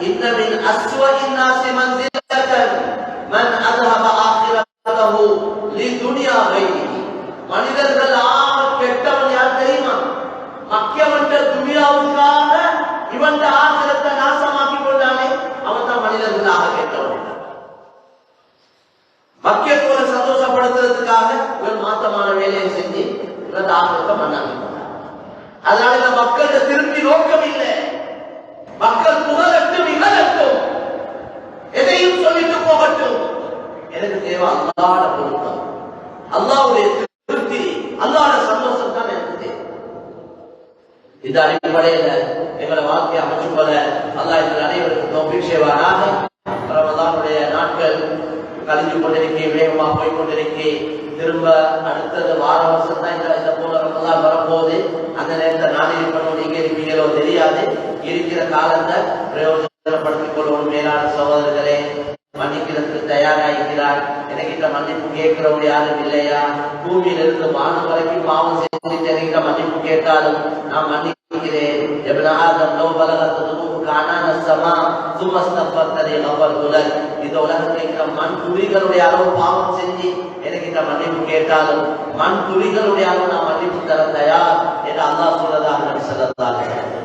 இன்ன மின் அஸ்வஇன் நாஸி மன்சிலத்தன் மன் அஸ்ஹப ஆখিরাতஹு லிதுன்யா கைரிஹி. மனிதர்கள் கெட்டவன் யார் தெரியுமா? மக்கியவன் துனியாவுக்காக இவன் ஆகிரத்தை நாசமாக்கி கொண்டானே, அவன் தான் மனிதர்களாக கெட்டவன். மக்கியத்தோட சந்தோஷப்படுத்துறதுக்காக இவன் மாத்தமான வேலையை செஞ்சு இவன் ஆகிரத்தை மண்ணாக்கி கொண்டான். அதனால இந்த மக்களுடைய திருப்தி நோக்கம் இல்லை. மக்கள் புகழட்டும் இகழட்டும், எதையும் சொல்லிட்டு போகட்டும். எனக்கு தேவை அல்லாஹ்வுடைய பொருத்தம், அல்லாஹ்வுடைய திருப்தி, அல்லாஹ்வுடைய சந்தோஷம் தான் எனக்கு தேவை. இந்த அடிப்படையில எங்களை வாழ்க்கையை அமைச்சு கொள்ள அல்லாஹ் எங்கள் அனைவருக்கு தௌஃபீக் செய்வானாக. ரமலானுடைய நாட்கள் கழிஞ்சு கொண்டிருக்கே, வேகமா போய் கொண்டிருக்கே. திரும்ப அடுத்தது வார வருஷம் தான் இந்த போல ரமலான் வரப்போகுது. அந்த நேரத்தை நான் இருக்கணும், நீங்க இருப்பீங்களோ தெரியாது. இருக்கிற காலத்தை பிரயோஜனப்படுத்திக் கொள்வோம். மேலான சகோதரர்களே, மன்னிக்கிறதுக்கு தயாராகிறார். எனக்கிட்ட மன்னிப்பு கேட்கிறவங்க யாரும் இல்லையா? பூமியிலிருந்து வானம் வரைக்கும் பாவம் செஞ்சு என்கிட்ட மன்னிப்பு கேட்டாலும் நான் மன்னிக்கிறேன். இப்ன ஆதம் லவ் பலகத் துனுபுக அனான ஸமா சும்ம ஸ்தக்ஃபர்தனி கஃபர்து லக். இந்த உலகத்தில் இருக்கிற மண் துளிகளுடைய அளவு பாவம் செஞ்சு எனக்கிட்ட மன்னிப்பு கேட்டாலும் மண் துளிகளுடைய அளவு நான் மன்னிப்பு தர தயார் என்று அல்லாஹ் சொல்றதாக நபி ஸல்லல்லாஹு அலைஹி வஸல்லம்.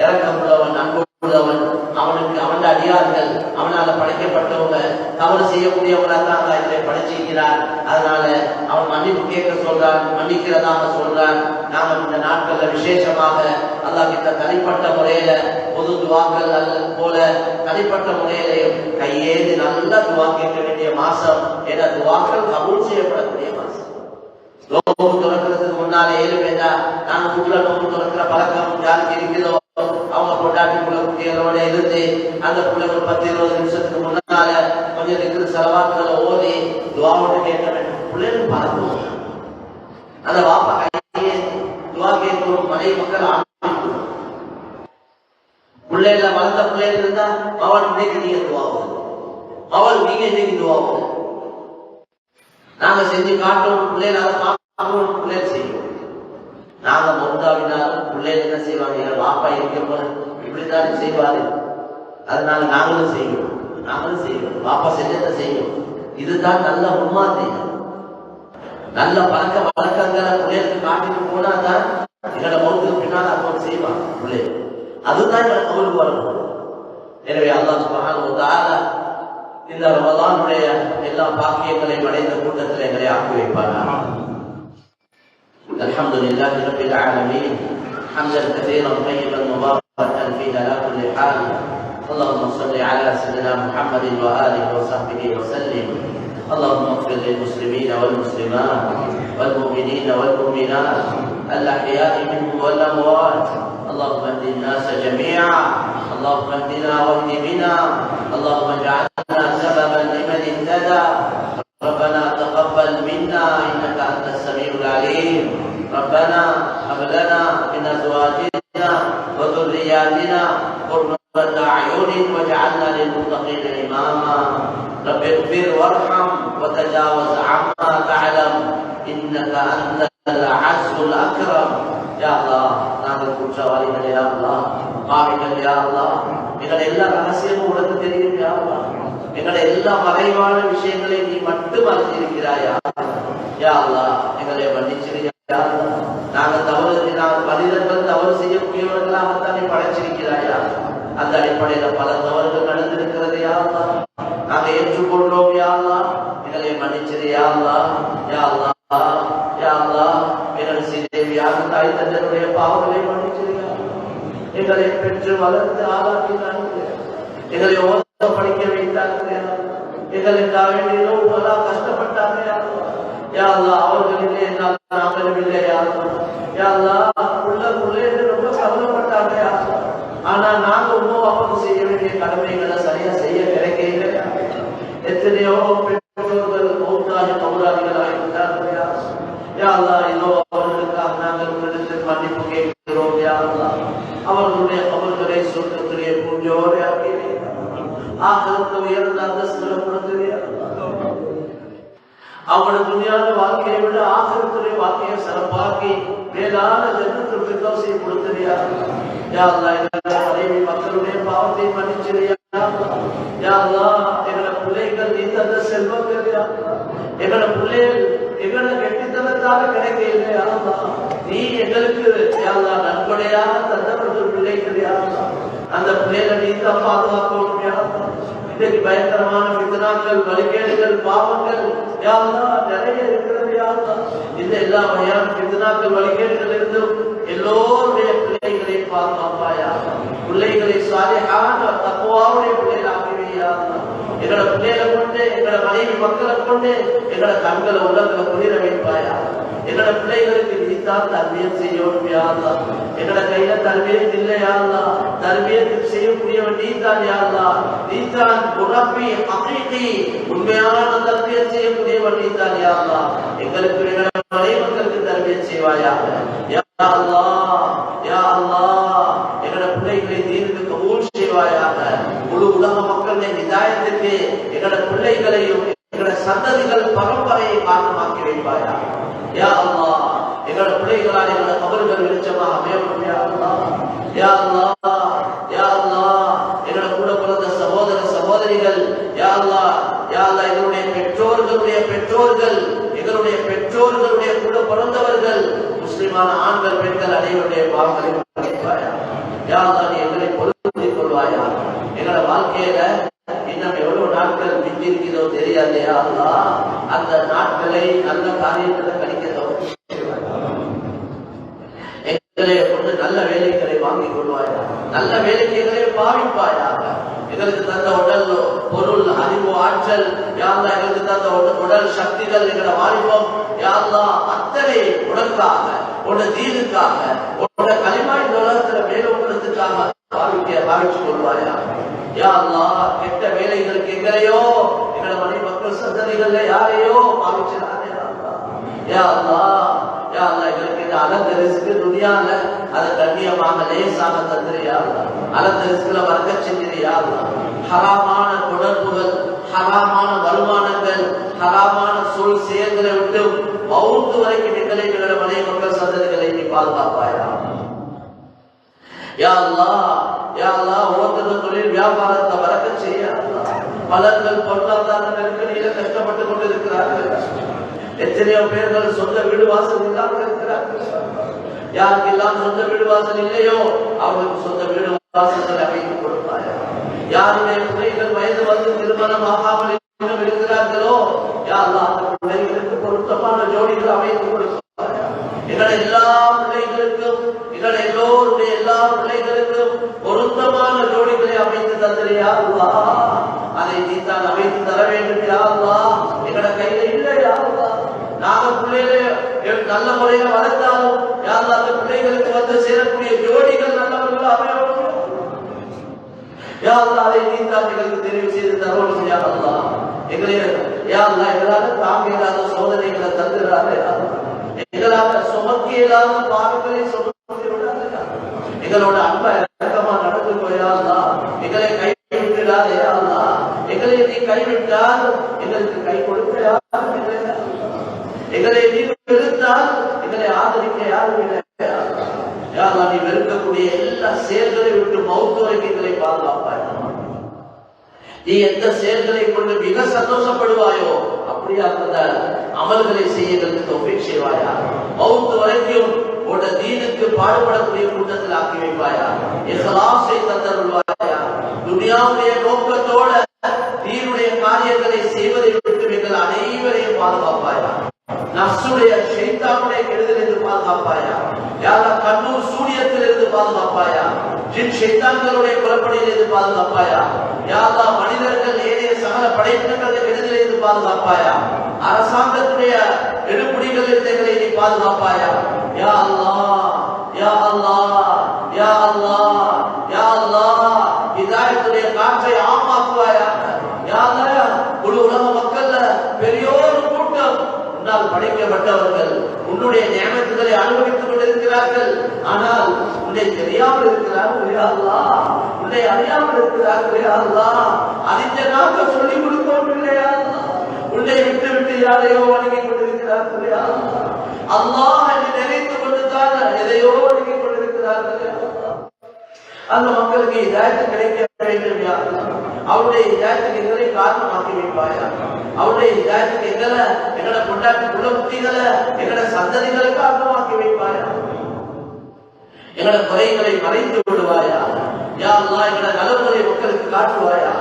இரக்கமுள்ளவன், அன்புள்ளவன், அவனுக்கு அவன் அடியார்கள், அவனால படைக்கப்பட்டவங்க, தவறு செய்யக்கூடியவங்களாக தான் அல்லா இதை படைச்சிருக்கிறார். அதனால அவன் மன்னிப்பு கேட்க சொல்றான், மன்னிக்கிறதாக சொல்றான். நாம இந்த நாட்கள்ல விசேஷமாக அல்லாஹ் கிட்ட தனிப்பட்ட முறையில பொது துவாக்கள் போல தனிப்பட்ட முறையிலையும் கையேந்து நல்ல துவா கேட்க வேண்டிய மாசம். ஏன்னா துவாக்கள் கபூல் செய்யப்படக்கூடிய மாசம். நோம்பு துறக்கிறதுக்கு முன்னாலே 7 பேரா நாங்க வீட்டுல நோம்பு துறக்கிற பழக்கம் யாருக்கு இருக்குதோ அவங்க கொண்டாட்டி குட்டிகளோட இருந்து அந்த பிள்ளை ஒரு 10-20 நிமிஷத்துக்கு முன்னால கொஞ்சம் இருக்கிற செலவாக்குகளை ஓதி துவாவோட கேட்க வேண்டும். பிள்ளைகள் பழக்கம் அந்த வாப்பா கையே துவா கேட்கிறோம். மனைவி மக்கள் ஆரம்பிக்கணும். பிள்ளைகள வளர்ந்த பிள்ளைகள் இருந்தா அவன் இன்னைக்கு நீங்க துவாவும், அவள் நீங்க இன்னைக்கு துவாவும். நாங்க செஞ்சு காட்டணும், பிள்ளைகள் அதை பார்க்கணும், பிள்ளைகள் செய்யணும். நாங்க மௌத்தாவினாலும் பிள்ளைகள் என்ன செய்வாங்க? வாப்பா இருக்க போல இப்படித்தான் செய்வாரு. அதனால நாங்களும் செய்யணும். வாப்பா செஞ்சதை செய்யும். இதுதான் நல்ல உண்மாதி. நல்ல பழக்க வழக்கங்களை பிள்ளைகளுக்கு காட்டிட்டு போனாதான் எங்களோட மௌத்துக்கு பின்னால் அப்போ செய்வாங்க பிள்ளைகள். அதுதான் எங்களை கவலுக்கு வரணும். எனவே அல்லாஹ் சுப்ஹானஹு வ தஆலா இந்த ரமலானுடைய எல்லா பாக்கியங்களையும் அடைந்த கூட்டத்தில் எங்களை ஆக்கி வைப்பார்கள். الحمد لله رب العالمين حمدا كثيرا طيبا مباركا فيه على كل حال. اللهم صل على سيدنا محمد واله وصحبه وسلم. اللهم اغفر للمسلمين والمسلمات والمؤمنين والمؤمنات الاحياء منهم والاموات. اللهم اهد الناس جميعا. اللهم اهدنا واهد بنا. اللهم اجعلنا سببا لمن اهتدى. ربنا تقبل منا انك انت السميع العليم. ربنا هب لنا من ازواجنا وذرياتنا قرة اعين واجعلنا للمتقين اماما. رب اغفر وارحم وتجاوز عما تعلم انك انت العز الاكرم. يا الله நாங்கள் குற்றவாளிகள் யா அல்லாஹ், பாவிகள் யா அல்லாஹ். எங்களுடைய எல்லா ரகசியமும் உனக்கு தெரியும் யா அல்லாஹ். எங்களுடைய எல்லா மறைவான விஷயங்களை நீ மட்டும் அறிந்திருக்கிறாயா யா அல்லாஹ். எங்களை மன்னிச்சிரு யா அல்லாஹ். நாங்கள் மனிதர்கள் தவறு செய்யக்கூடியவர்களாகத்தான் நீ படைச்சிருக்கிறாயா. அந்த அடிப்படையில பல தவறுகள் நடந்திருக்கிறது யா அல்லாஹ். நாங்க ஏற்றுக்கொள்றோம் யா அல்லாஹ். எங்களை மன்னிச்சிரு யா அல்லாஹ். யா அல்லாஹ் யா அல்லாஹ். எங்கள் சீதேவியாக தாய் தந்தையருடைய பாவங்களை மன்னிச்சிரு யா அல்லாஹ். எங்களை பெற்று வளர்த்து ஆளாக்கினார்கள், எங்களை ஓத படிக்க வைத்தார்கள், எங்களுக்காக வேண்டிய கஷ்டப்பட்டாங்க யா அல்லாஹ். அவர்கள் இல்லை என்றால் நாங்களும் இல்லை யா அல்லாஹ். யா அல்லாஹ் பிள்ளை ரொம்ப கவலைப்பட்டாங்க யா அல்லாஹ். ஆனா நாங்க இன்னும் அவங்க செய்ய வேண்டிய கடமைகளை சரியா செய்ய கிடைக்கல. எத்தனையோ பெற்றோர்கள் மௌத்தாகி கௌராதிகளாக இருந்தார்கள் யா அல்லாஹ். இன்னும் அவர்களுக்காக நாங்கள் உங்களிடத்தில் மன்னிப்பு கேட்கிறோம் யா அல்லாஹ். அவர்களுடைய கபர்களை சொர்க்கத்துடைய பூஜையோடு ஆக்கி ஆகிரத்தை உயர்ந்த அந்தஸ்துல கொடுத்துறியா. அவங்களோட துணியான வாழ்க்கையை விட ஆகிரத்துடைய வாழ்க்கையை சிறப்பாக்கி மேலான ஜன்னத்துல் ஃபிர்தௌஸை கொடுத்துறியா யா அல்லாஹ். மனைவி மக்களுடைய பாவத்தை மன்னிச்சிரியா யா அல்லாஹ். எங்களோட பிள்ளைகள் நீ தந்த செல்வங்கள் யா அல்லாஹ். எங்களோட பிள்ளைகள் எங்களோட கெட்டித்தனத்தால கிடைக்க இல்லையா அல்லாஹ். நீ எங்களுக்கு யா அல்லாஹ் நன்கொடையாக தந்தவர்கள் பிள்ளைகள் யா அல்லாஹ். அந்த பிள்ளைகளை நீ தான் பாதுகாக்கணும் யா அல்லாஹ். இன்னைக்கு பயங்கரமான பித்தனாக்கள், வழிகேடுகள், பாவங்கள் யா அல்லாஹ் நிறைய இருக்கிறது யா அல்லாஹ். இந்த எல்லா வகையான பித்தனாக்கள், வழிகேடுகள் இருந்தும் எல்லோருடைய பிள்ளைகளை பாதுகாப்பாயா. பிள்ளைகளை சாலிஹான தக்வாவுடைய பிள்ளைகளாக்குவியா. எங்களோட பிள்ளைகளை கொண்டு, எங்களோட மனைவி மக்களை கொண்டு எங்களோட கண்களை உள்ளங்களை குளிர வைப்பாயா. எங்களோட பிள்ளைகளுக்கு நீத்தான் தர்பியத் செய்யணும் யா அல்லாஹ். எங்களோட கையில தர்பியத் இல்லையா அல்லாஹ். தர்பியத் செய்யக்கூடியவன் நீதான் யா அல்லாஹ். நீதான் முரப்பி ஹகீகி, உண்மையான தர்பியத் செய்யக்கூடியவன் நீதான் யா அல்லாஹ். எங்களுக்கு எங்களோட மனைவி மக்களுக்கு தர்பியத் செய்வாயா யா அல்லாஹ். யா அல்லாஹ், எங்களோட பிள்ளைகளை தீனுக்கு கபூல் செய்வாயாக. முழு உலக மக்களுடைய ஹிதாயத்துக்கு எங்களோட பிள்ளைகளையும் எங்களோட சந்ததிகள் பரம்பரையை காரணமாக்கி வைப்பாயா. யா அல்லாஹ், எங்களோட பிள்ளைகளால் எங்களோட கபர்கள் வெளிச்சமாக அமையணும் யா அல்லாஹ். யா அல்லாஹ், யா அல்லாஹ், எங்களோட கூட பிறந்த சகோதர சகோதரிகள் யா அல்லாஹ், யா அல்லாஹ், எங்களுடைய பெற்றோர்களுடைய பெற்றோர்கள், எங்களுடைய பெற்றோர்களுடைய கூட பிறந்தவர்கள், முஸ்லிமான ஆண்கள் பெண்கள் அனைவருடைய பாவங்களை மன்னிப்பாயா. யா அல்லாஹ், நீ எங்களை பொறுத்துக் கொள்வாயா. எங்களோட வாழ்க்கையில இன்னும் எவ்வளவு நாட்கள் மிஞ்சி இருக்கிறதோ தெரியாது யா அல்லாஹ். அந்த நாட்களை நல்ல காரியங்களை கணிக்க எங்களை கொண்டு நல்ல வேலைகளை வாங்கிக் கொள்வாயா. நல்ல வேலைகளை பாவிப்பாயா. எங்களுக்கு தந்த உடல் பொருள் அறிவு ஆற்றல் யா அல்லாஹ், எங்களுக்கு தந்த உடல் சக்திகள் எங்களோட வாலிபம் யா அல்லாஹ் அத்தனை உடலுக்காக, உன்னோட தீனுக்காக, உன்னோட களிமாய் உலகத்துல மேலோக்கிறதுக்காக பாவிச்சு கொள்வாயா. யா அல்லாஹ், கெட்ட வேலைகளுக்கு எங்களையோ எங்களோட மனைவி மக்கள் சந்ததிகள்ல யாரையோ பாவிச்சிடாதே யா அல்லாஹ். யா அல்லாஹ், எங்களுக்கு இந்த அலந்த ரிஸ்க் துனியால அதை கண்ணியமாக லேசாக தந்திரியா அல்லாஹ். அலந்த ரிஸ்க்ல வர்க்க செஞ்சிரியா அல்லாஹ். ஹராமான தொடர்புகள், ஹராமான வருமானங்கள், ஹராமான சொல் செயல்களை விட்டு மௌத்து வரைக்கும் எங்களை எங்களோட மனைவி மக்கள் சந்ததிகளை நீ பாதுகாப்பாயா. யா அல்லாஹ், யா அல்லாஹ், ஒவ்வொருத்தரும் தொழில் வியாபாரத்தை வளர்க்க செய்ய அல்லாஹ். பலர்கள் பொருளாதார நெருக்கடியில கஷ்டப்பட்டு கொண்டிருக்கிறார்கள். எத்தனையோ பேர்கள் சொந்த வீடு வாசல் இல்லாமல் இருக்கிறார்கள். யாருக்கெல்லாம் சொந்த வீடு வாசல் இல்லையோ அவர்களுக்கு சொந்த வீடு வாசல்களை அமைத்து கொடுப்பாயா. யாருடைய பிள்ளைகள் வயது வந்து திருமணம் ஆகாமல் இருக்கிறார்களோ யா அல்லாஹ், அந்த பிள்ளைகளுக்கு பொருத்தமான ஜோடிகள் அமைத்து கொடுப்பாயா. எங்களோட எல்லா பிள்ளைகளுக்கும், எங்களோட எல்லோருடைய எல்லா பிள்ளைகளுக்கும் பொருத்தமான ஜோடிகளை அமைத்து தந்திரியா அல்லாஹ். அதை நீ தான் அமைத்து தர வேண்டும் யா அல்லாஹ். எங்களோட கையில இல்லை யா அல்லாஹ். நாங்க பிள்ளைகளை நல்ல முறையில வளர்த்தாலும் யா அல்லாஹ், அந்த பிள்ளைகளுக்கு வந்து சேரக்கூடிய ஜோடிகள் நல்லவர்கள் அமையணும் யா அல்லாஹ். அதை நீ தான் எங்களுக்கு தெரிவு செய்து தரணும் யா அல்லாஹ். எங்களை யா அல்லாஹ், எங்களால தாங்க இல்லாத சோதனைகளை தந்துடாதே யா அல்லாஹ். எங்களால சுமக்க இல்லாத பாவங்களை சுமத்தி விடாதே யா அல்லாஹ். எங்களோட அன்பை இறக்கமா நடந்துக்கோ யா அல்லாஹ். எங்களை கைவிடாதே யா அல்லாஹ். எங்களை நீ கைவிட்டால் எங்களுக்கு கை கொடுக்க யாரும் இல்லை. எங்களை நீ வெறுத்தால் எங்களை ஆதரிக்க யாரும் இல்லை. யா அல்லாஹ், நீ வெறுக்கக்கூடிய எல்லா செயல்களை விட்டு மௌத்து வரைக்கும் எங்களை பாதுகாப்பாய். நீ எந்த செயல்களை கொண்டு மிக சந்தோஷப்படுவாயோ அப்படியே அந்த அமல்களை செய்ய எங்களுக்கு தௌஃபீக் செய்வாயா. மௌத்து வரைக்கும் உன்னோட தீனுக்கு பாடுபடக்கூடிய கூட்டத்தில் ஆக்கி வைப்பாயா. இஹ்லாஸை தந்தருள்வாயா. துனியாவுடைய நோக்கத்தோட தீனுடைய காரியங்களை செய்வதை விட்டு எங்கள் அனைவரையும் பாதுகாப்பாயா. நஃப்ஸுடைய ஷைத்தானுடைய கெடுதலிலிருந்து பாதுகாப்பாயா. யா அல்லாஹ், கண்ணூர் சூனியத்திலிருந்து பாதுகாப்பாயா. ஜின் ஷைத்தான்களுடைய குழப்படியிலிருந்து பாதுகாப்பாயா. யா அல்லாஹ், மனிதர்கள் ஏனைய சகல படைப்பினங்களுடைய கெடுதலிலிருந்து பாதுகாப்பாயா. அரசாங்கத்துடைய எடுபடிகளிலிருந்து எங்களை நீ பாதுகாப்பாயா. யா அல்லாஹ், யா அல்லாஹ், யா அல்லாஹ், யா அல்லாஹ், ஹிதாயத்துடைய காற்றை ஆமாக்குவாயா. யா அல்லாஹ், முழு உலக மக்கள்ல பெரியோர் கூட்டம் உன்னால் படைக்கப்பட்டவர்கள் உன்னுடைய நியமத்துகளை அனுபவித்துக் கொண்டிருக்கிறார்கள். ஆனால் உன்னை தெரியாமல் இருக்கிறார்கள் யா அல்லாஹ். உன்னை அறியாமல் இருக்கிறார்கள் யா அல்லாஹ். அறிஞ்ச நாக்க சொல்லிக் கொடுப்போம் இல்லையா அல்லாஹ். உன்னை விட்டு விட்டு யாரையோ வணங்கிக் கொண்டிருக்கிறார்கள் யா அல்லாஹ். அல்லாஹ் என்று நினைத்துக் கொண்டுதான் எதையோ வணங்கிக் கொண்டிருக்கிறார்கள் யா அல்லாஹ். அந்த மக்களுக்கு இதாயத்து கிடைக்க வேண்டும் யா அல்லாஹ். அவருடைய இதாயத்துக்கு எங்களை காரணமாக்கி வைப்பாயா. அவருடைய இதாயத்துக்கு எங்களை கொண்டாட்டி குல புத்திகளை எங்களை சந்ததிகளை காரணமாக்கி வைப்பாயா. எங்களோட குறைகளை மறைத்து விடுவாயா. யா அல்லாஹ் எங்களோட நலவுகளை மக்களுக்கு காட்டுவாயா.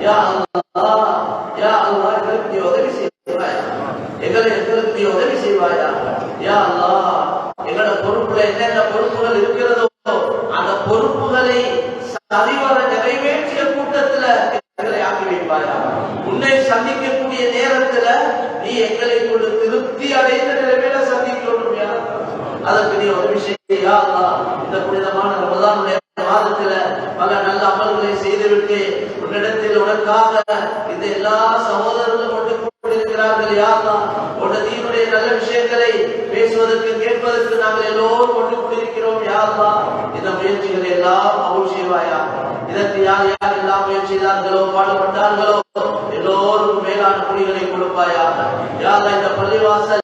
யா அல்லாஹ் யா அல்லாஹ் எங்களுக்கு நீ உதவி செய்வாயா. எங்களுக்கு நீ உதவி செய்வாயா. யா அல்லாஹ் எங்களோட பொறுப்புல என்னென்ன பொறுப்புகள் இருக்கிறதோ அந்த பொறுப்புகளை சரிவர நிறைவேற்றிய கூட்டத்துல எங்களை ஆக்கி வைப்பாயா. உன்னை சந்திக்கக்கூடிய நேரத்துல நீ எங்களை கொண்டு திருப்தி அடைந்த நிலைமையில சந்திக்கணும் யா. அதற்கு நீ உதவி செய்யா அல்லாஹ். இந்த புனிதமான ரமதானுடைய மாதத்துல பல நல்ல அமல்களை செய்துவிட்டு உன்னிடத்தில் உனக்காக இந்த எல்லா சகோதரர்களும் கொண்டு கொண்டிருக்கிறார்கள் யா அல்லாஹ். உன்னுடைய தீனுடைய நல்ல விஷயங்களை பேசுவதற்கு கேட்பதற்கு நாங்கள் எல்லோரும் கொண்டு கொண்டிருக்கிறோம் யா அல்லாஹ். இந்த முயற்சிகளை எல்லாம் அருள் செய்வாயா. இதற்கு யார் யார் எல்லாம் முயற்சி செய்தார்களோ பாடுபட்டார்களோ எல்லோருக்கும் மேலான குடிகளை கொடுப்பாயா. யா அல்லாஹ் இந்த பள்ளிவாசல்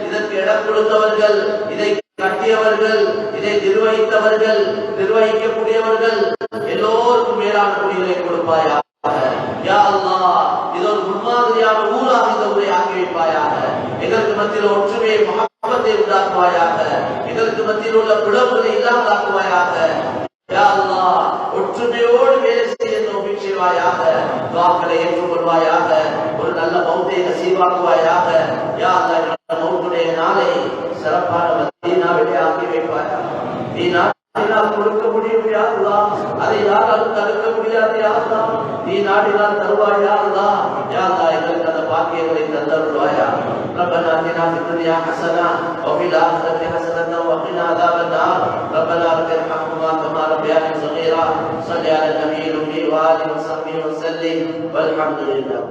இதற்கு இடம் கொடுத்தவர்கள், இதை கட்டியவர்கள், இதை நிர்வகித்தவர்கள், நிர்வகிக்கக்கூடியவர்கள் எல்லோருக்கும் மேலான குடிகளை கொடுப்பாயா. யா அல்லாஹ் இது ஒரு முன்மாதிரியான ஊராக இந்த ஊரை ஆக்கி வைப்பாயாக. எங்களுக்கு மத்தியில் ஒற்றுமையை மஹப்பத்தை உண்டாக்குவாயாக. எங்களுக்கு மத்தியில் உள்ள பிளவுகளை இல்லாமலாக்குவாயாக. யா அல்லாஹ் ஒற்றுமையோடு வேலை செய்ய தௌஃபீக் செய்வாயாக. துஆக்களை ஏற்றுக்கொள்வாயாக. ஒரு நல்ல மௌத்தை நசீபாக்குவாயாக. யா அல்லாஹ் மௌத்துடைய நாளை சிறப்பான மதீனாவிலே ஆக்கி வைப்பாயாக. நீ நாடினால் கொடுக்க முடியும் யா அல்லாஹ். அதை யாராலும் தடுக்க முடியாது யா அல்லாஹ். நீ நாடினால் தருவாய் யா அல்லாஹ். யா அல்லாஹ் எங்களுக்கு அந்த பாக்கியங்களை தந்தருள்வாயா. ربنا آتنا في الدنيا حسنة وفي الآخرة حسنة وقنا عذاب النار. ربنا رب ارحمهما كما ربياني صغيرا. صل على النبي الأمي وآله وصحبه وسلم والحمد لله.